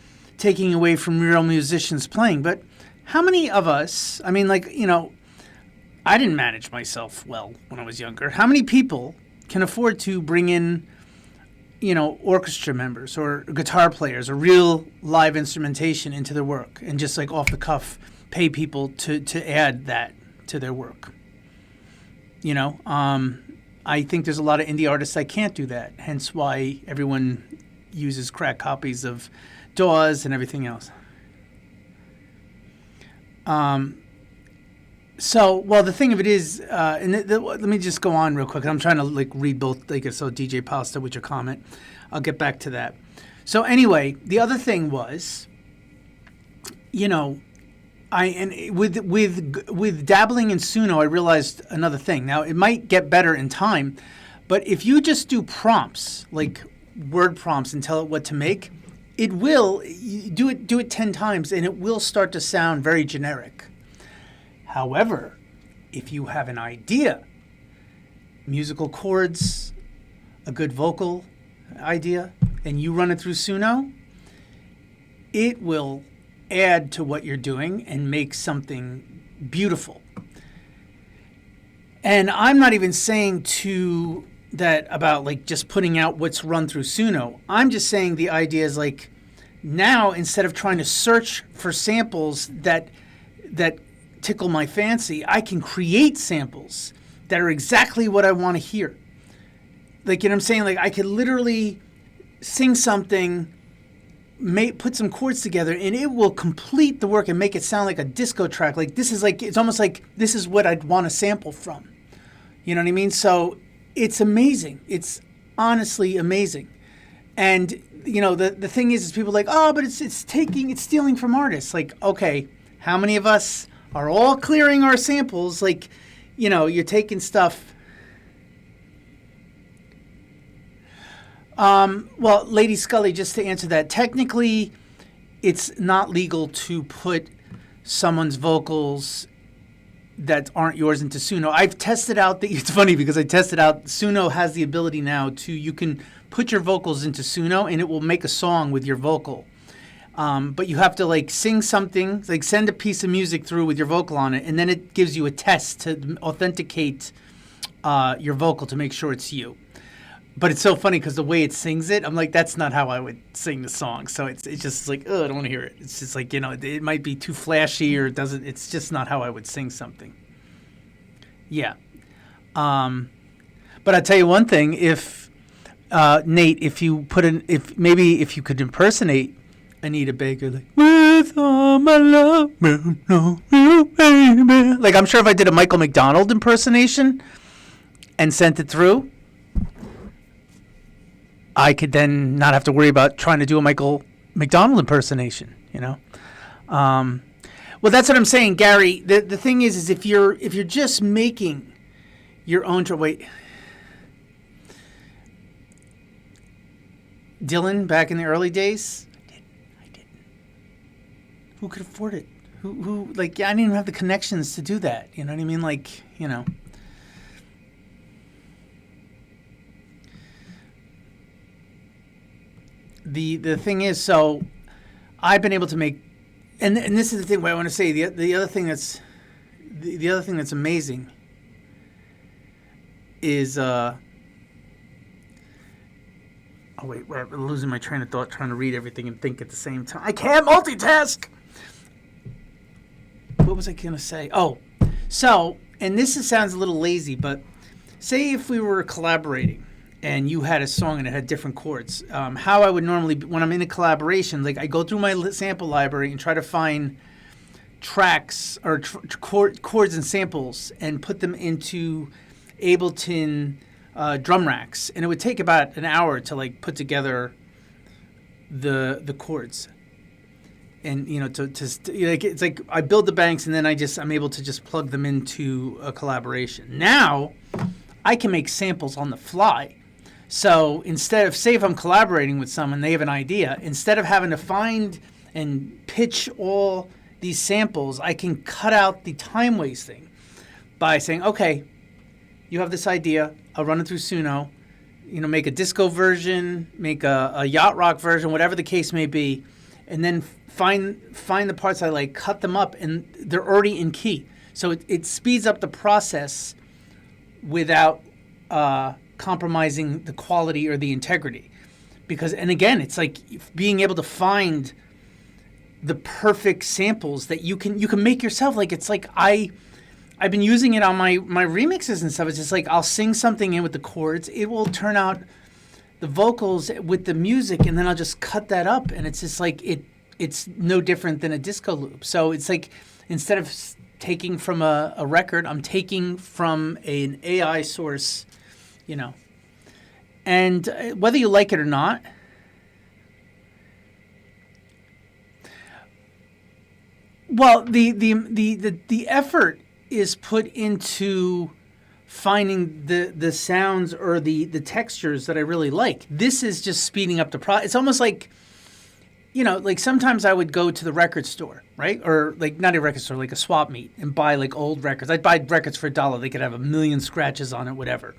away from real musicians playing, but how many of us, I mean, like, I didn't manage myself well when I was younger. How many people can afford to bring in, orchestra members or guitar players or real live instrumentation into their work and just like off the cuff pay people to add that to their work? I think there's a lot of indie artists that can't do that, hence why everyone uses crack copies of DAWs and everything else. The thing of it is, let me just go on real quick. I'm trying to like read both, like I saw DJ Pasta with your comment. I'll get back to that. So anyway, the other thing was, with dabbling in Suno, I realized another thing. Now it might get better in time, but if you just do prompts, like word prompts, and tell it what to make, it will do it 10 times, and it will start to sound very generic. However, if you have an idea, musical chords, a good vocal idea, and you run it through Suno, it will add to what you're doing and make something beautiful. And I'm not even saying to that about like just putting out what's run through Suno. I'm just saying the idea is like, now instead of trying to search for samples that tickle my fancy, I can create samples that are exactly what I want to hear. Like, what I'm saying? Like, I could literally sing something, put some chords together, and it will complete the work and make it sound like a disco track. Like, this is like, it's almost like this is what I'd want to sample from. You know what I mean? So it's amazing. It's honestly amazing. And, the thing is people are like, oh, but it's stealing from artists. Like, okay, how many of us are all clearing our samples? Like, you're taking stuff. Well, Lady Scully, just to answer that, technically, it's not legal to put someone's vocals that aren't yours into Suno. I've tested out it's funny because I tested out Suno has the ability now you can put your vocals into Suno and it will make a song with your vocal. But you have to like sing something, like send a piece of music through with your vocal on it, and then it gives you a test to authenticate your vocal to make sure it's you. But it's so funny because the way it sings it, I'm like, that's not how I would sing the song. So it's just like, I don't want to hear it. It's just like, it might be too flashy or it's just not how I would sing something. Yeah. But I tell you one thing, if Nate, if you could impersonate Anita Baker, like, with all my love, no, baby. Like, I'm sure if I did a Michael McDonald impersonation and sent it through, I could then not have to worry about trying to do a Michael McDonald impersonation, Well, that's what I'm saying, Gary. The thing is if you're just making your own wait. Dylan, back in the early days, I didn't. Who could afford it? Who like, yeah, I didn't even have the connections to do that. You know what I mean? Like, you know. The thing is, so I've been able to make, and this is the thing. What I want to say, the other thing that's the other thing that's amazing is oh wait, I'm losing my train of thought trying to read everything and think at the same time. I can't multitask. What was I gonna say? Oh, so, and sounds a little lazy, but say if we were collaborating and you had a song and it had different chords, how I would normally, when I'm in a collaboration, like I go through my sample library and try to find tracks or chords and samples and put them into Ableton drum racks, and it would take about an hour to like put together the chords. And you know, like it's like I build the banks and then I'm able to just plug them into a collaboration. Now I can make samples on the fly. So instead of, say if I'm collaborating with someone, they have an idea, instead of having to find and pitch all these samples, I can cut out the time wasting by saying, okay, you have this idea, I'll run it through Suno, you know, make a disco version, make a yacht rock version, whatever the case may be, and then find the parts I like, cut them up, and they're already in key. So it speeds up the process without compromising the quality or the integrity. Because, and again, it's like being able to find the perfect samples that you can make yourself. Like, it's like I've been using it on my remixes and stuff. It's just like I'll sing something in with the chords. It will turn out the vocals with the music, and then I'll just cut that up, and it's just like it's no different than a disco loop. So it's like instead of taking from a record, I'm taking from an AI source, you know. And whether you like it or not, well, the effort is put into finding the sounds or the textures that I really like. This is just speeding up the process. It's almost like, you know, like sometimes I would go to the record store, right? Or like not a record store, like a swap meet, and buy like old records. I'd buy records for $1. They could have 1,000,000 scratches on it, whatever.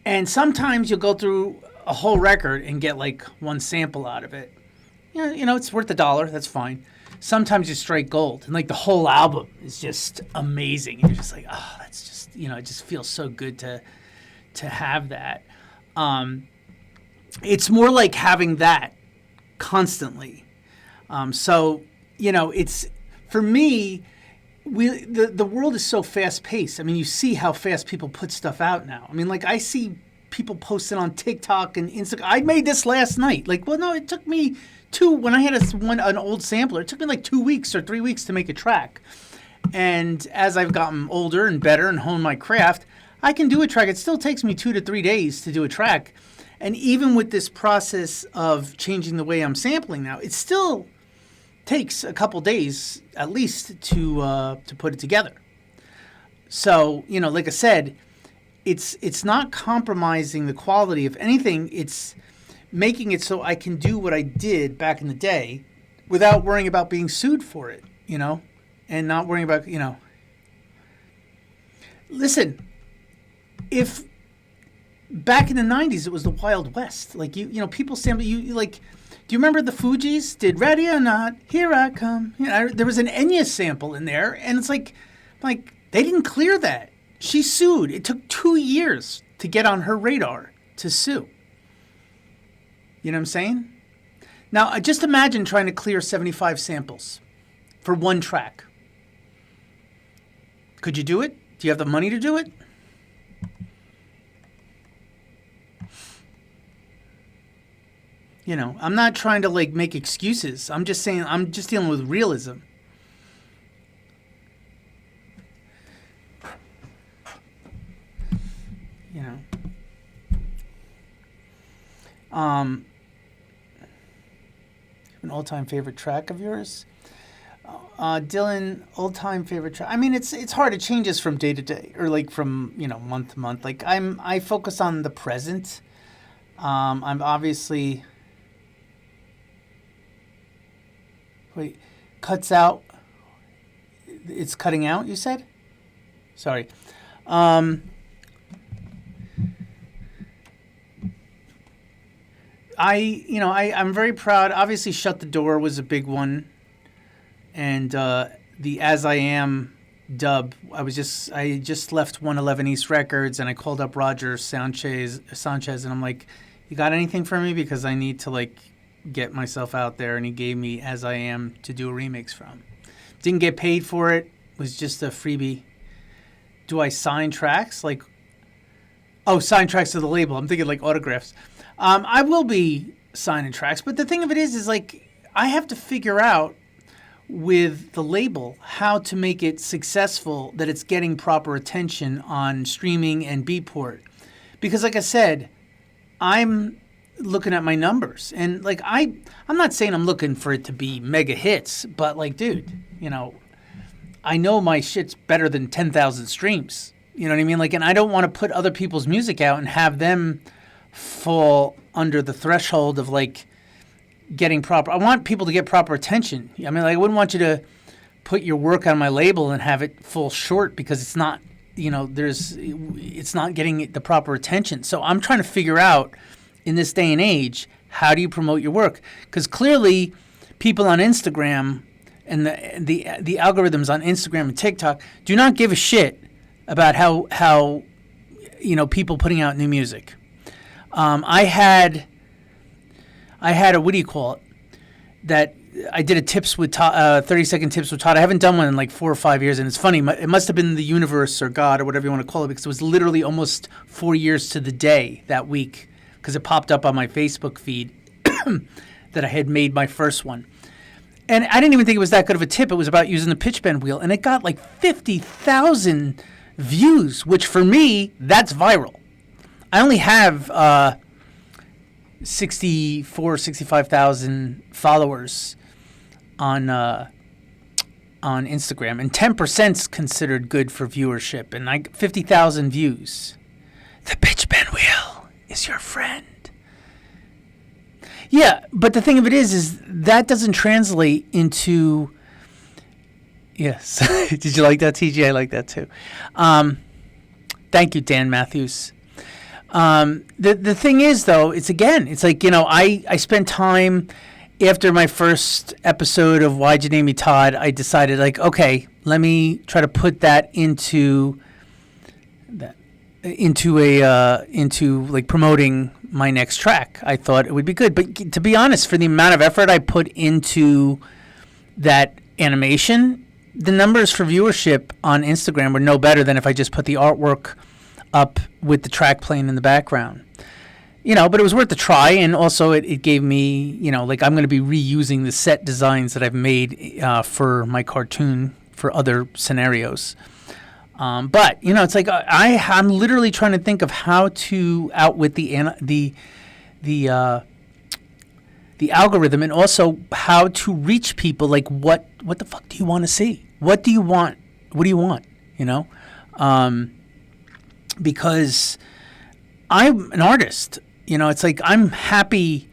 And sometimes you'll go through a whole record and get like one sample out of it. You know, it's worth $1. That's fine. Sometimes you strike gold, and like the whole album is just amazing. And you're just like, oh, that's just, you know, it just feels so good to have that. It's more like having that constantly. So, you know, it's, for me, the world is so fast paced. I mean, you see how fast people put stuff out now. I mean, like I see people posting on TikTok and Instagram. I made this last night. Like, well, no, it took me when I had an old sampler, it took me like 2 weeks or 3 weeks to make a track. And as I've gotten older and better and honed my craft, I can do a track. It still takes me 2 to 3 days to do a track. And even with this process of changing the way I'm sampling now, it still takes a couple days at least to put it together. So, you know, like I said, it's not compromising the quality. If anything, it's making it so I can do what I did back in the day without worrying about being sued for it, you know, and not worrying about, you know. Listen, if back in the 90s it was the Wild West, like you know, people sample you like, do you remember the Fugees did Ready or Not, Here I Come? You know, there was an Enya sample in there, and it's like they didn't clear that. She sued. It took 2 years to get on her radar to sue. You know what I'm saying? Now, just imagine trying to clear 75 samples for one track. Could you do it? Do you have the money to do it? You know, I'm not trying to like make excuses. I'm just saying, I'm just dealing with realism. You know. An all-time favorite track of yours? Dylan, old time favorite track. I mean, it's hard. It changes from day to day, or like from month to month. Like I focus on the present. I'm obviously. Wait, cuts out. It's cutting out. You said. Sorry. I'm very proud. Obviously, Shut the Door was a big one. And the As I Am dub, I just left 111 East Records, and I called up Roger Sanchez, and I'm like, you got anything for me? Because I need to, like, get myself out there. And he gave me As I Am to do a remix from. Didn't get paid for it. Was just a freebie. Do I sign tracks? Like, sign tracks to the label. I'm thinking like autographs. I will be signing tracks, but the thing of it is like I have to figure out with the label how to make it successful, that it's getting proper attention on streaming and Beatport. Because like I said, I'm looking at my numbers, and like I'm not saying I'm looking for it to be mega hits, but like, dude, I know my shit's better than 10,000 streams. You know what I mean? Like, and I don't want to put other people's music out and have them fall under the threshold of like getting proper. I want people to get proper attention. I mean, like, I wouldn't want you to put your work on my label and have it fall short because it's not, it's not getting the proper attention. So I'm trying to figure out in this day and age, how do you promote your work? Because clearly people on Instagram and the algorithms on Instagram and TikTok do not give a shit about how people putting out new music. I had a, what do you call it, that I did a tips with 30-second tips with Todd. I haven't done one in like 4 or 5 years, and it's funny. It must have been the universe or God or whatever you want to call it, because it was literally almost 4 years to the day that week, because it popped up on my Facebook feed that I had made my first one. And I didn't even think it was that good of a tip. It was about using the pitch bend wheel, and it got like 50,000 views, which for me, that's viral. I only have 65,000 followers on Instagram, and 10% is considered good for viewership, and I 50,000 views. The pitch bend wheel is your friend. Yeah, but the thing of it is that doesn't translate into. Yes, did you like that, TJ? I like that too. Thank you, Dan Matthews. The thing is, though, it's like, I spent time after my first episode of Why'd You Name Me Todd. I decided, like, okay, let me try to put that into like promoting my next track. I thought it would be good, but to be honest, for the amount of effort I put into that animation, the numbers for viewership on Instagram were no better than if I just put the artwork up with the track playing in the background. But it was worth the try, and also it gave me, like, I'm going to be reusing the set designs that I've made for my cartoon for other scenarios. But it's like I'm literally trying to think of how to outwit the algorithm, and also how to reach people. Like, what the fuck do you want to see? What do you want? What do you want? Because I'm an artist. It's like I'm happy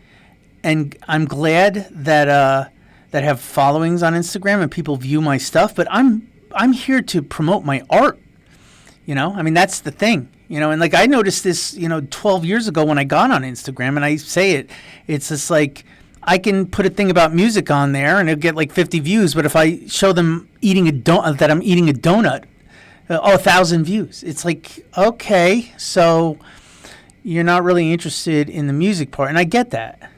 and I'm glad that have followings on Instagram and people view my stuff, but I'm here to promote my art. I mean, that's the thing. And like I noticed this, 12 years ago when I got on Instagram, and I say it's just like I can put a thing about music on there and it'll get like 50 views, but if I show them eating that I'm eating a donut, 1,000 views. It's like, okay, so you're not really interested in the music part, and I get that.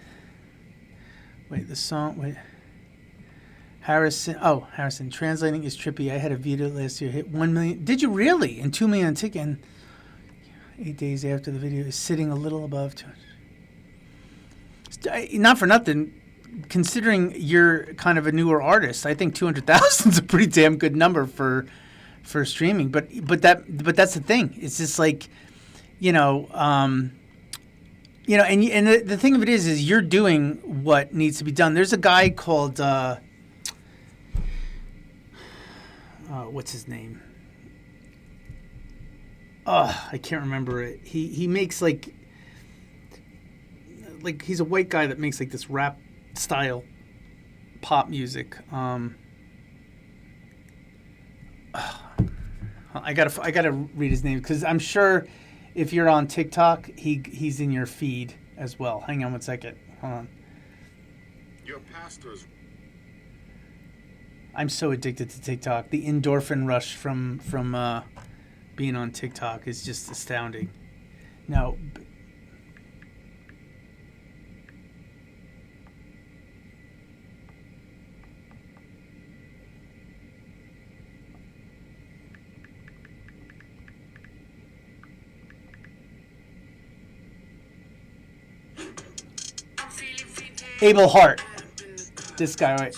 Harrison, translating is trippy. I had a video last year, hit 1 million. Did you really? And 2 million ticket, and 8 days after the video is sitting a little above 200. Not for nothing, considering you're kind of a newer artist, I think 200,000 is a pretty damn good number for streaming. But that's the thing. It's just like, and the thing of it is you're doing what needs to be done. There's a guy called what's his name? I can't remember it. He makes like he's a white guy that makes like this rap style pop music. I gotta read his name because I'm sure if you're on TikTok, he's in your feed as well. Hang on one second. Hold on. Your pastor's. I'm so addicted to TikTok. The endorphin rush from being on TikTok is just astounding. Now, Abel Hart, this guy, right?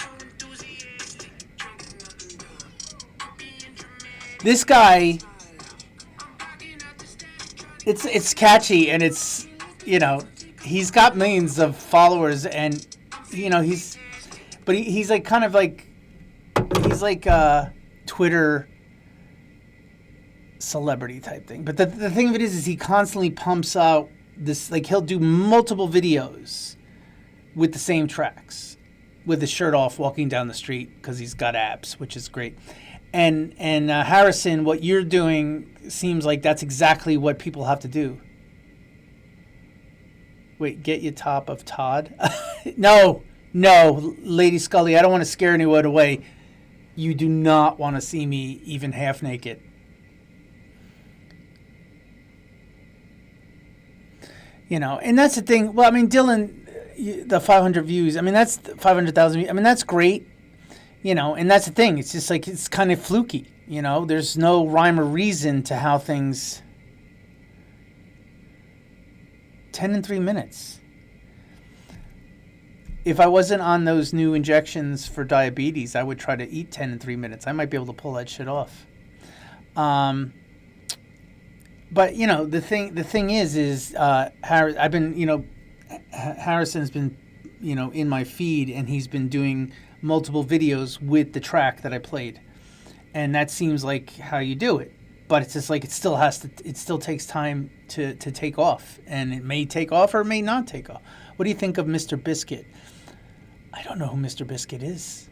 This guy, it's catchy and it's, you know, he's got millions of followers and, you know, he's like kind of like, he's like a Twitter celebrity type thing. But the thing of it is he constantly pumps out this, like he'll do multiple videos with the same tracks, with his shirt off, walking down the street because he's got abs, which is great. And Harrison, what you're doing seems like that's exactly what people have to do. Wait, get you top of Todd? No, Lady Scully, I don't want to scare anyone away. You do not want to see me even half naked. You know, and that's the thing. Well, I mean, Dylan, the 500 views, I mean, that's 500,000 views. I mean, that's great. You know, and that's the thing. It's just like, it's kind of fluky. You know, there's no rhyme or reason to how things... 10 and 3 minutes. If I wasn't on those new injections for diabetes, I would try to eat 10 and 3 minutes. I might be able to pull that shit off. But, you know, the thing is I've been, you know, Harrison's been, you know, in my feed, and he's been doing multiple videos with the track that I played, and that seems like how you do it. But it's just like it still takes time to take off, and it may take off or it may not take off. What do you think of Mr. Biscuit? I don't know who Mr. Biscuit is.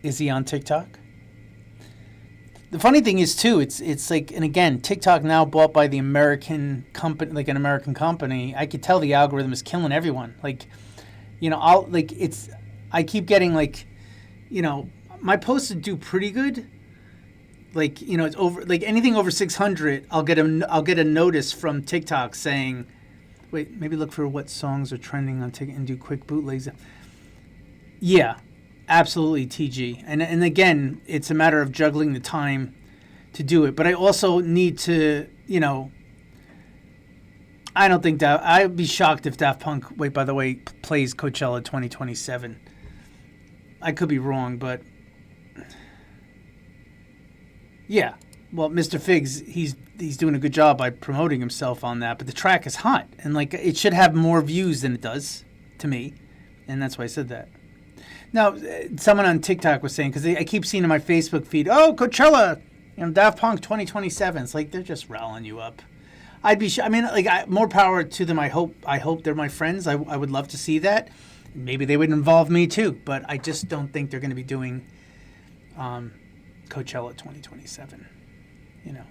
Is he on TikTok? The funny thing is too, it's like, and again, TikTok now bought by the American company, like an American company. I could tell the algorithm is killing everyone. Like, you know, I keep getting like, you know, my posts do pretty good. Like, you know, it's over, like anything over 600, I'll get a notice from TikTok saying, wait, maybe look for what songs are trending on TikTok and do quick bootlegs. Yeah, absolutely, TG. And again, it's a matter of juggling the time to do it. But I also need to, you know, I don't think that I'd be shocked if Daft Punk, wait, by the way, plays Coachella 2027. I could be wrong, but yeah. Well, Mr. Figs, he's doing a good job by promoting himself on that, but the track is hot, and like it should have more views than it does to me, and that's why I said that. Now, someone on TikTok was saying, because I keep seeing in my Facebook feed, oh, Coachella, you know, Daft Punk 2027. It's like they're just riling you up. I'd be, I mean, like more power to them. I hope they're my friends. I would love to see that. Maybe they would involve me too, but I just don't think they're going to be doing Coachella 2027. You know.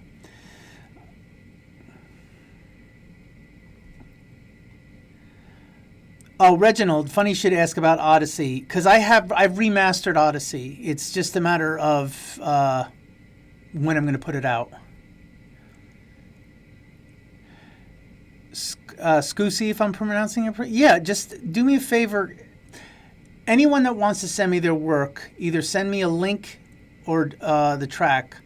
Oh, Reginald, funny you should ask about Odyssey, because I've remastered Odyssey. It's just a matter of when I'm going to put it out. Scusi, if I'm pronouncing it right. Yeah, just do me a favor. Anyone that wants to send me their work, either send me a link or the track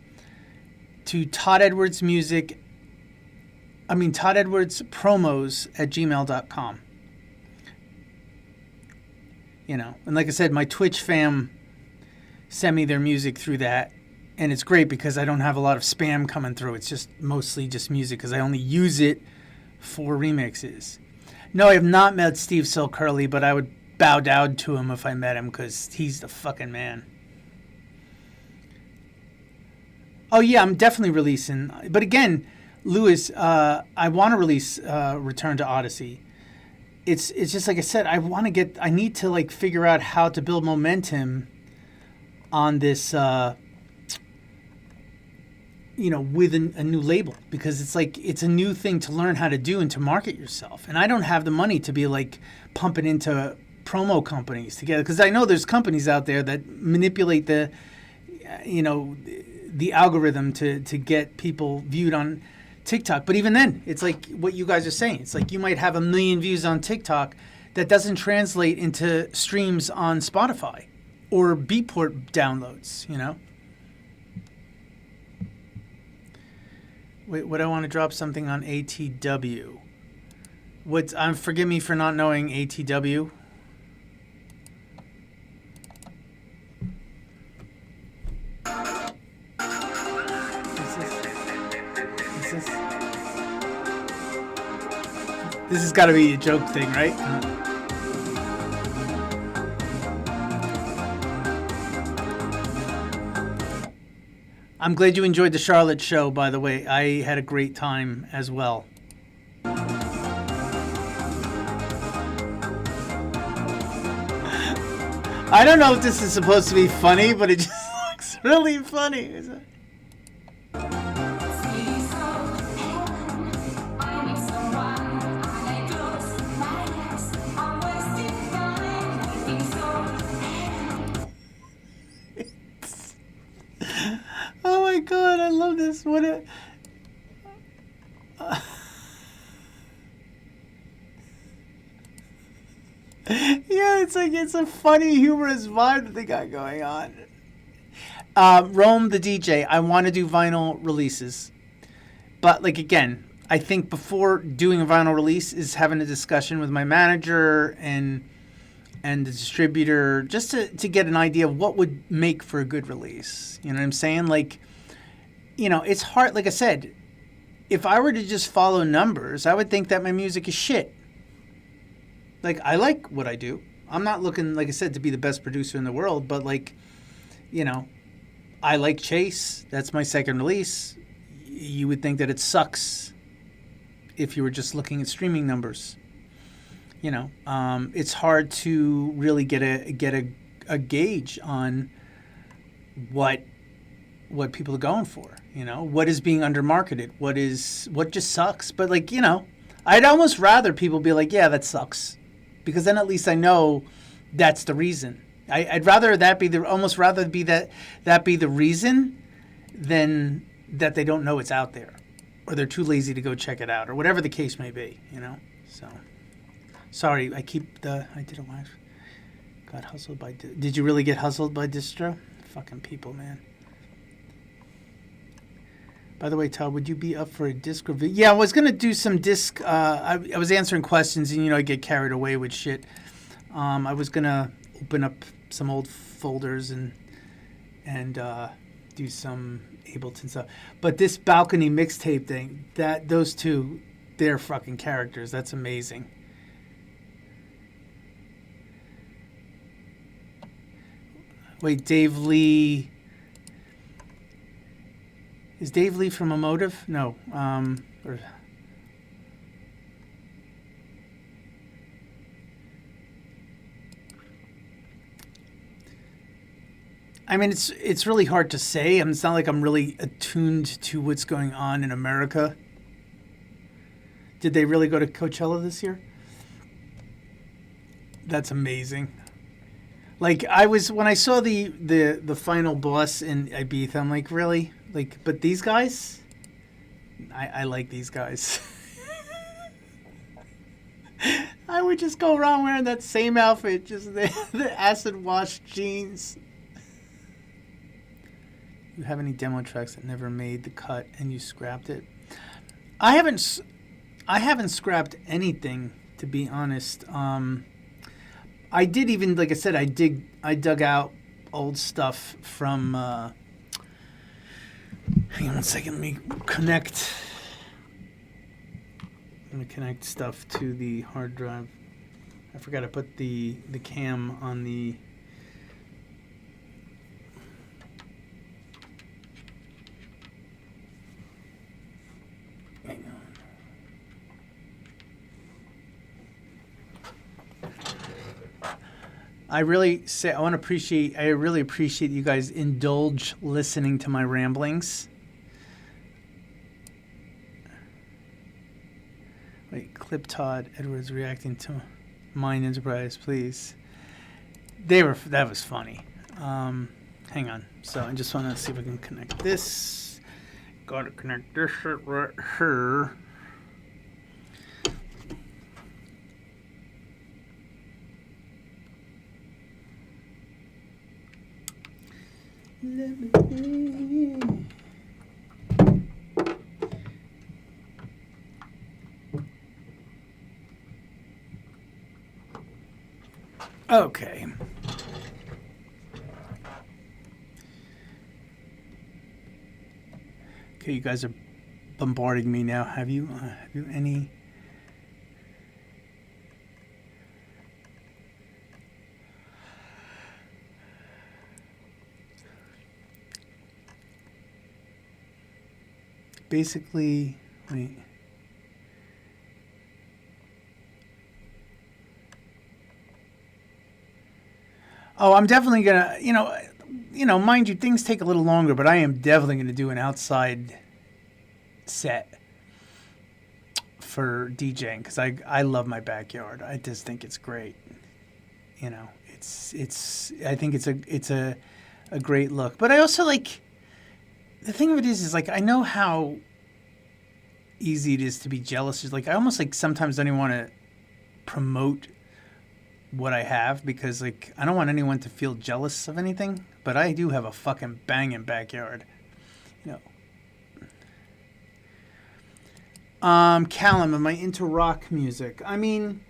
to Todd Edwards promos@gmail.com. You know, and like I said, my Twitch fam send me their music through that, and it's great because I don't have a lot of spam coming through. It's just mostly just music because I only use it for remixes. No, I have not met Steve Silcurley, but I would bow down to him if I met him because he's the fucking man. Oh yeah, I'm definitely releasing. But again, Lewis, I want to release Return to Odyssey. It's just like I said. I need to like figure out how to build momentum on this. With a new label, because it's like it's a new thing to learn how to do and to market yourself. And I don't have the money to be like pumping into promo companies together, because I know there's companies out there that manipulate the algorithm to get people viewed on TikTok. But even then, it's like what you guys are saying. It's like you might have 1 million views on TikTok that doesn't translate into streams on Spotify or Beatport downloads, Wait, would I want to drop something on ATW? Forgive me for not knowing ATW. This has got to be a joke thing, right? I'm glad you enjoyed the Charlotte show, by the way. I had a great time as well. I don't know if this is supposed to be funny, but it just looks really funny. Is it? Oh my god, I love this. Yeah, it's a funny, humorous vibe that they got going on. Rome the DJ, I want to do vinyl releases. But like again, I think before doing a vinyl release is having a discussion with my manager and the distributor, just to get an idea of what would make for a good release. You know what I'm saying? Like, it's hard. Like I said, if I were to just follow numbers, I would think that my music is shit. Like, I like what I do. I'm not looking, like I said, to be the best producer in the world, but like, I like Chase. That's my second release. You would think that it sucks if you were just looking at streaming numbers. It's hard to really get a gauge on what people are going for. What is being undermarketed, what just sucks. But like, I'd almost rather people be like, yeah, that sucks, because then at least I know that's the reason. I'd rather that be that be the reason than that they don't know it's out there, or they're too lazy to go check it out, or whatever the case may be. So. Sorry, I did a live. Got hustled by... Did you really get hustled by distro? Fucking people, man. By the way, Todd, would you be up for a disc review? Yeah, I was going to do some disc... I was answering questions, and, I get carried away with shit. I was going to open up some old folders and do some Ableton stuff. But this balcony mixtape thing, those two, they're fucking characters. That's amazing. Wait, Dave Lee. Is Dave Lee from Emotive? No. I mean, it's really hard to say. It's not like I'm really attuned to what's going on in America. Did they really go to Coachella this year? That's amazing. Like, when I saw the final boss in Ibiza, I'm like, really? Like, but these guys? I like these guys. I would just go around wearing that same outfit, just the acid wash jeans. You have any demo tracks that never made the cut and you scrapped it? I haven't scrapped anything, to be honest. I did even, like I said, I dug out old stuff from, hang on one second, let me connect stuff to the hard drive. I forgot to put the cam on the, I really appreciate you guys indulge listening to my ramblings. Wait, clip Todd Edwards reacting to Mind Enterprise, please. That was funny. Hang on. So I just want to see if I can connect this. Gotta connect this shit right here. Okay. Okay, you guys are bombarding me now. Have you any? Basically, wait. Oh, I'm definitely gonna, mind you, things take a little longer, but I am definitely gonna do an outside set for DJing because I love my backyard. I just think it's great. I think it's a great look. But I also like the thing of it is like I know how easy it is to be jealous. It's like I almost like sometimes don't even want to promote what I have because like I don't want anyone to feel jealous of anything, but I do have a fucking banging backyard. Callum, am I into rock music? I mean,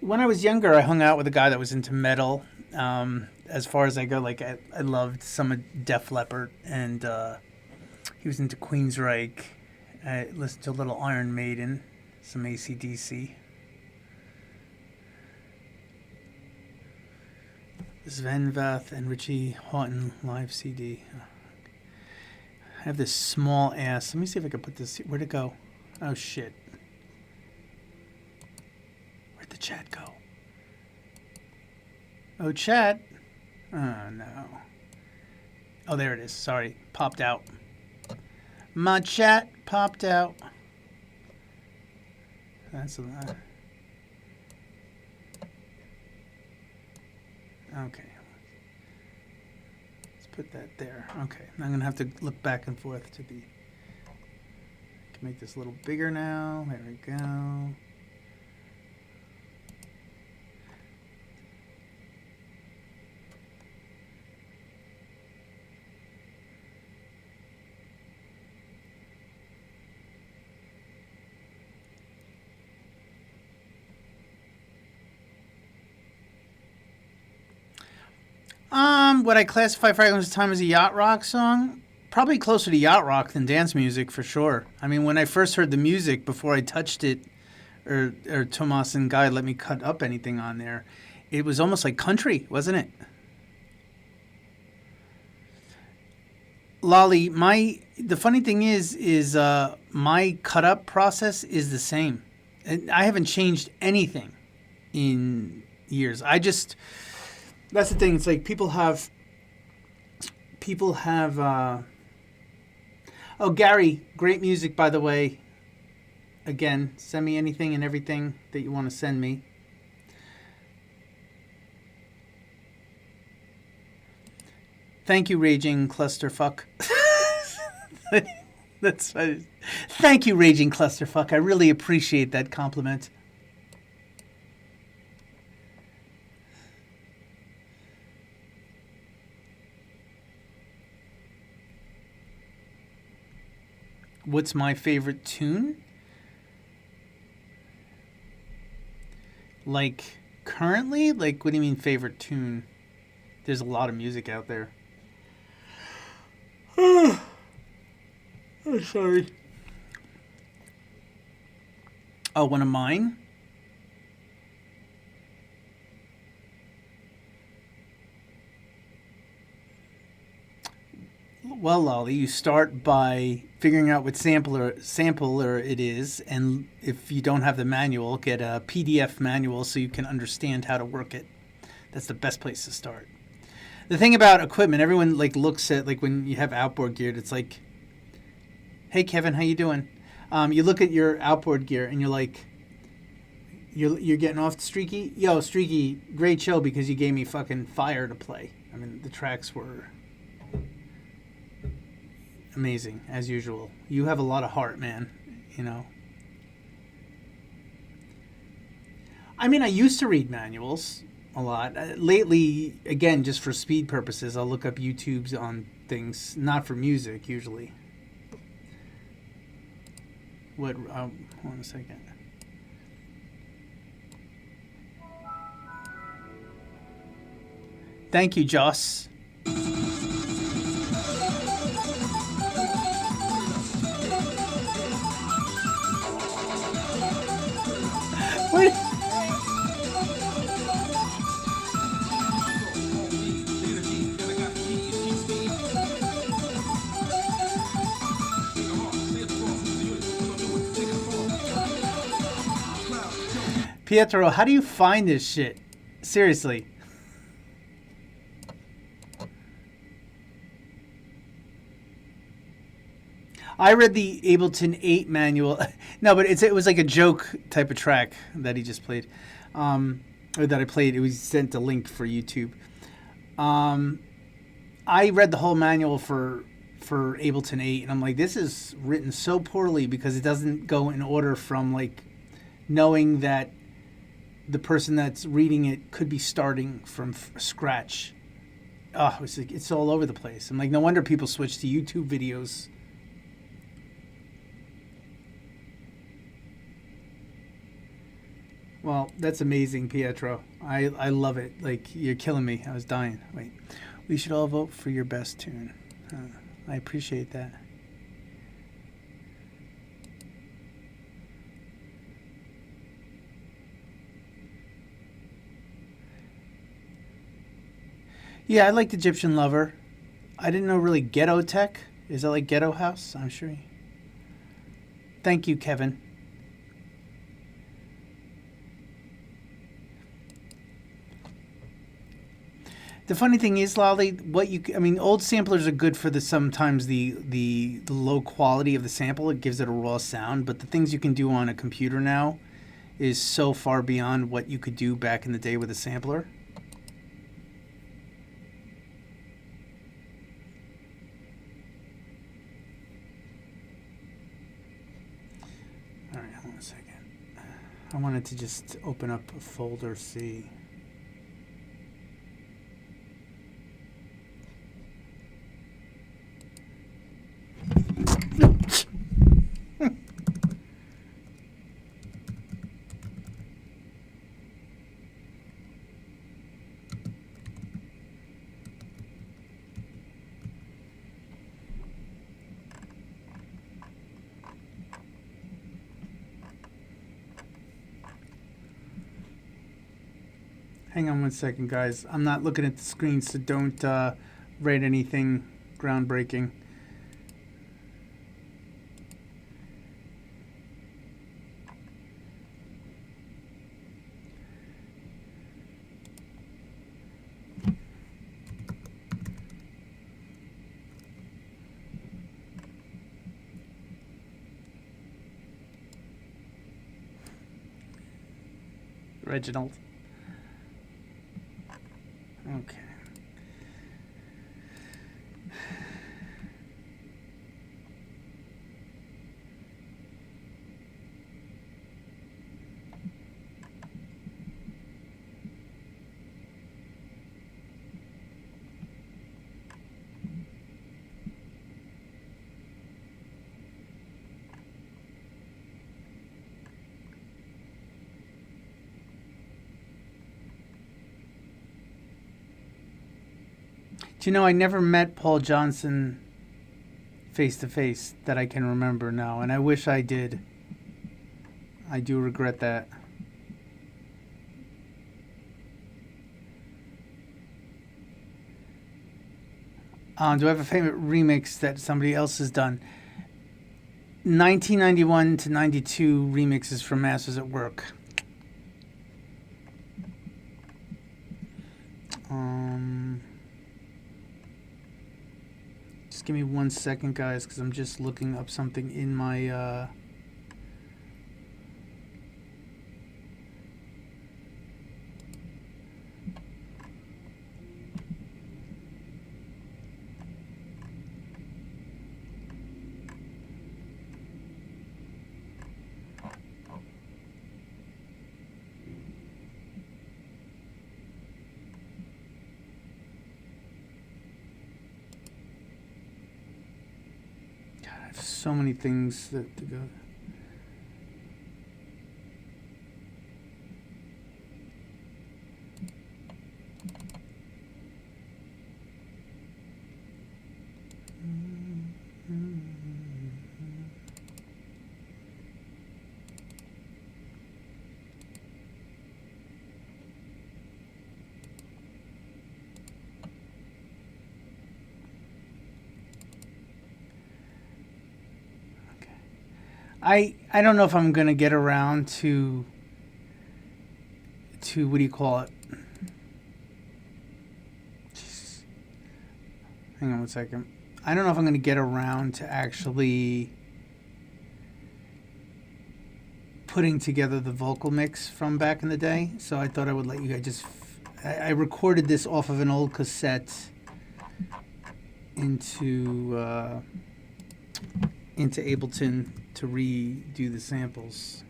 when I was younger, I hung out with a guy that was into metal. As far as I go, like I loved some of Def Leppard, and he was into Queensryche. I listened to a little Iron Maiden, some AC/DC. Sven Vath and Richie Houghton live CD. I have this small ass. Let me see if I can put this. Where'd it go? Oh shit. Where'd the chat go? Oh, chat. Oh no. Oh, there it is. Sorry. Popped out. My chat popped out. That's a lot. Okay. Let's put that there. Okay. I'm going to have to look back and forth to the... I can make this a little bigger now. There we go. Would I classify Fragrance of Time as a yacht rock song? Probably closer to yacht rock than dance music for sure. I mean, when I first heard the music before I touched it, or Tomas and Guy let me cut up anything on there, it was almost like country, wasn't it? Lolly, the funny thing is my cut up process is the same. I haven't changed anything in years. That's the thing. It's like people have. Oh, Gary, great music, by the way. Again, send me anything and everything that you want to send me. Thank you, Raging Clusterfuck. That's funny. Thank you, Raging Clusterfuck. I really appreciate that compliment. What's my favorite tune? Like, currently? Like, what do you mean favorite tune? There's a lot of music out there. Oh, sorry. Oh, one of mine? Well, Lolly, you start by figuring out what sampler it is, and if you don't have the manual, get a PDF manual so you can understand how to work it. That's the best place to start. The thing about equipment, everyone like looks at like when you have outboard gear, it's like, hey Kevin, how you doing? You look at your outboard gear and you're like, you're getting off Streaky? Yo, Streaky, great show because you gave me fucking fire to play. I mean, the tracks were amazing, as usual. You have a lot of heart, man, you know. I mean, I used to read manuals a lot. Lately, again, just for speed purposes, I'll look up YouTubes on things, not for music, usually. Hold on a second. Thank you, Joss. What? Pietro, how do you find this shit? Seriously. I read the Ableton 8 manual. No, but it was like a joke type of track that he just played. Or that I played. It was sent a link for YouTube. I read the whole manual for Ableton 8, and I'm like, this is written so poorly because it doesn't go in order from like knowing that the person that's reading it could be starting from scratch. Oh, it's all over the place. I'm like, no wonder people switch to YouTube videos. Well, that's amazing, Pietro. I love it. Like, you're killing me. I was dying. Wait. We should all vote for your best tune. I appreciate that. Yeah, I liked Egyptian Lover. I didn't know really Ghetto Tech. Is that like Ghetto House? I'm sure. Thank you, Kevin. The funny thing is, Lolly, old samplers are good for sometimes the low quality of the sample. It gives it a raw sound, but the things you can do on a computer now is so far beyond what you could do back in the day with a sampler. All right, hold on a second. I wanted to just open up a folder, see. Hang on one second, guys. I'm not looking at the screen, so don't write anything groundbreaking. Reginald. Okay. Do you know, I never met Paul Johnson face to face that I can remember now, and I wish I did. I do regret that. Do I have a favorite remix that somebody else has done? 1991 to 92 remixes from Masters at Work. Just give me 1 second, guys, because I'm just looking up something in my. So many things that to go. I don't know if I'm gonna get around to what do you call it? Jeez. Hang on 1 second. I don't know if I'm gonna get around to actually putting together the vocal mix from back in the day. So I thought I would let you guys just. I recorded this off of an old cassette into Ableton to redo the samples.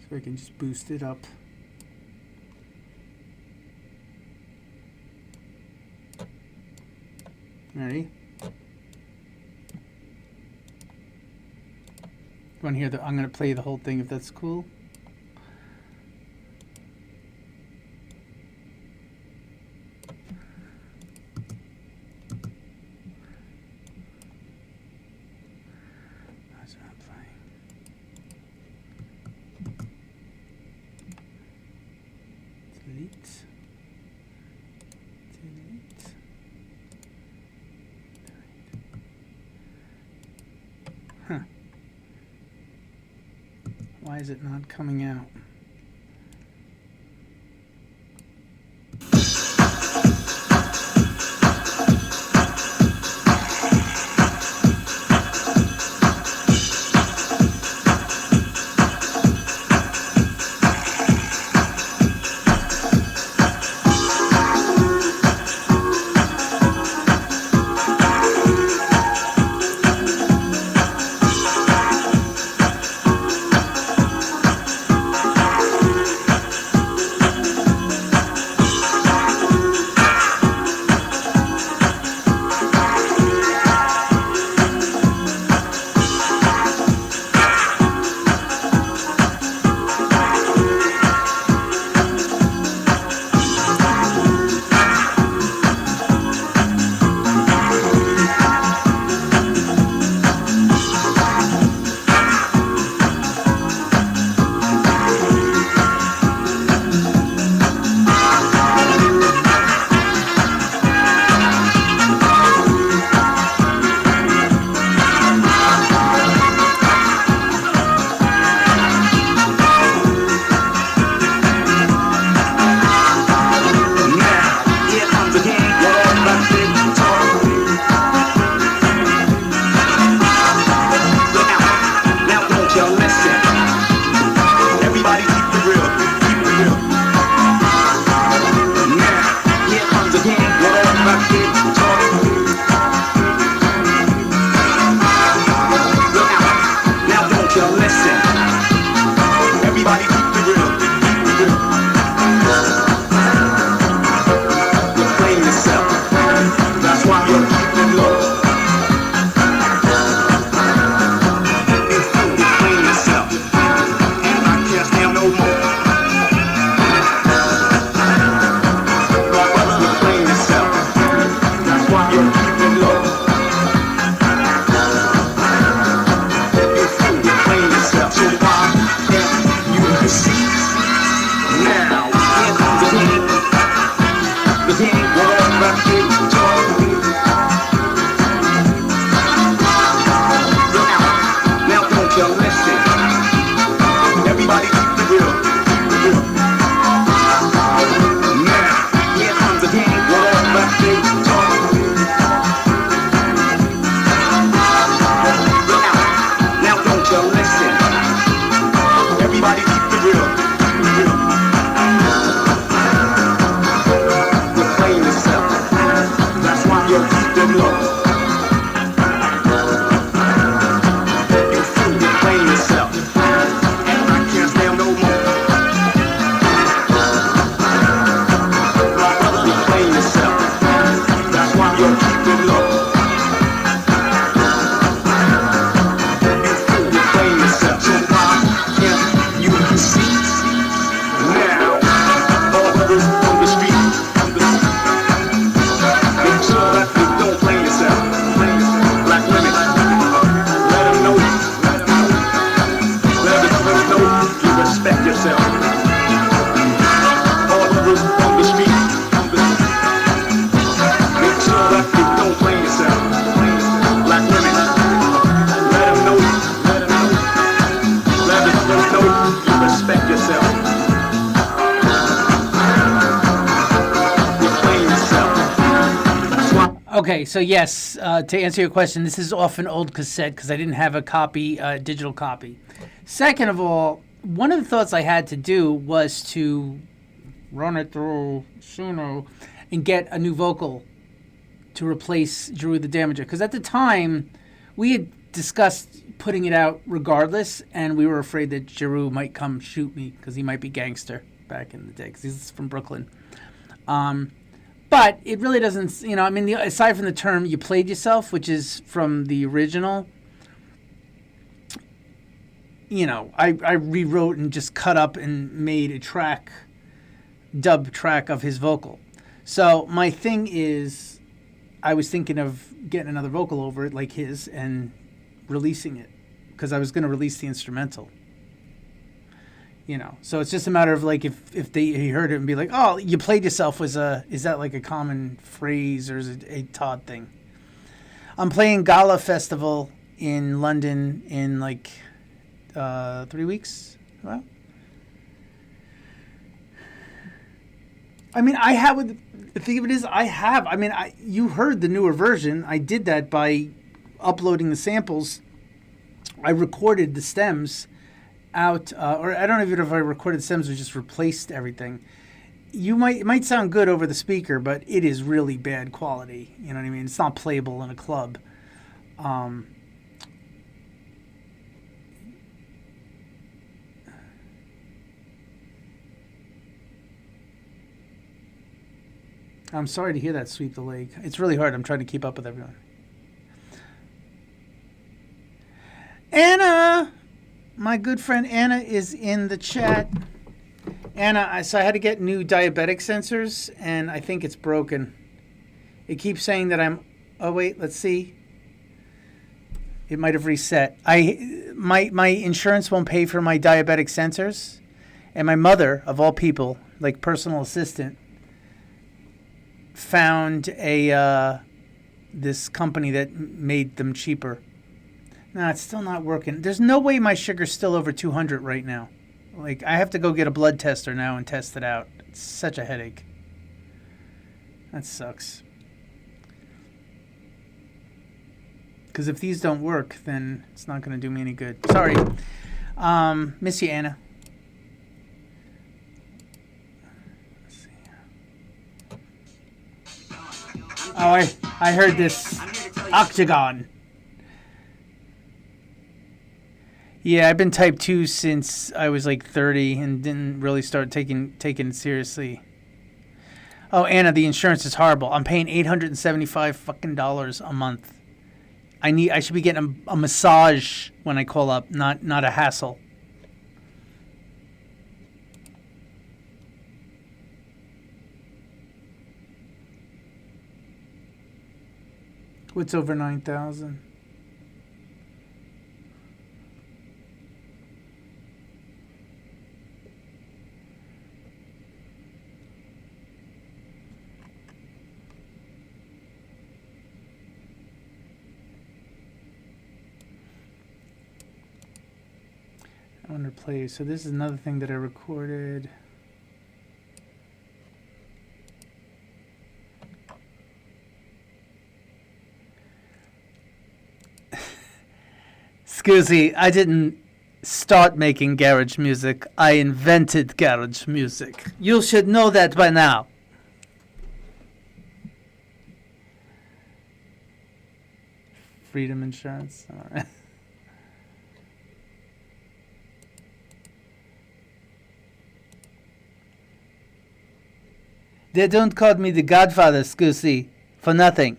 So I can just boost it up. Ready? You want to hear I'm going to play the whole thing if that's cool. Why is it not coming out? Okay, so yes, to answer your question, this is off an old cassette because I didn't have a copy, digital copy. Second of all, one of the thoughts I had to do was to run it through Suno and get a new vocal to replace Drew the Damager. Because at the time, we had discussed putting it out regardless, and we were afraid that Giroux might come shoot me because he might be gangster back in the day because he's from Brooklyn. But it really doesn't, I mean, aside from the term "you played yourself," which is from the original, I rewrote and just cut up and made a dub track of his vocal. So my thing is, I was thinking of getting another vocal over it like his and releasing it because I was going to release the instrumental. So it's just a matter of like if he heard it and be like, oh, you played yourself is that like a common phrase or is it a Todd thing? I'm playing Gala Festival in London in like 3 weeks. Well, I mean, the thing of it is, you heard the newer version. I did that by uploading the samples. I recorded the stems out, or I don't even know if I recorded the stems or just replaced everything. It might sound good over the speaker, but it is really bad quality. You know what I mean? It's not playable in a club. I'm sorry to hear that, Sweep the Leg. It's really hard. I'm trying to keep up with everyone. Anna! My good friend Anna is in the chat. Anna, so I had to get new diabetic sensors, and I think it's broken. It keeps saying that oh, wait, let's see. It might have reset. My insurance won't pay for my diabetic sensors, and my mother, of all people, like personal assistant, found this company that made them cheaper. No, it's still not working. There's no way my sugar's still over 200 right now. Like, I have to go get a blood tester now and test it out. It's such a headache. That sucks. Because if these don't work, then it's not going to do me any good. Sorry. Miss you, Anna. Oh, I heard this. Octagon. Yeah, I've been type 2 since I was like 30 and didn't really start taking it seriously. Oh, Anna, the insurance is horrible. I'm paying $875 fucking dollars a month. I should be getting a massage when I call up, not a hassle. What's over 9,000? I want to play. So this is another thing that I recorded. Excuse me, I didn't start making garage music. I invented garage music. You should know that by now. Freedom Insurance. All right. They don't call me the Godfather, Scusi, for nothing.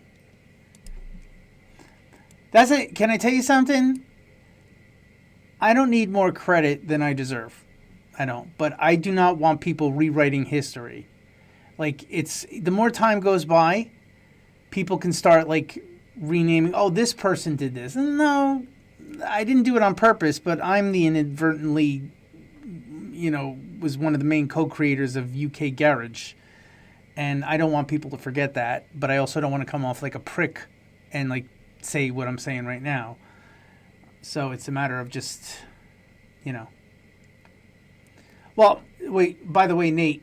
That's it. Can I tell you something? I don't need more credit than I deserve. I don't. But I do not want people rewriting history. Like, the more time goes by, people can start, like, renaming, oh, this person did this. And no, I didn't do it on purpose, but I'm the inadvertently, was one of the main co-creators of UK Garage. And I don't want people to forget that, but I also don't want to come off like a prick and like say what I'm saying right now. So it's a matter of just, Well, wait, by the way, Nate,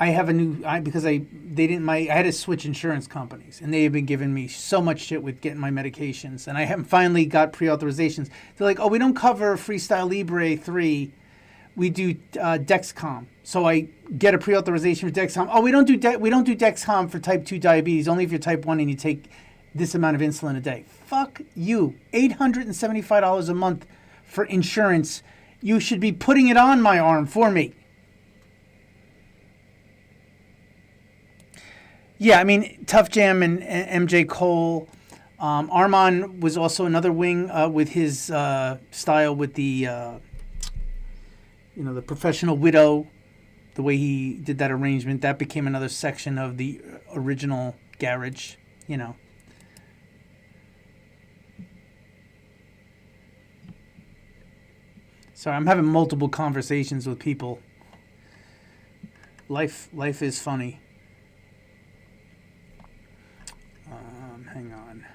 I have a new because they didn't I had to switch insurance companies, and they have been giving me so much shit with getting my medications, and I haven't finally got pre-authorizations. They're like, oh, we don't cover Freestyle Libre 3, we do Dexcom. So I get a pre-authorization for Dexcom. Oh, we don't do Dexcom for type 2 diabetes, only if you're type 1 and you take this amount of insulin a day. Fuck you. $875 a month for insurance. You should be putting it on my arm for me. Yeah, I mean, Tough Jam and MJ Cole. Armand was also another wing with his style with the, the Professional Widow, the way he did that arrangement. That became another section of the original Garage, Sorry, I'm having multiple conversations with people. Life is funny. Hang on.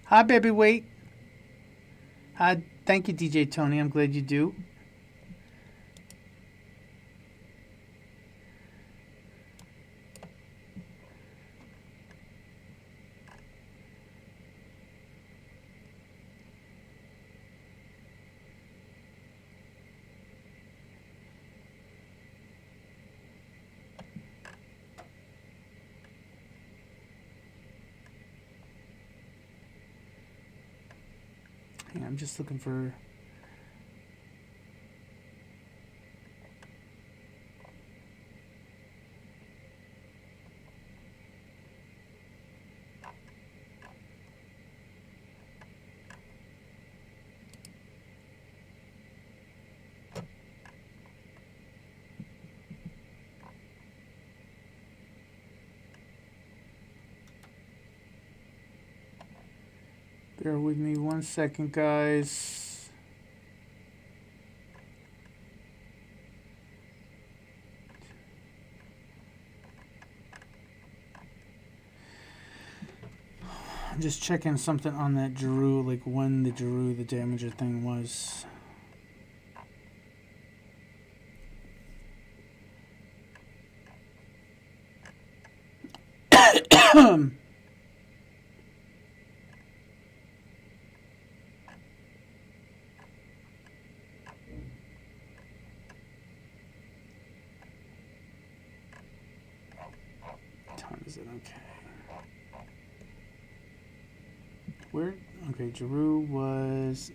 Hi, baby, wait. Hi, thank you, DJ Tony. I'm glad you do. I'm just looking for... Bear with me 1 second, guys. I'm just checking something on that Giroux, like when the Giroux, the Damager thing was. Is it okay? Where? Okay, Giroux was.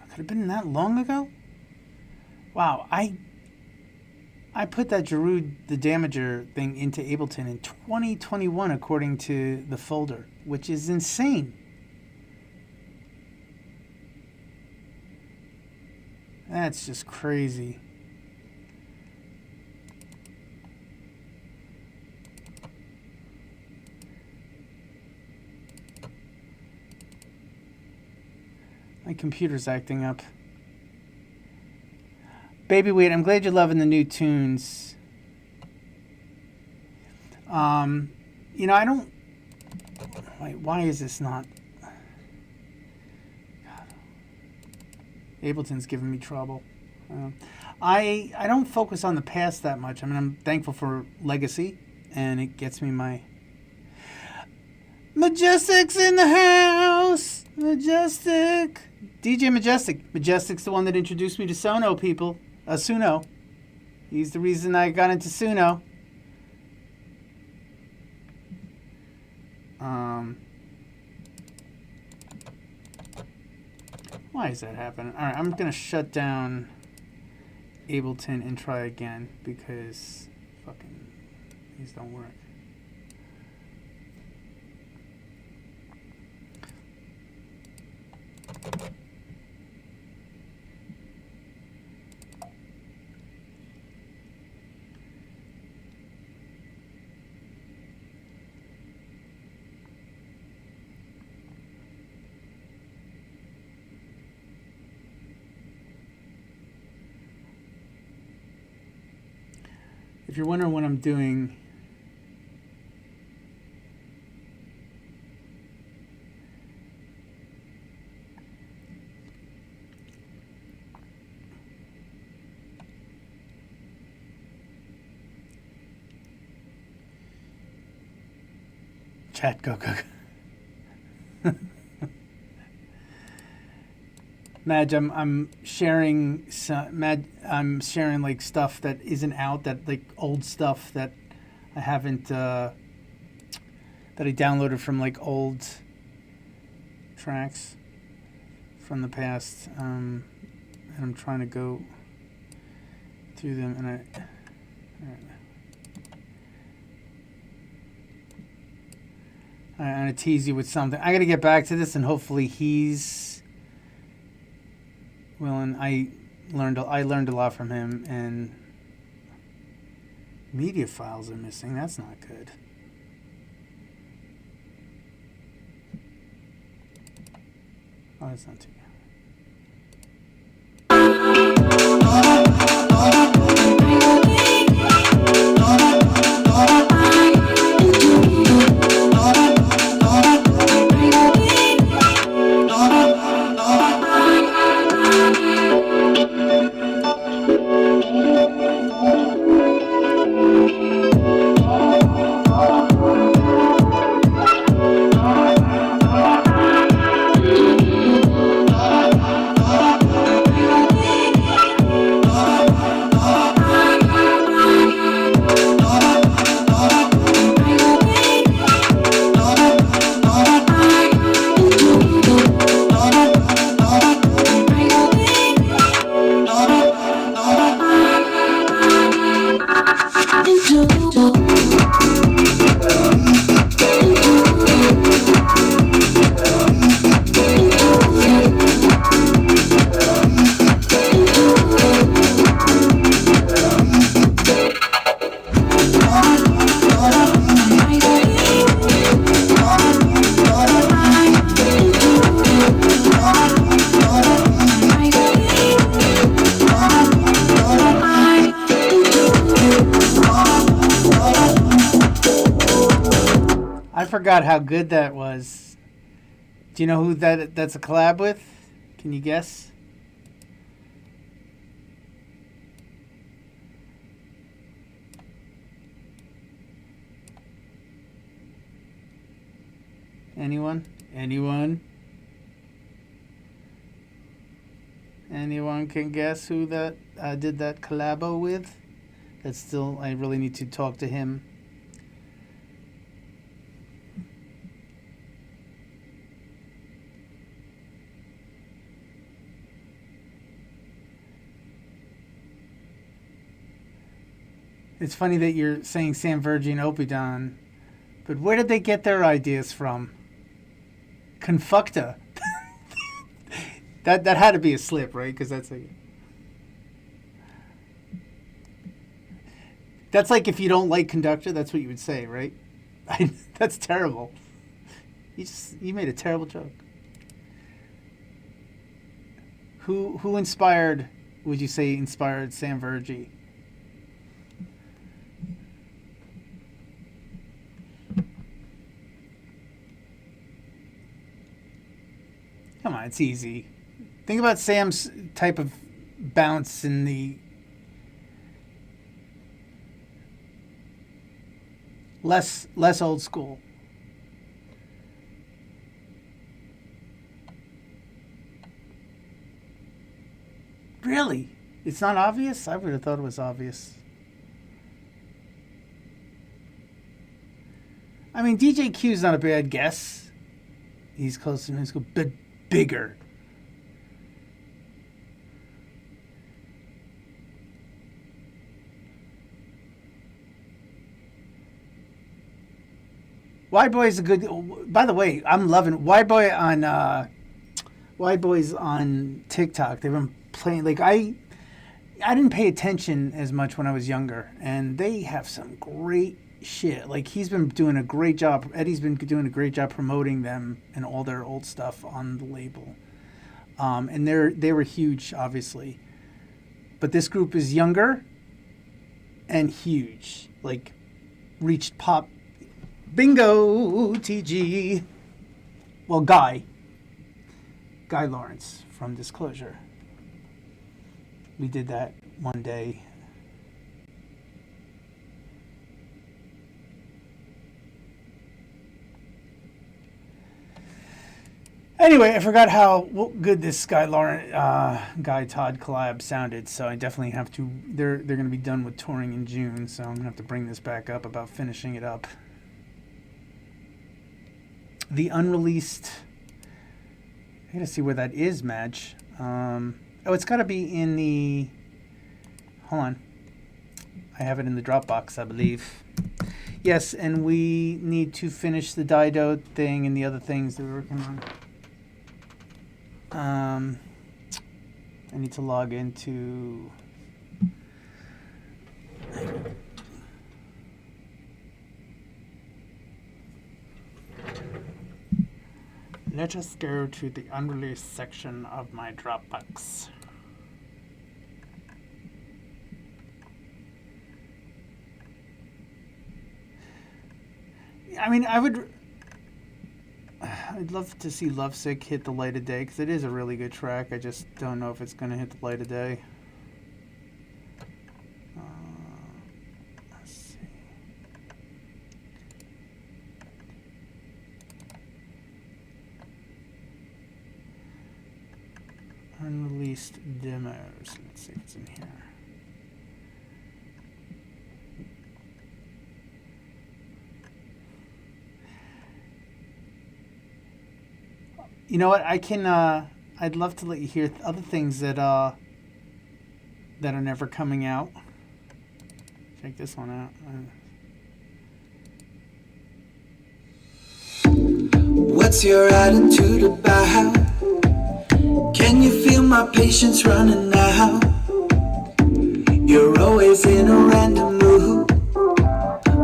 Could have been that long ago? Wow, I put that Giroux the Damager thing into Ableton in 2021 according to the folder, which is insane. That's just crazy. My computer's acting up. Baby Wait, I'm glad you're loving the new tunes. I don't... Wait, why is this not... God. Ableton's giving me trouble. I don't focus on the past that much. I mean, I'm thankful for Legacy, and it gets me my... Majestic's in the house! Majestic! DJ Majestic. Majestic's the one that introduced me to Sono, people. Suno. He's the reason I got into Suno. Why is that happening? Alright, I'm going to shut down Ableton and try again because fucking these don't work. If you're wondering what I'm doing, chat, go. Madge, I'm sharing I'm sharing like stuff that isn't out, that like old stuff that I haven't that I downloaded from like old tracks from the past. And I'm trying to go through them, and I'm gonna tease you with something. I gotta get back to this, and hopefully he's willing. I learned a lot from him, and media files are missing. That's not good. Oh, that's not too good. Forgot how good that was. Do you know who that's a collab with? Can you guess? Anyone? Anyone can guess who that did that collabo with? That's still, I really need to talk to him. It's funny that you're saying Sam Virgin Opidon, but where did they get their ideas from? Confukta. that had to be a slip, right? Because that's like if you don't like Conductor, that's what you would say, right? That's terrible. You made a terrible joke. Who would you say inspired Sam Virgin? Come on, it's easy. Think about Sam's type of bounce in the less old school. Really? It's not obvious? I would have thought it was obvious. I mean, DJ Q's not a bad guess. He's close to high school, but bigger. White Boy's a good. By the way, I'm loving White Boy on White Boy's on TikTok. They've been playing like I didn't pay attention as much when I was younger, and they have some great shit. Like he's been doing a great job. Eddie's been doing a great job promoting them and all their old stuff on the label. And they were huge, obviously. But this group is younger, and huge. Like, reached pop. Bingo, TG. Well, Guy Lawrence from Disclosure. We did that one day. Anyway, I forgot how good this Guy Todd collab sounded, so I definitely have to. They're going to be done with touring in June, so I'm going to have to bring this back up about finishing it up. The unreleased. I gotta see where that is, Madge. It's got to be in the. Hold on. I have it in the Dropbox, I believe. Yes, and we need to finish the Dido thing and the other things that we're working on. I need to log into. Let us go to the unreleased section of my Dropbox. I mean, I'd love to see Lovesick hit the light of day, because it is a really good track. I just don't know if it's going to hit the light of day. Let's see. Unreleased demos. Let's see if it's in here. You know what? I can. I'd love to let you hear other things that are never coming out. Check this one out. What's your attitude about? Can you feel my patience running out? You're always in a random mood.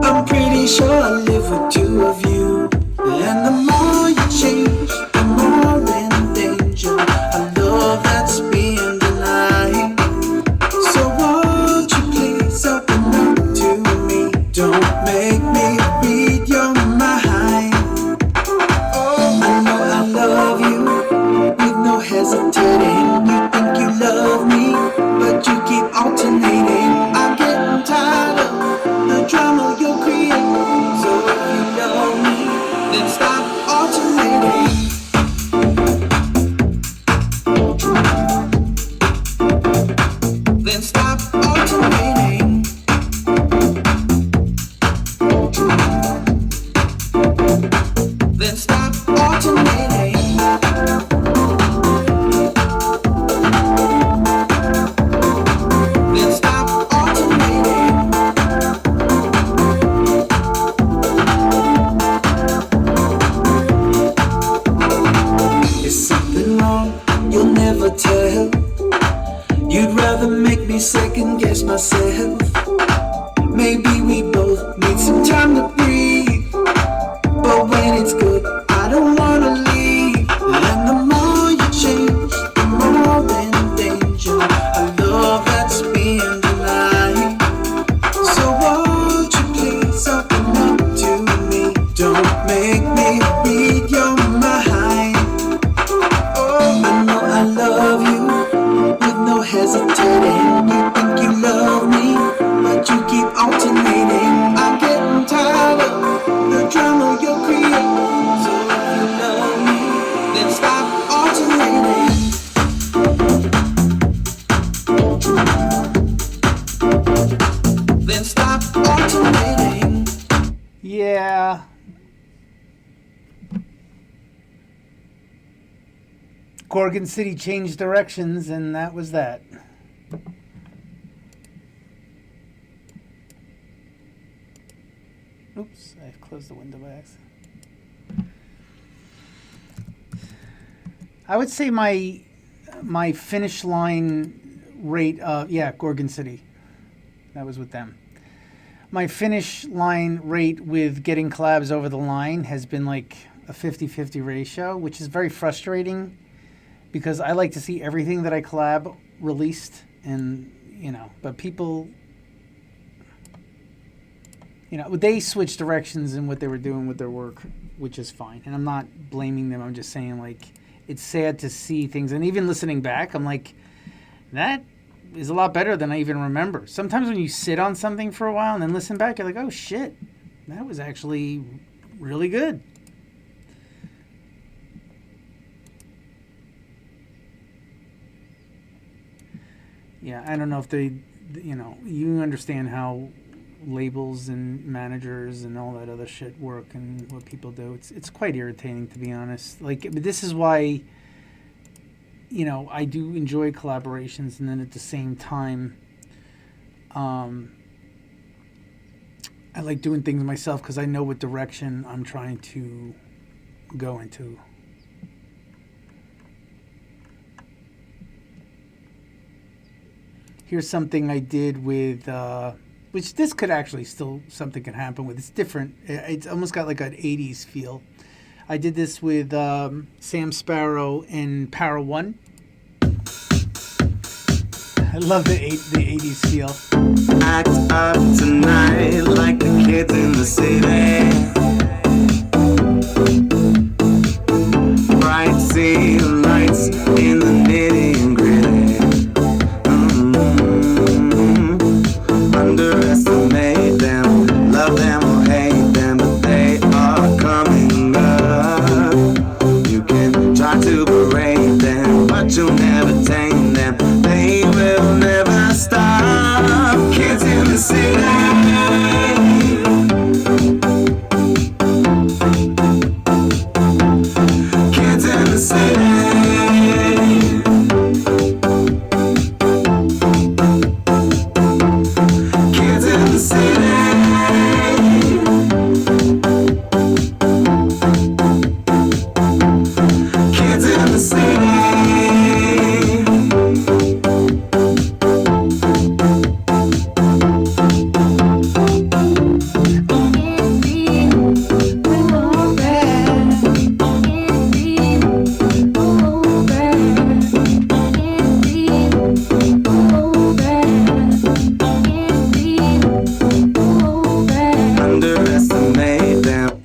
I'm pretty sure I live with two of you. And the more you change, the more in danger. A love that's being denied. So won't you please open up to me? Don't make me read your mind. Oh, I know I love you with no hesitating. You think you love me, but you keep alternating. I'm getting tired of the drama you're creating. So if you love me, then stop alternating. Then stop alternating. Then stop alternating. Then stop alternating. Is something wrong? You'll never tell. You'd rather make me second guess myself. Maybe we both need some time to breathe. But when it's good, I don't wanna leave. And the more you change, the more in danger. A love that's being denied. So won't you please open up to me? Don't make me read your mind. Oh, I know I love you with no hesitating. You think you love me, but you keep alternating. I'm getting tired of the drama you're creating. So if you love me, then stop alternating. Then stop alternating. Yeah. Gorgon City changed directions, and that was that. Oops, I've closed the window by accident. I would say my finish line rate of, yeah, Gorgon City. That was with them. My finish line rate with getting collabs over the line has been like a 50-50 ratio, which is very frustrating because I like to see everything that I collab released, and but people, they switched directions in what they were doing with their work, which is fine. And I'm not blaming them. I'm just saying, like, it's sad to see things. And even listening back, I'm like, that is a lot better than I even remember. Sometimes when you sit on something for a while and then listen back, you're like, oh, shit, that was actually really good. Yeah, I don't know if they, you understand how labels and managers and all that other shit work and what people do. It's quite irritating, to be honest. Like, this is why, I do enjoy collaborations, and then at the same time, I like doing things myself because I know what direction I'm trying to go into. Here's something I did with, which this could actually still, something can happen with. It's different. It's almost got like an 80s feel. I did this with Sam Sparrow and Para One. I love the 80s feel. Act up tonight like the kids in the city. Bright ceiling lights in the nitty and gritty. Underestimate them, love them or hate them, but they are coming up. You can try to berate them, but you'll never tame them. They will never stop. Kids in the city. Kids in the city. Kids in the city. Kids in the city. Underestimate them.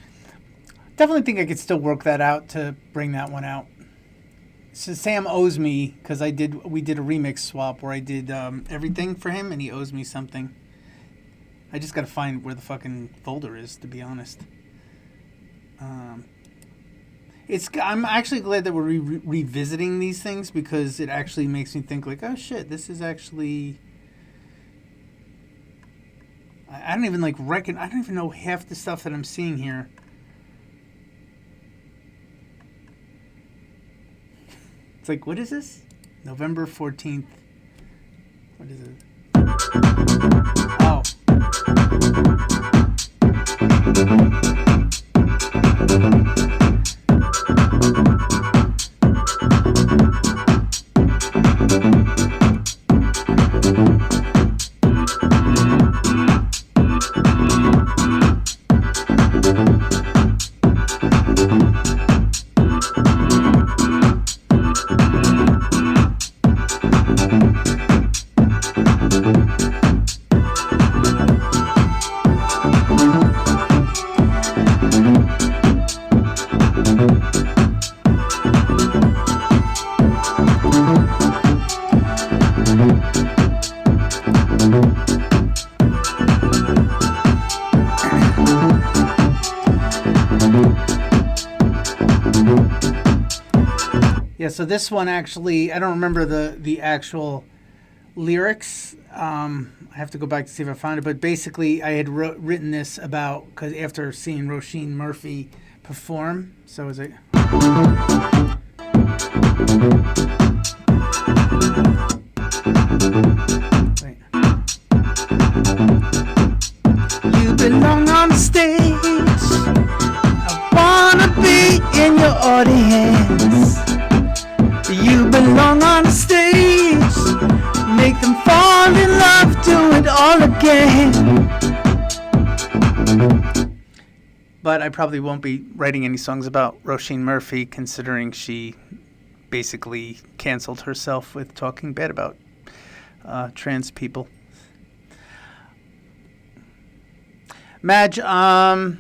Definitely think I could still work that out to bring that one out. So Sam owes me because we did a remix swap where I did everything for him, and he owes me something. I just got to find where the fucking folder is, to be honest. I'm actually glad that we're revisiting these things because it actually makes me think like, oh shit, this is actually. I don't even I don't even know half the stuff that I'm seeing here. It's like, what is this? November 14th. What is it? Oh. Yeah, so this one actually, I don't remember the actual lyrics. I have to go back to see if I found it. But basically, I had written this about, because after seeing Roisin Murphy perform, so is it... Wait. You belong on the stage. I wanna be in your audience. You belong on the stage. Make them fall in love, do it all again. But I probably won't be writing any songs about Roisin Murphy, considering she basically canceled herself with talking bad about trans people. Madge, well,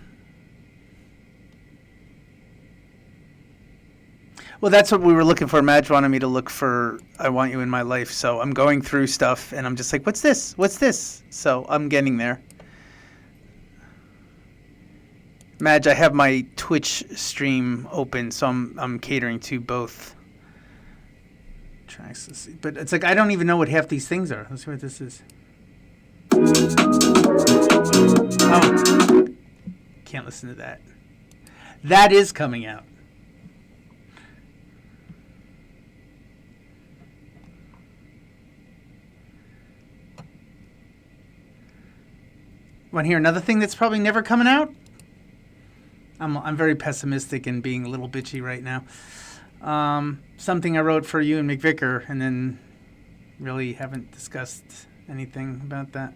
that's what we were looking for. Madge wanted me to look for I Want You in My Life, so I'm going through stuff, and I'm just like, what's this? What's this? So I'm getting there. Madge, I have my Twitch stream open, so I'm catering to both tracks. Let's see. But it's like I don't even know what half these things are. Let's see what this is. Oh, can't listen to that. That is coming out. Want to hear another thing that's probably never coming out? I'm very pessimistic and being a little bitchy right now. Something I wrote for you and McVicker, and then really haven't discussed anything about that.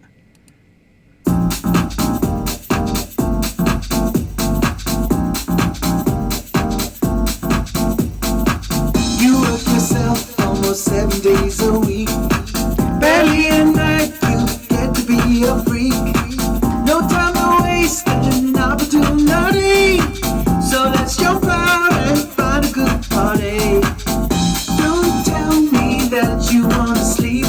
You work yourself almost 7 days a week. Barely a night, you get to be a freak. No time to waste and an opportunity. So let's jump out and find a good party. Don't tell me that you wanna sleep.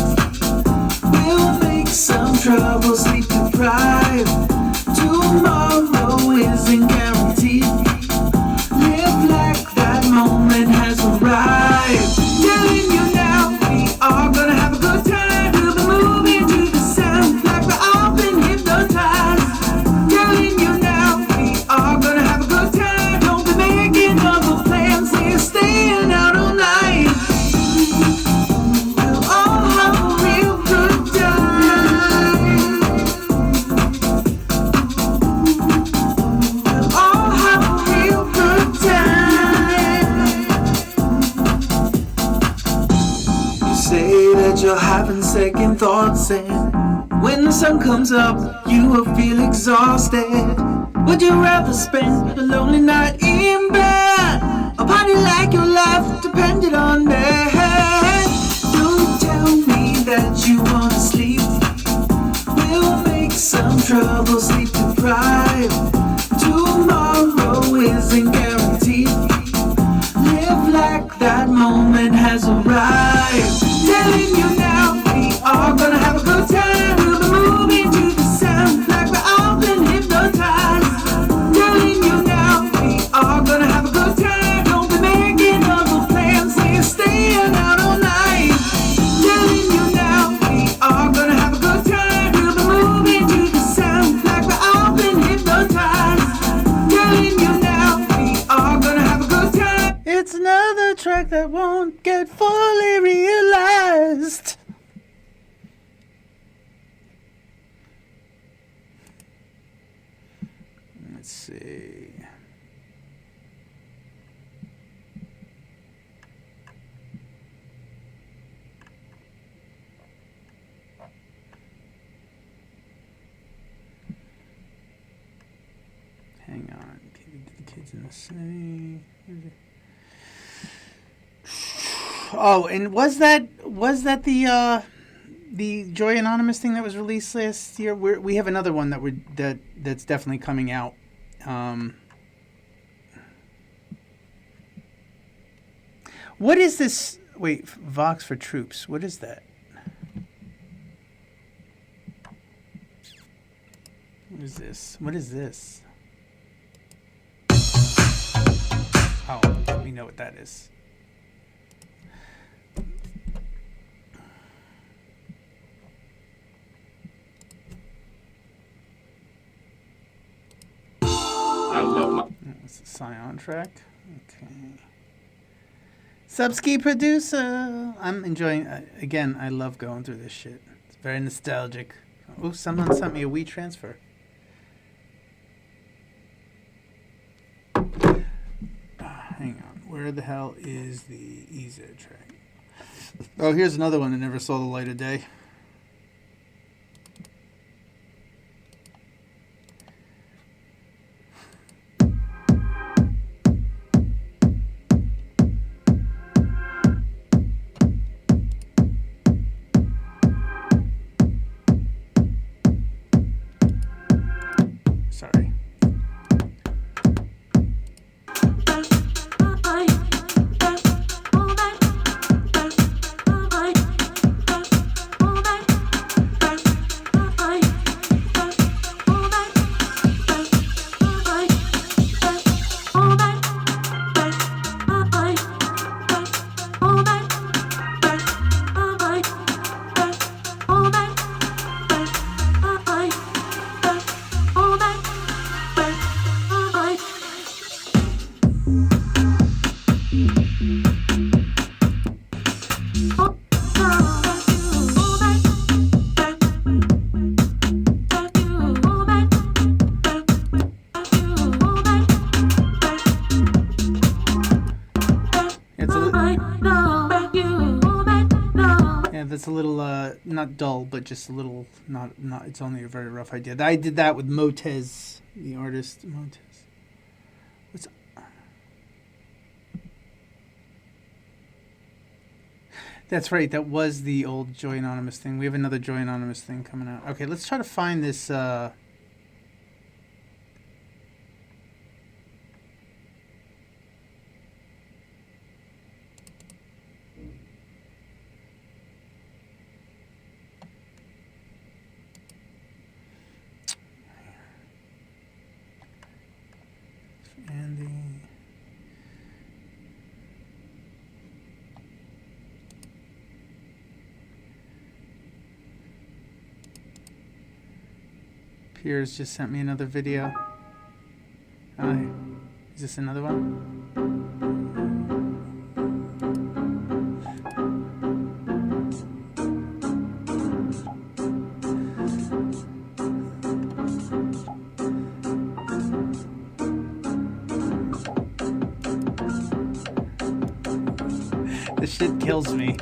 We'll make some trouble, sleep deprived. Tomorrow isn't guaranteed. Live like that moment has arrived. Telling you now, we are gonna have a good time. We'll be moving to the sound like we're all been hypnotized. Telling you now, we are gonna have a good time. Don't be making other plans, we're staying out all night. We'll all have a real good time. We'll all have a real good time. You say that you're having second thoughts, and when the sun comes up, you will feel exhausted. Would you rather spend a lonely night in bed? A party like your life depended on that. Don't tell me that you wanna sleep. We'll make some trouble, sleep deprived. Tomorrow isn't guaranteed. Live like that moment has arrived. Telling you now, we are gonna have a good time. We'll be moving to the sound like we're all been hypnotized. Telling you now, we are gonna have a good time. Don't be making other plans, we're staying out all night. Telling you now, we are gonna have a good time. We'll be moving to the sound like we're all been hypnotized. Telling you now, we are gonna have a good time. It's another track that won't get fully realized. Let's see. Hang on. The kids in the city. Oh, and was that the Joy Anonymous thing that was released last year? We have another one that's definitely coming out. What is this? Wait, Vox for Troops. What is that? What is this? What is this? Oh, we know what that is. I love my. It's a Scion track. Okay. Subski producer. I'm enjoying. Again, I love going through this shit. It's very nostalgic. Oh, someone sent me a Wii transfer. Hang on. Where the hell is the EZ track? Oh, here's another one that never saw the light of day. that's a little not dull, but just a little not. It's only a very rough idea. I did that with Motez, the artist Motez. What's That's right. That was the old Joy Anonymous thing. We have another Joy Anonymous thing coming out. Okay, let's try to find this. Andy. Piers just sent me another video. Hi. Is this another one? This shit kills me.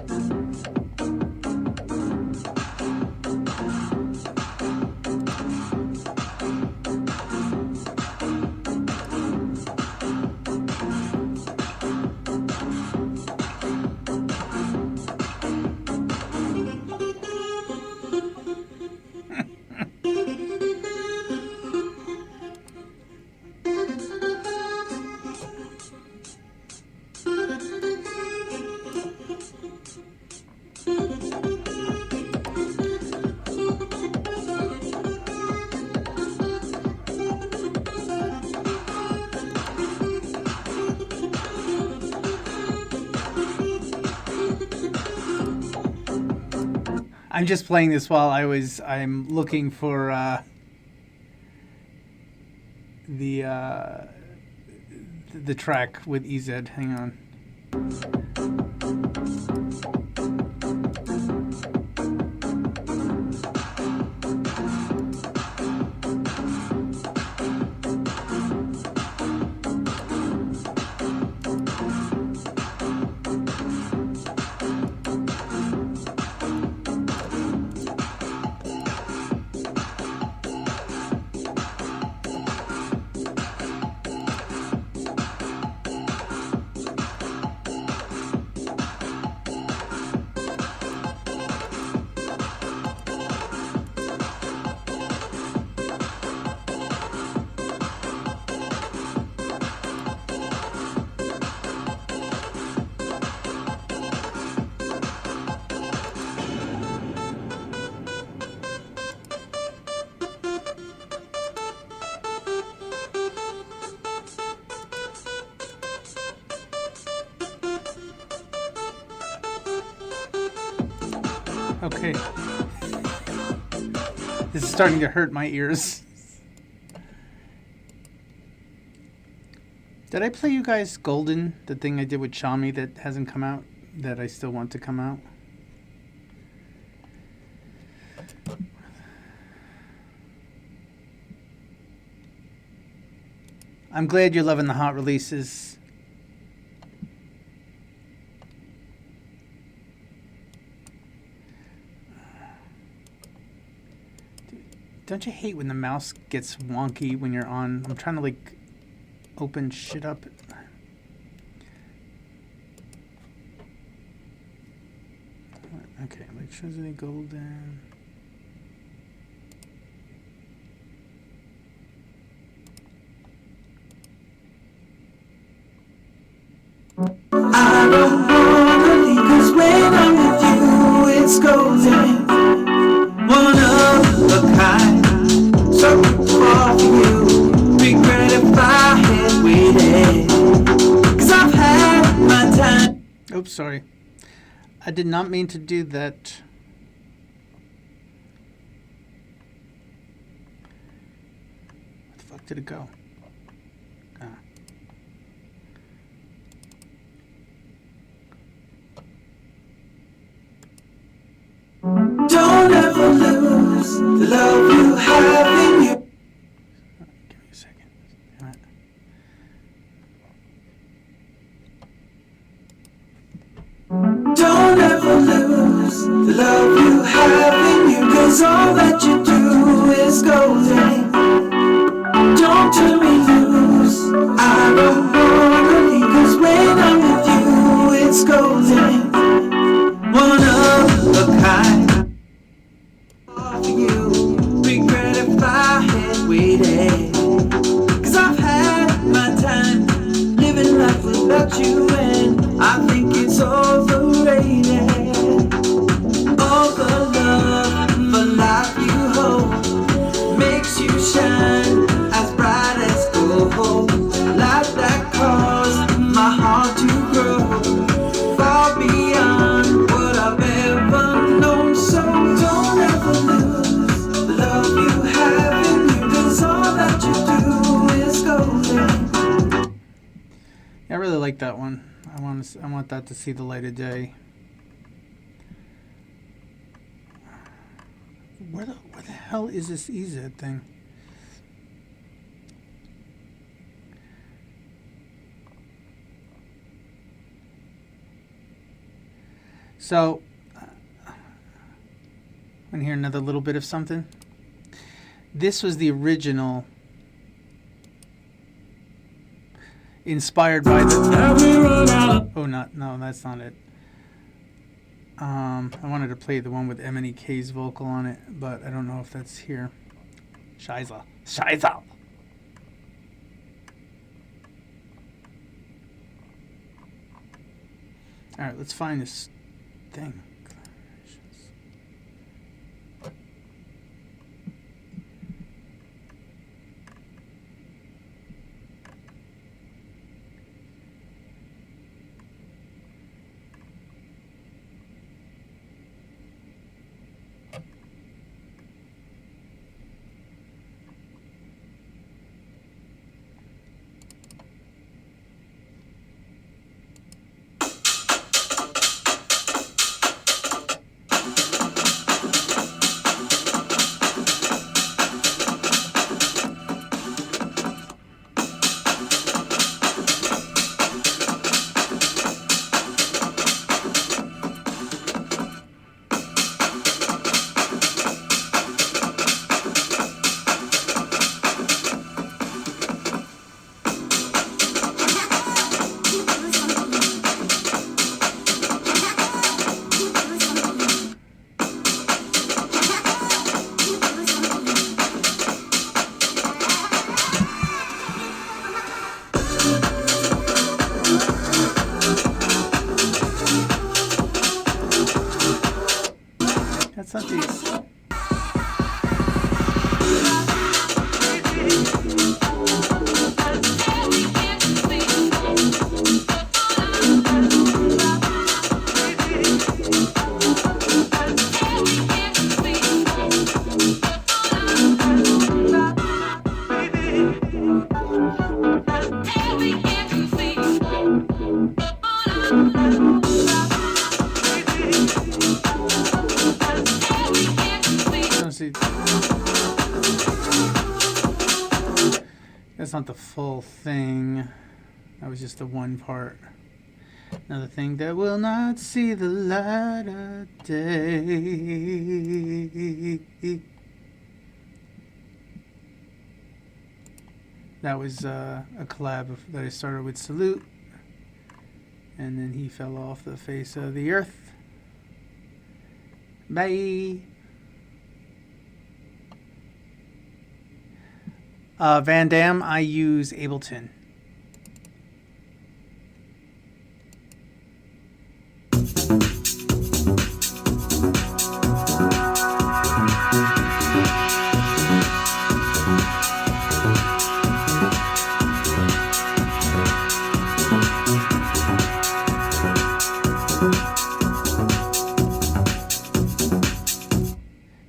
I'm just playing this while I'm looking for the track with EZ. Hang on. Okay. This is starting to hurt my ears. Did I play you guys Golden, the thing I did with Chami that hasn't come out, that I still want to come out? I'm glad you're loving the hot releases. Don't you hate when the mouse gets wonky when you're on? I'm trying to like open shit up. Okay, electricity, Golden. I don't wanna leave, 'cause when I'm with you, it's golden. One of a kind, something for you. Regret if I had waited, 'cause I've had my time. Oops, sorry. I did not mean to do that. Where the fuck did it go? Ah. Don't ever lose the love you have in you. Give me a second. Damn it. Don't ever lose the love you have in you, 'cause all that you do is golden. Don't turn me loose, I don't wanna leave, 'cause when I'm with you, it's golden. One of a kind. For you, regret if I had waited, 'cause I've had my time living life without you, and I think it's overrated. All the love for life you hold makes you shine as bright as gold. Light that caused my heart to grow far beyond what I've ever known. So don't ever lose the love you have in you, 'cause all that you do is golden. I really like that one. I want that to see the light of day. Where the hell is this EZ thing? So, want to hear another little bit of something? This was the original, inspired by the. Oh, no, that's not it. I wanted to play the one with MNEK's vocal on it, but I don't know if that's here. Scheiße. All right, let's find this thing. That's not the. That's not the full thing. That was just the one part. Another thing that will not see the light of day. That was a collab that I started with Salute. And then he fell off the face of the earth. Bye. Van Damme, I use Ableton.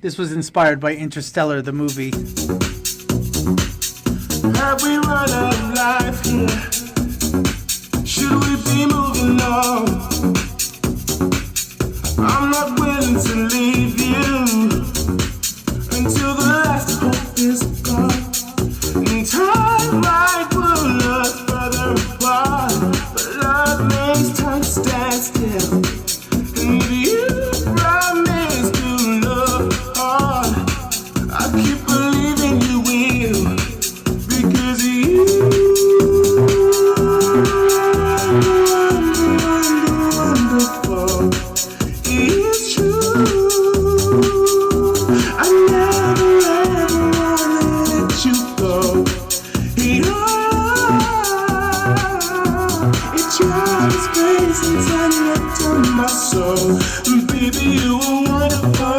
This was inspired by Interstellar, the movie. Have we run out of life here? Should we be moving on? I'm not willing to leave you until the last hope is gone. And time might pull us further apart, but love makes time stand still. And you brought this place inside left on my soul. Baby, you are wonderful.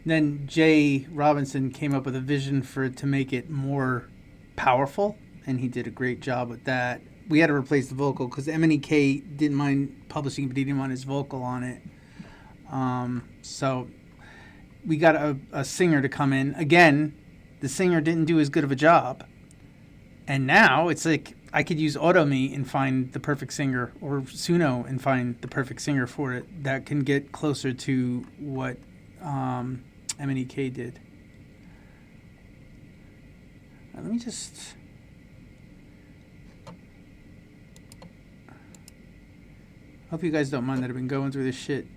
Then Jay Robinson came up with a vision for it to make it more powerful, and he did a great job with that. We had to replace the vocal because M&EK didn't mind publishing, but he didn't want his vocal on it. So we got a singer to come in. Again, the singer didn't do as good of a job. And now it's like I could use AutoMe and find the perfect singer, or Suno and find the perfect singer for it that can get closer to what M&EK did. Let me just... Hope you guys don't mind that I've been going through this shit.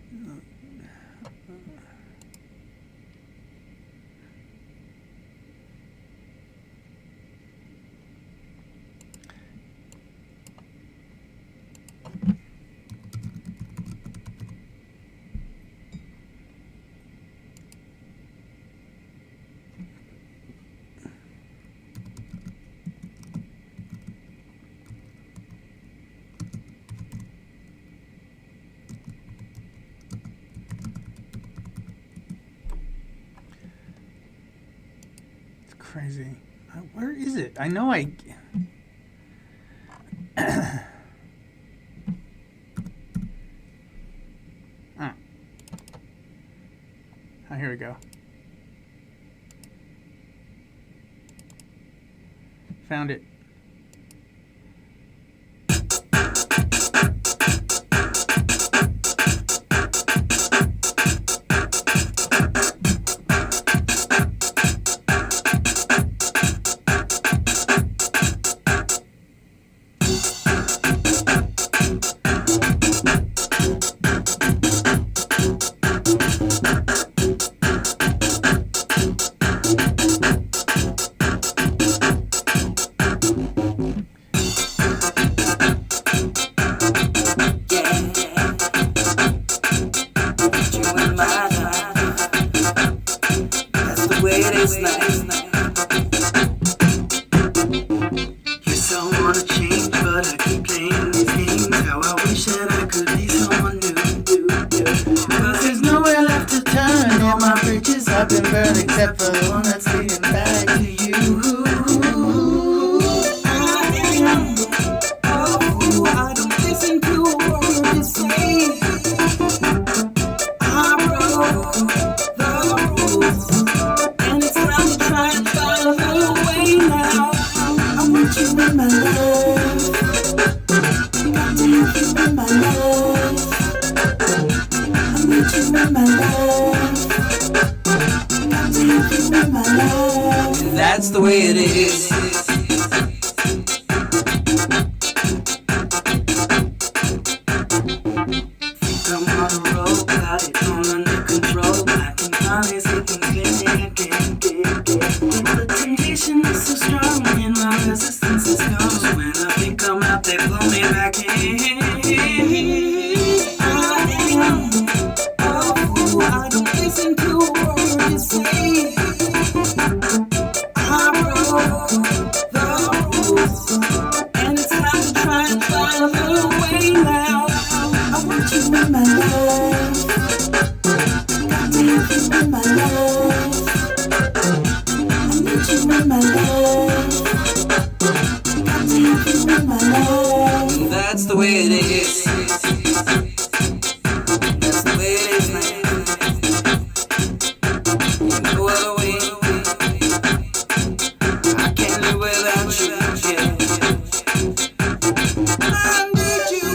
Crazy. Where is it? I know I... Oh, here we go. Found it. That's the way it is. Think I'm on the road, got it all under control. I can finally see things clearly again. The temptation is so strong and my resistance is gone. When I think I'm out, they pull me back in. I don't listen to a word you say. I broke the rules, and it's time to try and find a little way now. I want you in my life. Got to have you in my life. I need you in my life. Got to have you in my life. That's the way it is. That's the way it is, man. No other way. I can't live without you. Yeah. I need you.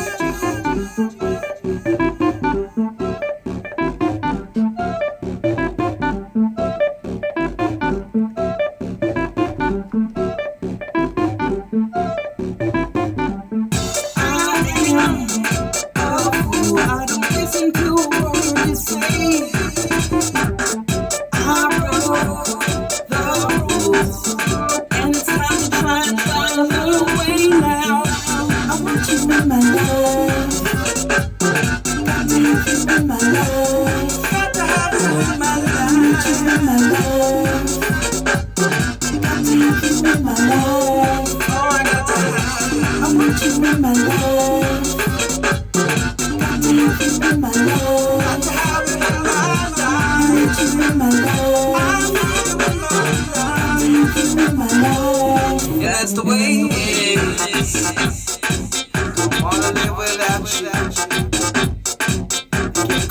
I don't listen to a word you say. I broke the rules, and it's time to try and find a little way now. I want you in my life. Got to have you in my life.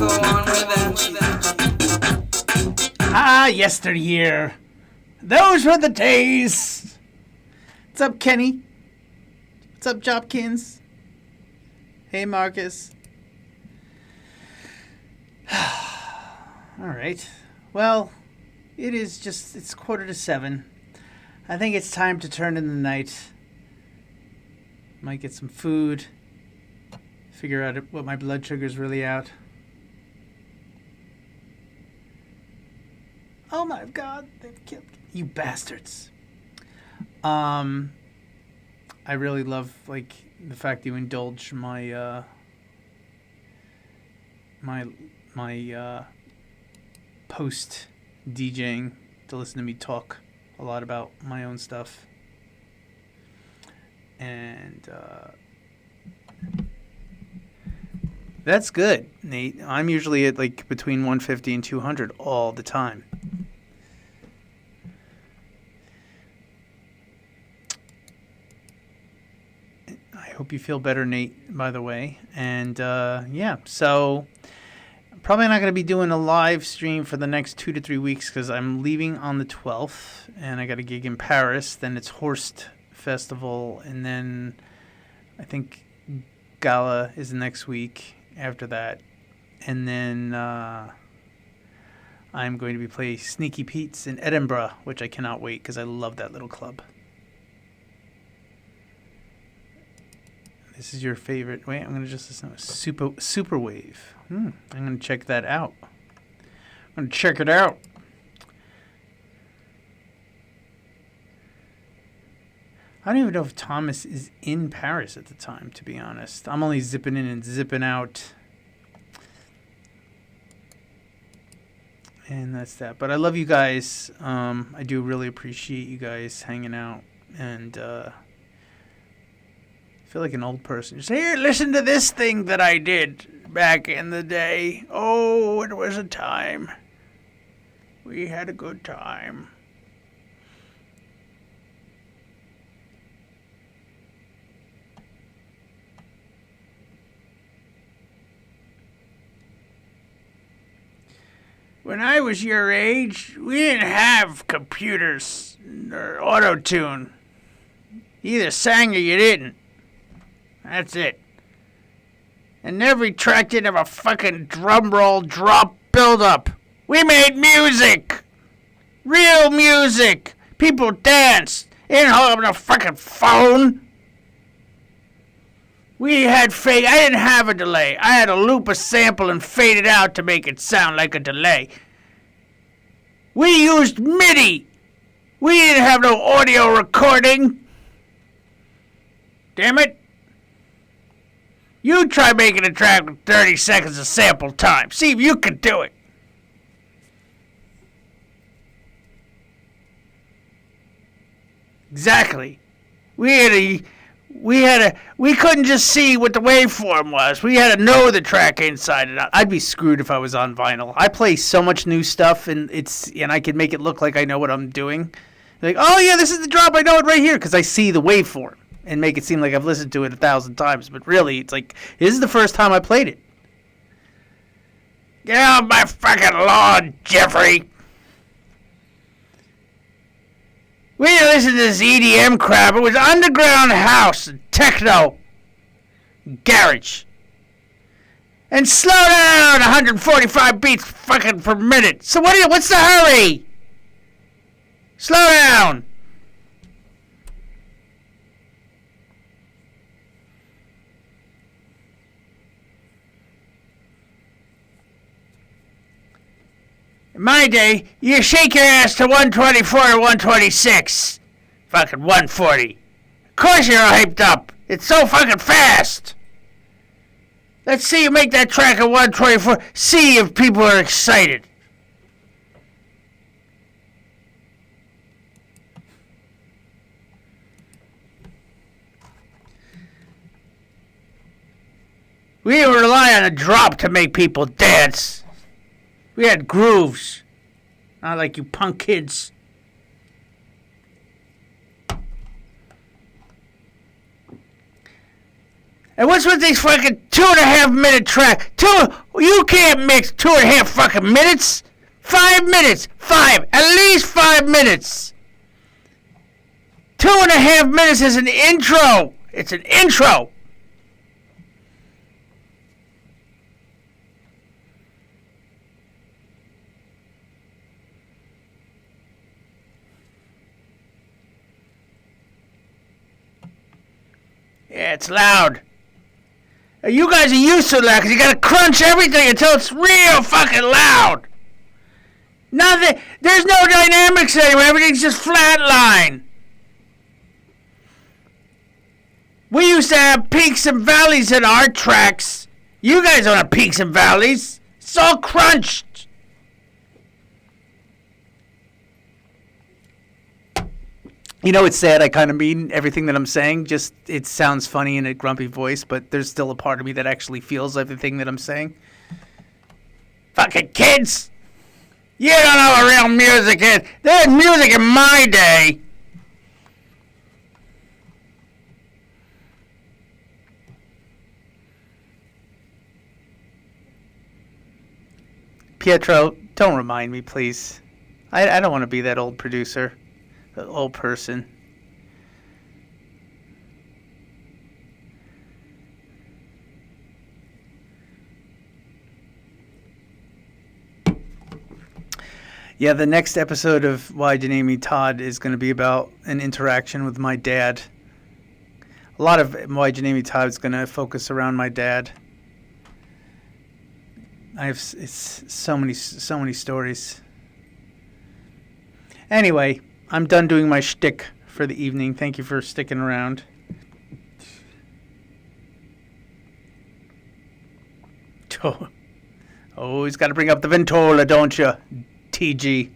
go on without you. Ah, yesteryear. Those were the days. What's up, Kenny? What's up, Jopkins? Hey, Marcus. All right. Well, it's 7:15. I think it's time to turn in the night. Might get some food. Figure out what my blood sugar's really at. Oh my God, they've killed you bastards. I really love the fact you indulge my my post DJing to listen to me talk a lot about my own stuff. And that's good, Nate. I'm usually at between 150 and 200 all the time. I hope you feel better, Nate, by the way. And yeah, so I'm probably not going to be doing a live stream for the next 2 to 3 weeks because I'm leaving on the 12th and I got a gig in Paris. Then it's Horst Festival, and then I think Gala is next week after that. And then I'm going to be playing Sneaky Pete's in Edinburgh, which I cannot wait because I love that little club. This is your favorite. Wait, I'm going to just listen to Superwave. I'm going to check that out. I'm going to check it out. I don't even know if Thomas is in Paris at the time, to be honest. I'm only zipping in and zipping out. And that's that. But I love you guys. I do really appreciate you guys hanging out. And I feel like an old person. Just here, listen to this thing that I did back in the day. Oh, it was a time. We had a good time. When I was your age, we didn't have computers or auto-tune. You either sang or you didn't. That's it. And every track didn't have a fucking drum roll drop build-up. We made music! Real music! People danced! They didn't hold up a fucking phone! We had fade. I didn't have a delay. I had to loop a sample and fade it out to make it sound like a delay. We used MIDI. We didn't have no audio recording. Damn it. You try making a track with 30 seconds of sample time. See if you can do it. Exactly. We couldn't just see what the waveform was. We had to know the track inside and out. I'd be screwed if I was on vinyl. I play so much new stuff, and I can make it look like I know what I'm doing. Like, oh yeah, this is the drop. I know it right here because I see the waveform and make it seem like I've listened to it 1,000 times. But really, it's like this is the first time I played it. Get off my fucking lawn, Jeffrey. We didn't listen to this EDM crap. It was underground house and techno, garage. And slow down 145 beats fucking per minute. So what's the hurry? Slow down. In my day, you shake your ass to 124 or 126. Fucking 140. Of course you're hyped up. It's so fucking fast. Let's see you make that track at 124. See if people are excited. We didn't rely on a drop to make people dance. We had grooves. Not like you punk kids. And what's with these fucking 2.5 minute track? You can't mix 2.5 fucking minutes. 5 minutes. At least 5 minutes. 2.5 minutes is an intro. It's an intro. Yeah, it's loud. You guys are used to that because you gotta crunch everything until it's real fucking loud. Nothing. There's no dynamics anymore. Everything's just flatline. We used to have peaks and valleys in our tracks. You guys don't have peaks and valleys. It's all crunched. You know, it's sad. I kind of mean everything that I'm saying. Just, it sounds funny in a grumpy voice, but there's still a part of me that actually feels everything that I'm saying. Fucking kids! You don't know what real music is. There's music in my day. Pietro, don't remind me, please. I don't want to be that old producer. That old person. Yeah, the next episode of Why'd You Name Me Todd is going to be about an interaction with my dad. A lot of Why'd You Name Me Todd is going to focus around my dad. It's so many stories. Anyway, I'm done doing my shtick for the evening. Thank you for sticking around. Always got to bring up the Ventola, don't you, TG?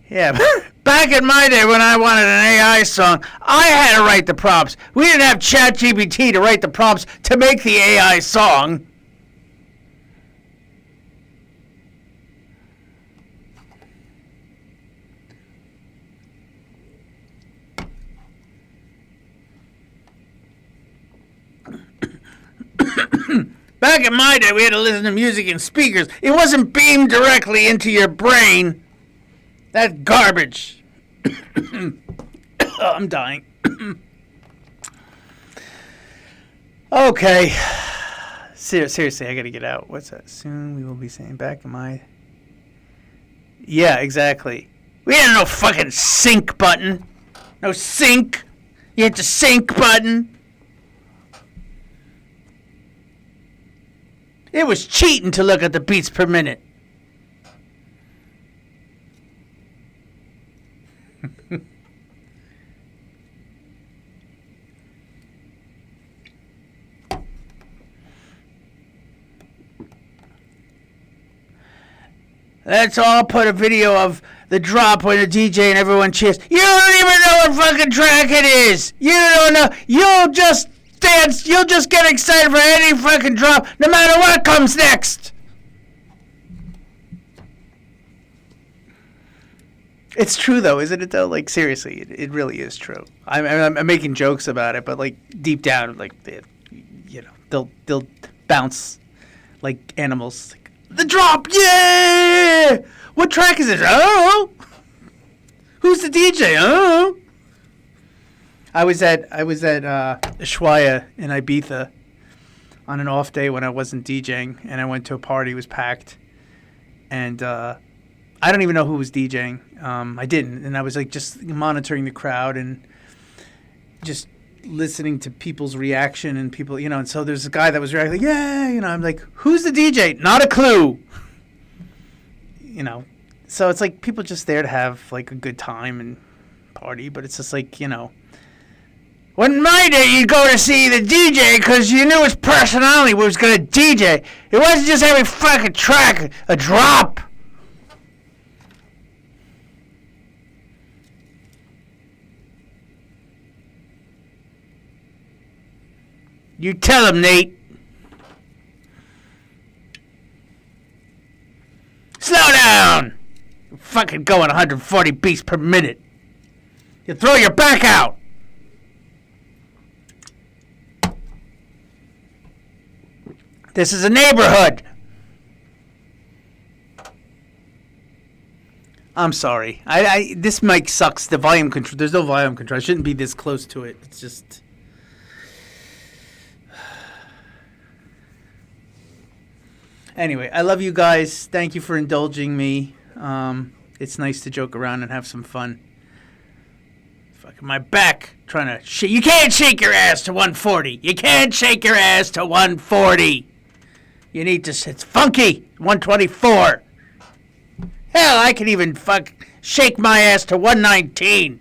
Yeah, back in my day when I wanted an AI song, I had to write the prompts. We didn't have ChatGPT to write the prompts to make the AI song. Back in my day, we had to listen to music in speakers. It wasn't beamed directly into your brain. That's garbage. I'm dying. Okay. Seriously, I gotta get out. What's that? Soon we will be saying back in my... Yeah, exactly. We had no fucking sync button. No sync. You hit the sync button. It was cheating to look at the beats per minute. Let's all put a video of the drop when the DJ and everyone cheers. You don't even know what fucking track it is. You don't know. You'll just dance. You'll just get excited for any fucking drop, no matter what comes next. It's true though, isn't it though? Like seriously, it really is true. I'm making jokes about it, but like deep down, like they'll bounce like animals. Like, the drop, yeah! What track is it? Oh, who's the DJ? Oh. I was at Ushuaia in Ibiza on an off day when I wasn't DJing, and I went to a party. It was packed, and I don't even know who was DJing. I didn't, and I was like just monitoring the crowd and just listening to people's reaction and people, and so there's a guy that was reacting, like, yeah, I'm like, who's the DJ? Not a clue. So it's like people just there to have like a good time and party, but it's just like, when in my day you'd go to see the DJ because you knew his personality was going to DJ. It wasn't just every fucking track a drop. You tell him, Nate. Slow down! You're fucking going 140 beats per minute. You throw your back out. This is a neighborhood. I'm sorry. This mic sucks. The volume control. There's no volume control. I shouldn't be this close to it. It's just. Anyway, I love you guys. Thank you for indulging me. It's nice to joke around and have some fun. Fucking my back trying to shake. You can't shake your ass to 140. You can't shake your ass to 140. You need to. It's funky. 124. Hell, I can even shake my ass to 119.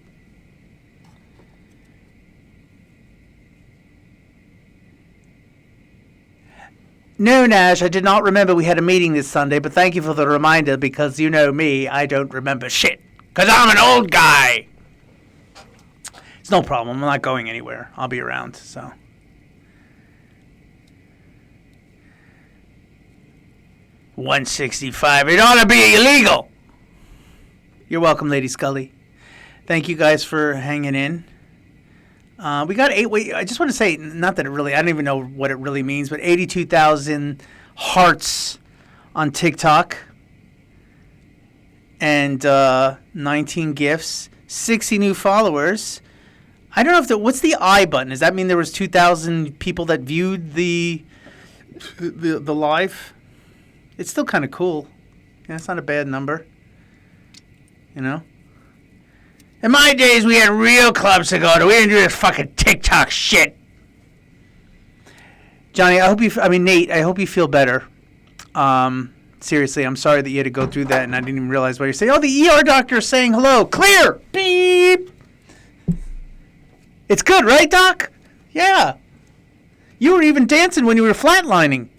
No, Nash, I did not remember we had a meeting this Sunday, but thank you for the reminder because you know me, I don't remember shit. Because I'm an old guy. It's no problem. I'm not going anywhere. I'll be around, so. $165. It ought to be illegal. You're welcome, Lady Scully. Thank you guys for hanging in. We got I just want to say, not that it really, I don't even know what it really means, but 82,000 hearts on TikTok. And 19 gifts. 60 new followers. I don't know if what's the I button? Does that mean there was 2,000 people that viewed the live? It's still kind of cool. Yeah, it's not a bad number. You know? In my days, we had real clubs to go to. We didn't do this fucking TikTok shit. Johnny, Nate, I hope you feel better. Seriously, I'm sorry that you had to go through that, and I didn't even realize what you're saying. Oh, the ER doctor is saying hello. Clear. Beep. It's good, right, Doc? Yeah. You were even dancing when you were flatlining.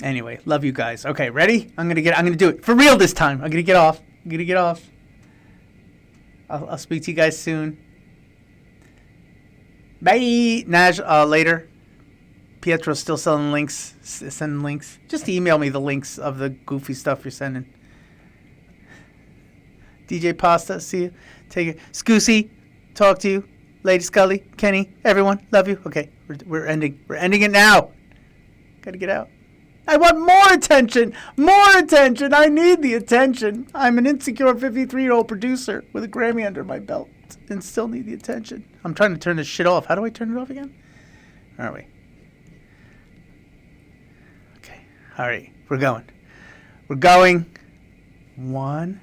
Anyway, love you guys. Okay, ready? I'm gonna do it for real this time. I'm gonna get off. I'll speak to you guys soon. Bye. Naj, later. Pietro's still selling links. Sending links. Just email me the links of the goofy stuff you're sending. DJ Pasta, see you. Take it. Scoosy, talk to you. Lady Scully, Kenny, everyone, love you. Okay, we're ending. We're ending it now. Gotta get out. I want more attention. More attention. I need the attention. I'm an insecure 53-year-old producer with a Grammy under my belt and still need the attention. I'm trying to turn this shit off. How do I turn it off again? Are we? Okay. All right. We're going. 1,